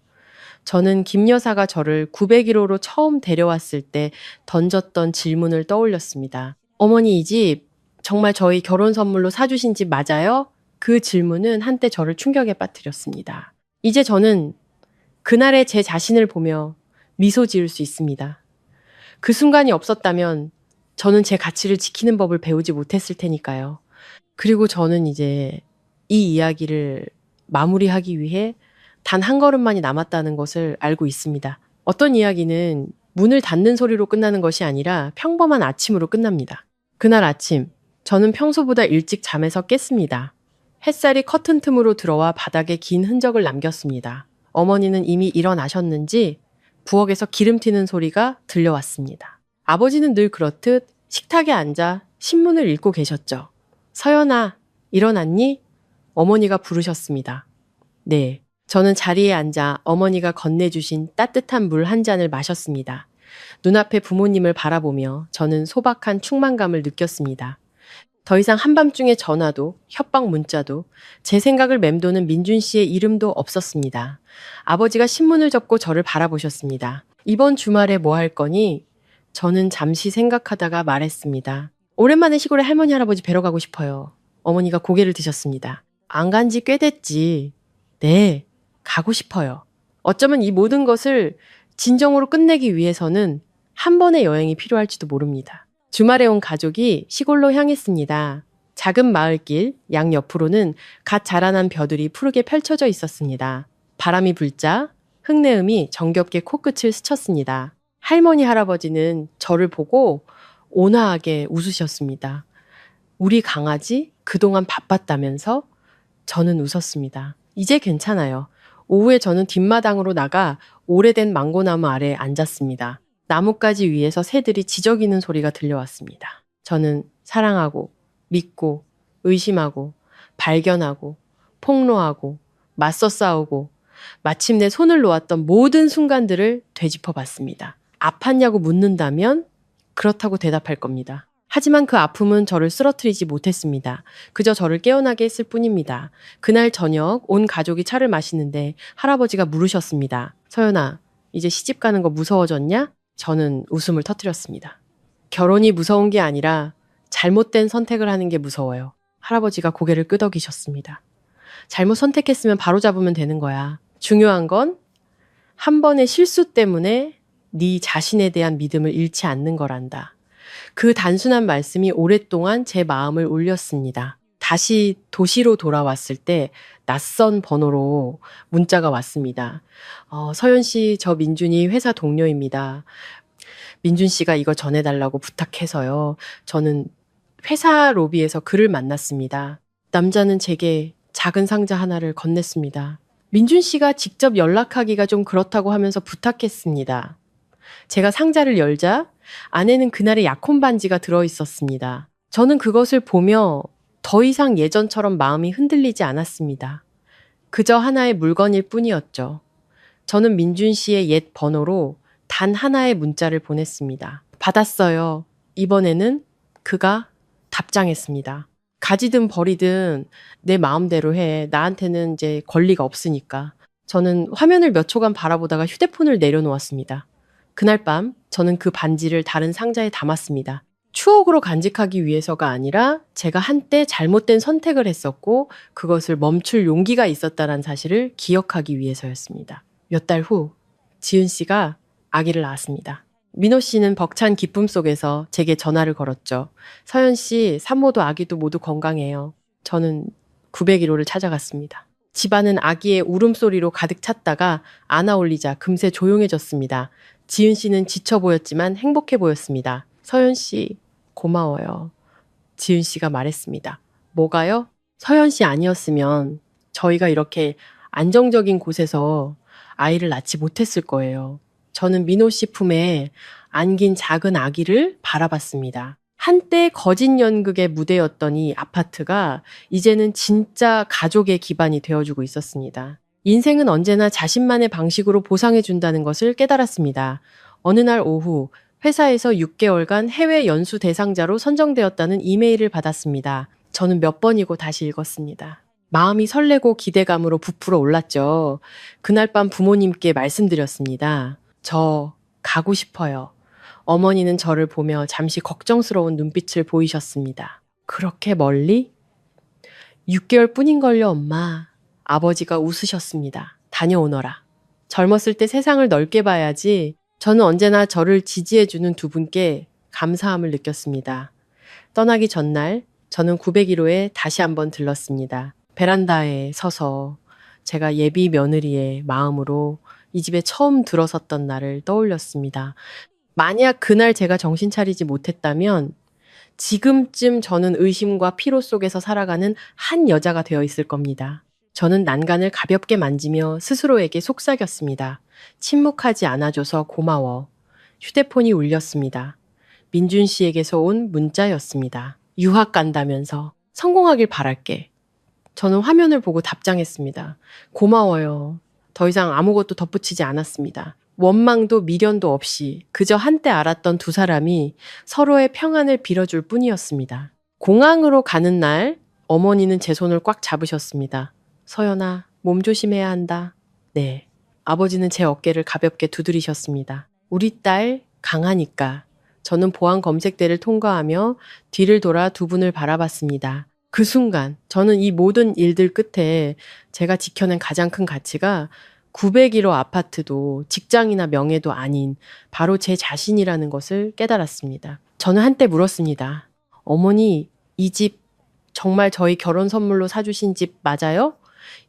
저는 김 여사가 저를 901호로 처음 데려왔을 때 던졌던 질문을 떠올렸습니다. 어머니, 이 집 정말 저희 결혼 선물로 사주신 집 맞아요? 그 질문은 한때 저를 충격에 빠뜨렸습니다. 이제 저는 그날의 제 자신을 보며 미소 지을 수 있습니다. 그 순간이 없었다면 저는 제 가치를 지키는 법을 배우지 못했을 테니까요. 그리고 저는 이제 이 이야기를 마무리하기 위해 단 한 걸음만이 남았다는 것을 알고 있습니다. 어떤 이야기는 문을 닫는 소리로 끝나는 것이 아니라 평범한 아침으로 끝납니다. 그날 아침, 저는 평소보다 일찍 잠에서 깼습니다. 햇살이 커튼 틈으로 들어와 바닥에 긴 흔적을 남겼습니다. 어머니는 이미 일어나셨는지 부엌에서 기름 튀는 소리가 들려왔습니다. 아버지는 늘 그렇듯 식탁에 앉아 신문을 읽고 계셨죠. 서연아, 일어났니? 어머니가 부르셨습니다. 네. 저는 자리에 앉아 어머니가 건네주신 따뜻한 물 한 잔을 마셨습니다. 눈앞에 부모님을 바라보며 저는 소박한 충만감을 느꼈습니다. 더 이상 한밤중에 전화도 협박 문자도 제 생각을 맴도는 민준 씨의 이름도 없었습니다. 아버지가 신문을 접고 저를 바라보셨습니다. 이번 주말에 뭐 할 거니? 저는 잠시 생각하다가 말했습니다. 오랜만에 시골에 할머니 할아버지 뵈러 가고 싶어요. 어머니가 고개를 드셨습니다. 안 간지 꽤 됐지. 네, 가고 싶어요. 어쩌면 이 모든 것을 진정으로 끝내기 위해서는 한 번의 여행이 필요할지도 모릅니다. 주말에 온 가족이 시골로 향했습니다. 작은 마을길 양옆으로는 갓 자라난 벼들이 푸르게 펼쳐져 있었습니다. 바람이 불자 흙내음이 정겹게 코끝을 스쳤습니다. 할머니 할아버지는 저를 보고 온화하게 웃으셨습니다. 우리 강아지 그동안 바빴다면서? 저는 웃었습니다. 이제 괜찮아요. 오후에 저는 뒷마당으로 나가 오래된 망고나무 아래에 앉았습니다. 나뭇가지 위에서 새들이 지저귀는 소리가 들려왔습니다. 저는 사랑하고 믿고 의심하고 발견하고 폭로하고 맞서 싸우고 마침내 손을 놓았던 모든 순간들을 되짚어 봤습니다. 아팠냐고 묻는다면 그렇다고 대답할 겁니다. 하지만 그 아픔은 저를 쓰러뜨리지 못했습니다. 그저 저를 깨어나게 했을 뿐입니다. 그날 저녁 온 가족이 차를 마시는데 할아버지가 물으셨습니다. 서연아, 이제 시집 가는 거 무서워졌냐? 저는 웃음을 터뜨렸습니다. 결혼이 무서운 게 아니라 잘못된 선택을 하는 게 무서워요. 할아버지가 고개를 끄덕이셨습니다. 잘못 선택했으면 바로 잡으면 되는 거야. 중요한 건 한 번의 실수 때문에 네 자신에 대한 믿음을 잃지 않는 거란다. 그 단순한 말씀이 오랫동안 제 마음을 울렸습니다. 다시 도시로 돌아왔을 때 낯선 번호로 문자가 왔습니다. 서연 씨, 저 민준이 회사 동료입니다. 민준 씨가 이거 전해달라고 부탁해서요. 저는 회사 로비에서 그를 만났습니다. 남자는 제게 작은 상자 하나를 건넸습니다. 민준 씨가 직접 연락하기가 좀 그렇다고 하면서 부탁했습니다. 제가 상자를 열자 안에는 그날의 약혼 반지가 들어 있었습니다. 저는 그것을 보며 더 이상 예전처럼 마음이 흔들리지 않았습니다. 그저 하나의 물건일 뿐이었죠. 저는 민준 씨의 옛 번호로 단 하나의 문자를 보냈습니다. 받았어요. 이번에는 그가 답장했습니다. 가지든 버리든 내 마음대로 해. 나한테는 이제 권리가 없으니까. 저는 화면을 몇 초간 바라보다가 휴대폰을 내려놓았습니다. 그날 밤 저는 그 반지를 다른 상자에 담았습니다. 추억으로 간직하기 위해서가 아니라 제가 한때 잘못된 선택을 했었고 그것을 멈출 용기가 있었다는 사실을 기억하기 위해서였습니다. 몇 달 후 지은 씨가 아기를 낳았습니다. 민호 씨는 벅찬 기쁨 속에서 제게 전화를 걸었죠. 서연 씨, 산모도 아기도 모두 건강해요. 저는 901호를 찾아갔습니다. 집안은 아기의 울음소리로 가득 찼다가 안아 올리자 금세 조용해졌습니다. 지은 씨는 지쳐 보였지만 행복해 보였습니다. 서연 씨, 고마워요. 지은 씨가 말했습니다. 뭐가요? 서연 씨 아니었으면 저희가 이렇게 안정적인 곳에서 아이를 낳지 못했을 거예요. 저는 민호 씨 품에 안긴 작은 아기를 바라봤습니다. 한때 거짓 연극의 무대였던 이 아파트가 이제는 진짜 가족의 기반이 되어주고 있었습니다. 인생은 언제나 자신만의 방식으로 보상해준다는 것을 깨달았습니다. 어느 날 오후 회사에서 6개월간 해외 연수 대상자로 선정되었다는 이메일을 받았습니다. 저는 몇 번이고 다시 읽었습니다. 마음이 설레고 기대감으로 부풀어 올랐죠. 그날 밤 부모님께 말씀드렸습니다. 저 가고 싶어요. 어머니는 저를 보며 잠시 걱정스러운 눈빛을 보이셨습니다. 그렇게 멀리? 6개월 뿐인걸요, 엄마. 아버지가 웃으셨습니다. 다녀오너라. 젊었을 때 세상을 넓게 봐야지. 저는 언제나 저를 지지해주는 두 분께 감사함을 느꼈습니다. 떠나기 전날 저는 901호에 다시 한번 들렀습니다. 베란다에 서서 제가 예비 며느리의 마음으로 이 집에 처음 들어섰던 날을 떠올렸습니다. 만약 그날 제가 정신 차리지 못했다면 지금쯤 저는 의심과 피로 속에서 살아가는 한 여자가 되어 있을 겁니다. 저는 난간을 가볍게 만지며 스스로에게 속삭였습니다. 침묵하지 않아줘서 고마워. 휴대폰이 울렸습니다. 민준 씨에게서 온 문자였습니다. 유학 간다면서 성공하길 바랄게. 저는 화면을 보고 답장했습니다. 고마워요. 더 이상 아무것도 덧붙이지 않았습니다. 원망도 미련도 없이 그저 한때 알았던 두 사람이 서로의 평안을 빌어줄 뿐이었습니다. 공항으로 가는 날 어머니는 제 손을 꽉 잡으셨습니다. 서연아, 몸 조심해야 한다. 네. 아버지는 제 어깨를 가볍게 두드리셨습니다. 우리 딸 강하니까 저는 보안 검색대를 통과하며 뒤를 돌아 두 분을 바라봤습니다. 그 순간 저는 이 모든 일들 끝에 제가 지켜낸 가장 큰 가치가 901호 아파트도 직장이나 명예도 아닌 바로 제 자신이라는 것을 깨달았습니다. 저는 한때 물었습니다. 어머니, 이 집 정말 저희 결혼 선물로 사주신 집 맞아요?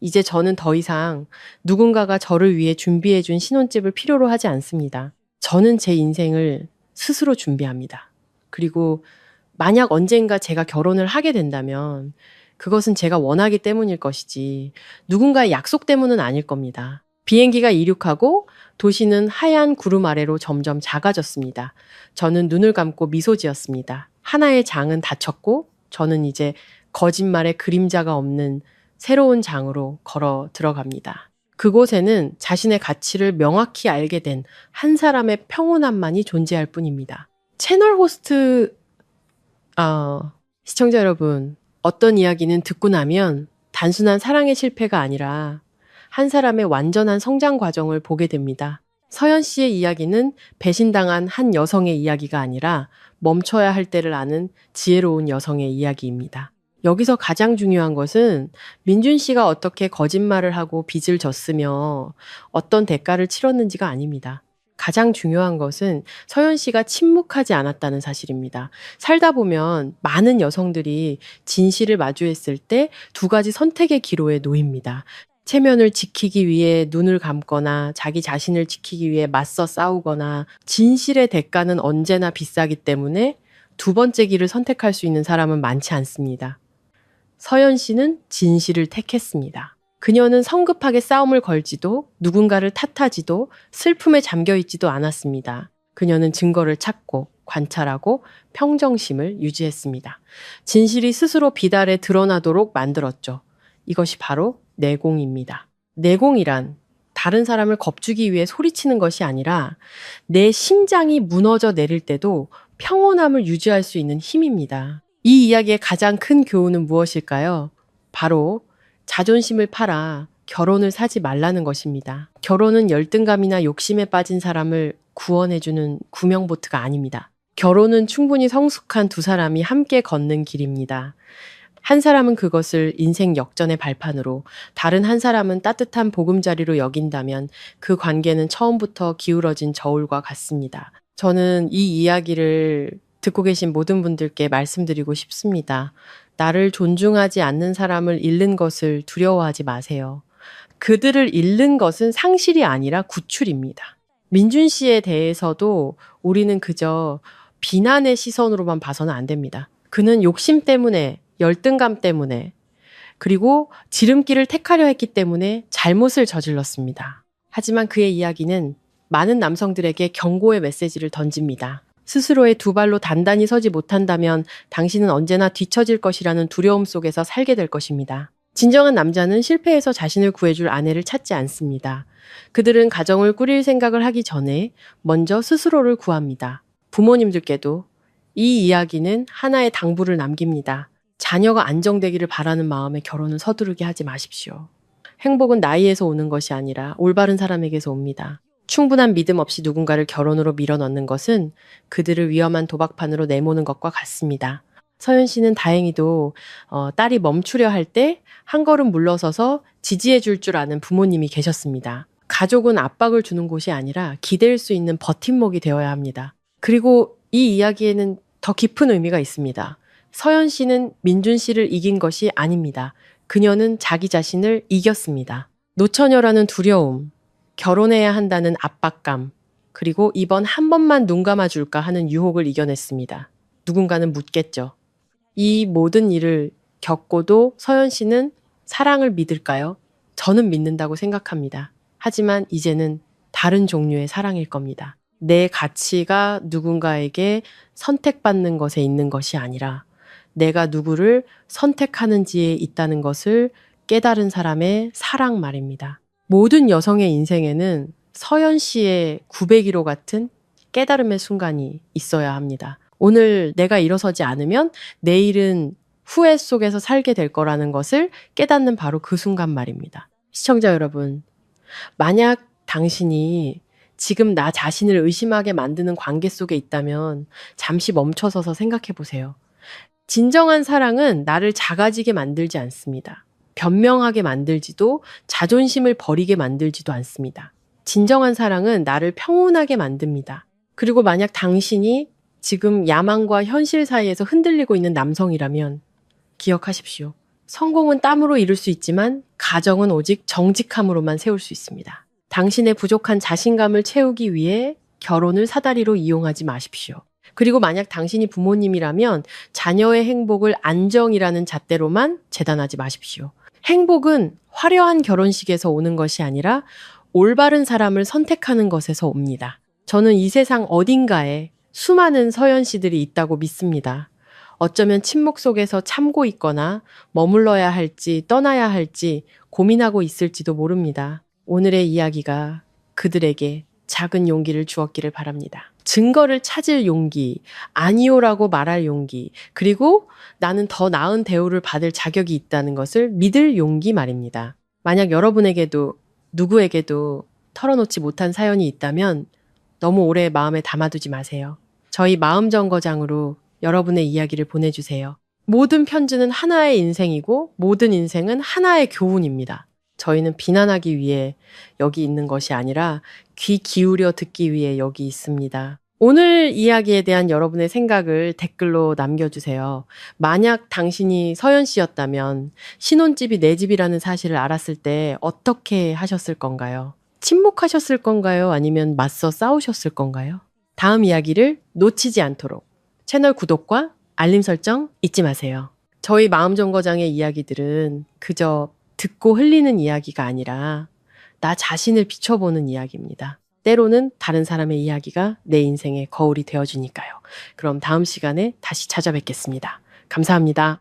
이제 저는 더 이상 누군가가 저를 위해 준비해준 신혼집을 필요로 하지 않습니다. 저는 제 인생을 스스로 준비합니다. 그리고 만약 언젠가 제가 결혼을 하게 된다면 그것은 제가 원하기 때문일 것이지 누군가의 약속 때문은 아닐 겁니다. 비행기가 이륙하고 도시는 하얀 구름 아래로 점점 작아졌습니다. 저는 눈을 감고 미소 지었습니다. 하나의 장은 닫혔고 저는 이제 거짓말의 그림자가 없는 새로운 장으로 걸어 들어갑니다. 그곳에는 자신의 가치를 명확히 알게 된 한 사람의 평온함만이 존재할 뿐입니다. 채널 호스트, 시청자 여러분, 어떤 이야기는 듣고 나면 단순한 사랑의 실패가 아니라 한 사람의 완전한 성장 과정을 보게 됩니다. 서연 씨의 이야기는 배신당한 한 여성의 이야기가 아니라 멈춰야 할 때를 아는 지혜로운 여성의 이야기입니다. 여기서 가장 중요한 것은 민준 씨가 어떻게 거짓말을 하고 빚을 졌으며 어떤 대가를 치렀는지가 아닙니다. 가장 중요한 것은 서연 씨가 침묵하지 않았다는 사실입니다. 살다 보면 많은 여성들이 진실을 마주했을 때 두 가지 선택의 기로에 놓입니다. 체면을 지키기 위해 눈을 감거나 자기 자신을 지키기 위해 맞서 싸우거나 진실의 대가는 언제나 비싸기 때문에 두 번째 길을 선택할 수 있는 사람은 많지 않습니다. 서연 씨는 진실을 택했습니다. 그녀는 성급하게 싸움을 걸지도 누군가를 탓하지도 슬픔에 잠겨있지도 않았습니다. 그녀는 증거를 찾고 관찰하고 평정심을 유지했습니다. 진실이 스스로 비달에 드러나도록 만들었죠. 이것이 바로 내공입니다. 내공이란 다른 사람을 겁주기 위해 소리치는 것이 아니라 내 심장이 무너져 내릴 때도 평온함을 유지할 수 있는 힘입니다. 이 이야기의 가장 큰 교훈은 무엇일까요? 바로 자존심을 팔아 결혼을 사지 말라는 것입니다. 결혼은 열등감이나 욕심에 빠진 사람을 구원해주는 구명보트가 아닙니다. 결혼은 충분히 성숙한 두 사람이 함께 걷는 길입니다. 한 사람은 그것을 인생 역전의 발판으로, 다른 한 사람은 따뜻한 보금자리로 여긴다면 그 관계는 처음부터 기울어진 저울과 같습니다. 저는 이 이야기를 듣고 계신 모든 분들께 말씀드리고 싶습니다. 나를 존중하지 않는 사람을 잃는 것을 두려워하지 마세요. 그들을 잃는 것은 상실이 아니라 구출입니다. 민준 씨에 대해서도 우리는 그저 비난의 시선으로만 봐서는 안 됩니다. 그는 욕심 때문에, 열등감 때문에, 그리고 지름길을 택하려 했기 때문에 잘못을 저질렀습니다. 하지만 그의 이야기는 많은 남성들에게 경고의 메시지를 던집니다. 스스로의 두 발로 단단히 서지 못한다면 당신은 언제나 뒤처질 것이라는 두려움 속에서 살게 될 것입니다. 진정한 남자는 실패해서 자신을 구해줄 아내를 찾지 않습니다. 그들은 가정을 꾸릴 생각을 하기 전에 먼저 스스로를 구합니다. 부모님들께도 이 이야기는 하나의 당부를 남깁니다. 자녀가 안정되기를 바라는 마음에 결혼을 서두르게 하지 마십시오. 행복은 나이에서 오는 것이 아니라 올바른 사람에게서 옵니다. 충분한 믿음 없이 누군가를 결혼으로 밀어넣는 것은 그들을 위험한 도박판으로 내모는 것과 같습니다. 서연 씨는 다행히도 딸이 멈추려 할 때 한 걸음 물러서서 지지해 줄 줄 아는 부모님이 계셨습니다. 가족은 압박을 주는 곳이 아니라 기댈 수 있는 버팀목이 되어야 합니다. 그리고 이 이야기에는 더 깊은 의미가 있습니다. 서연 씨는 민준 씨를 이긴 것이 아닙니다. 그녀는 자기 자신을 이겼습니다. 노처녀라는 두려움, 결혼해야 한다는 압박감, 그리고 이번 한 번만 눈 감아줄까 하는 유혹을 이겨냈습니다. 누군가는 묻겠죠. 이 모든 일을 겪고도 서연 씨는 사랑을 믿을까요? 저는 믿는다고 생각합니다. 하지만 이제는 다른 종류의 사랑일 겁니다. 내 가치가 누군가에게 선택받는 것에 있는 것이 아니라 내가 누구를 선택하는지에 있다는 것을 깨달은 사람의 사랑 말입니다. 모든 여성의 인생에는 서연 씨의 901호 같은 깨달음의 순간이 있어야 합니다. 오늘 내가 일어서지 않으면 내일은 후회 속에서 살게 될 거라는 것을 깨닫는 바로 그 순간 말입니다. 시청자 여러분, 만약 당신이 지금 나 자신을 의심하게 만드는 관계 속에 있다면 잠시 멈춰서서 생각해 보세요. 진정한 사랑은 나를 작아지게 만들지 않습니다. 변명하게 만들지도 자존심을 버리게 만들지도 않습니다. 진정한 사랑은 나를 평온하게 만듭니다. 그리고 만약 당신이 지금 야망과 현실 사이에서 흔들리고 있는 남성이라면 기억하십시오. 성공은 땀으로 이룰 수 있지만 가정은 오직 정직함으로만 세울 수 있습니다. 당신의 부족한 자신감을 채우기 위해 결혼을 사다리로 이용하지 마십시오. 그리고 만약 당신이 부모님이라면 자녀의 행복을 안정이라는 잣대로만 재단하지 마십시오. 행복은 화려한 결혼식에서 오는 것이 아니라 올바른 사람을 선택하는 것에서 옵니다. 저는 이 세상 어딘가에 수많은 서연 씨들이 있다고 믿습니다. 어쩌면 침묵 속에서 참고 있거나 머물러야 할지 떠나야 할지 고민하고 있을지도 모릅니다. 오늘의 이야기가 그들에게 작은 용기를 주었기를 바랍니다. 증거를 찾을 용기, 아니오라고 말할 용기, 그리고 나는 더 나은 대우를 받을 자격이 있다는 것을 믿을 용기 말입니다. 만약 여러분에게도 누구에게도 털어놓지 못한 사연이 있다면 너무 오래 마음에 담아두지 마세요. 저희 마음정거장으로 여러분의 이야기를 보내주세요. 모든 편지는 하나의 인생이고 모든 인생은 하나의 교훈입니다. 저희는 비난하기 위해 여기 있는 것이 아니라 귀 기울여 듣기 위해 여기 있습니다. 오늘 이야기에 대한 여러분의 생각을 댓글로 남겨주세요. 만약 당신이 서연 씨였다면 신혼집이 내 집이라는 사실을 알았을 때 어떻게 하셨을 건가요? 침묵하셨을 건가요? 아니면 맞서 싸우셨을 건가요? 다음 이야기를 놓치지 않도록 채널 구독과 알림 설정 잊지 마세요. 저희 마음정거장의 이야기들은 그저 듣고 흘리는 이야기가 아니라 나 자신을 비춰보는 이야기입니다. 때로는 다른 사람의 이야기가 내 인생의 거울이 되어주니까요. 그럼 다음 시간에 다시 찾아뵙겠습니다. 감사합니다.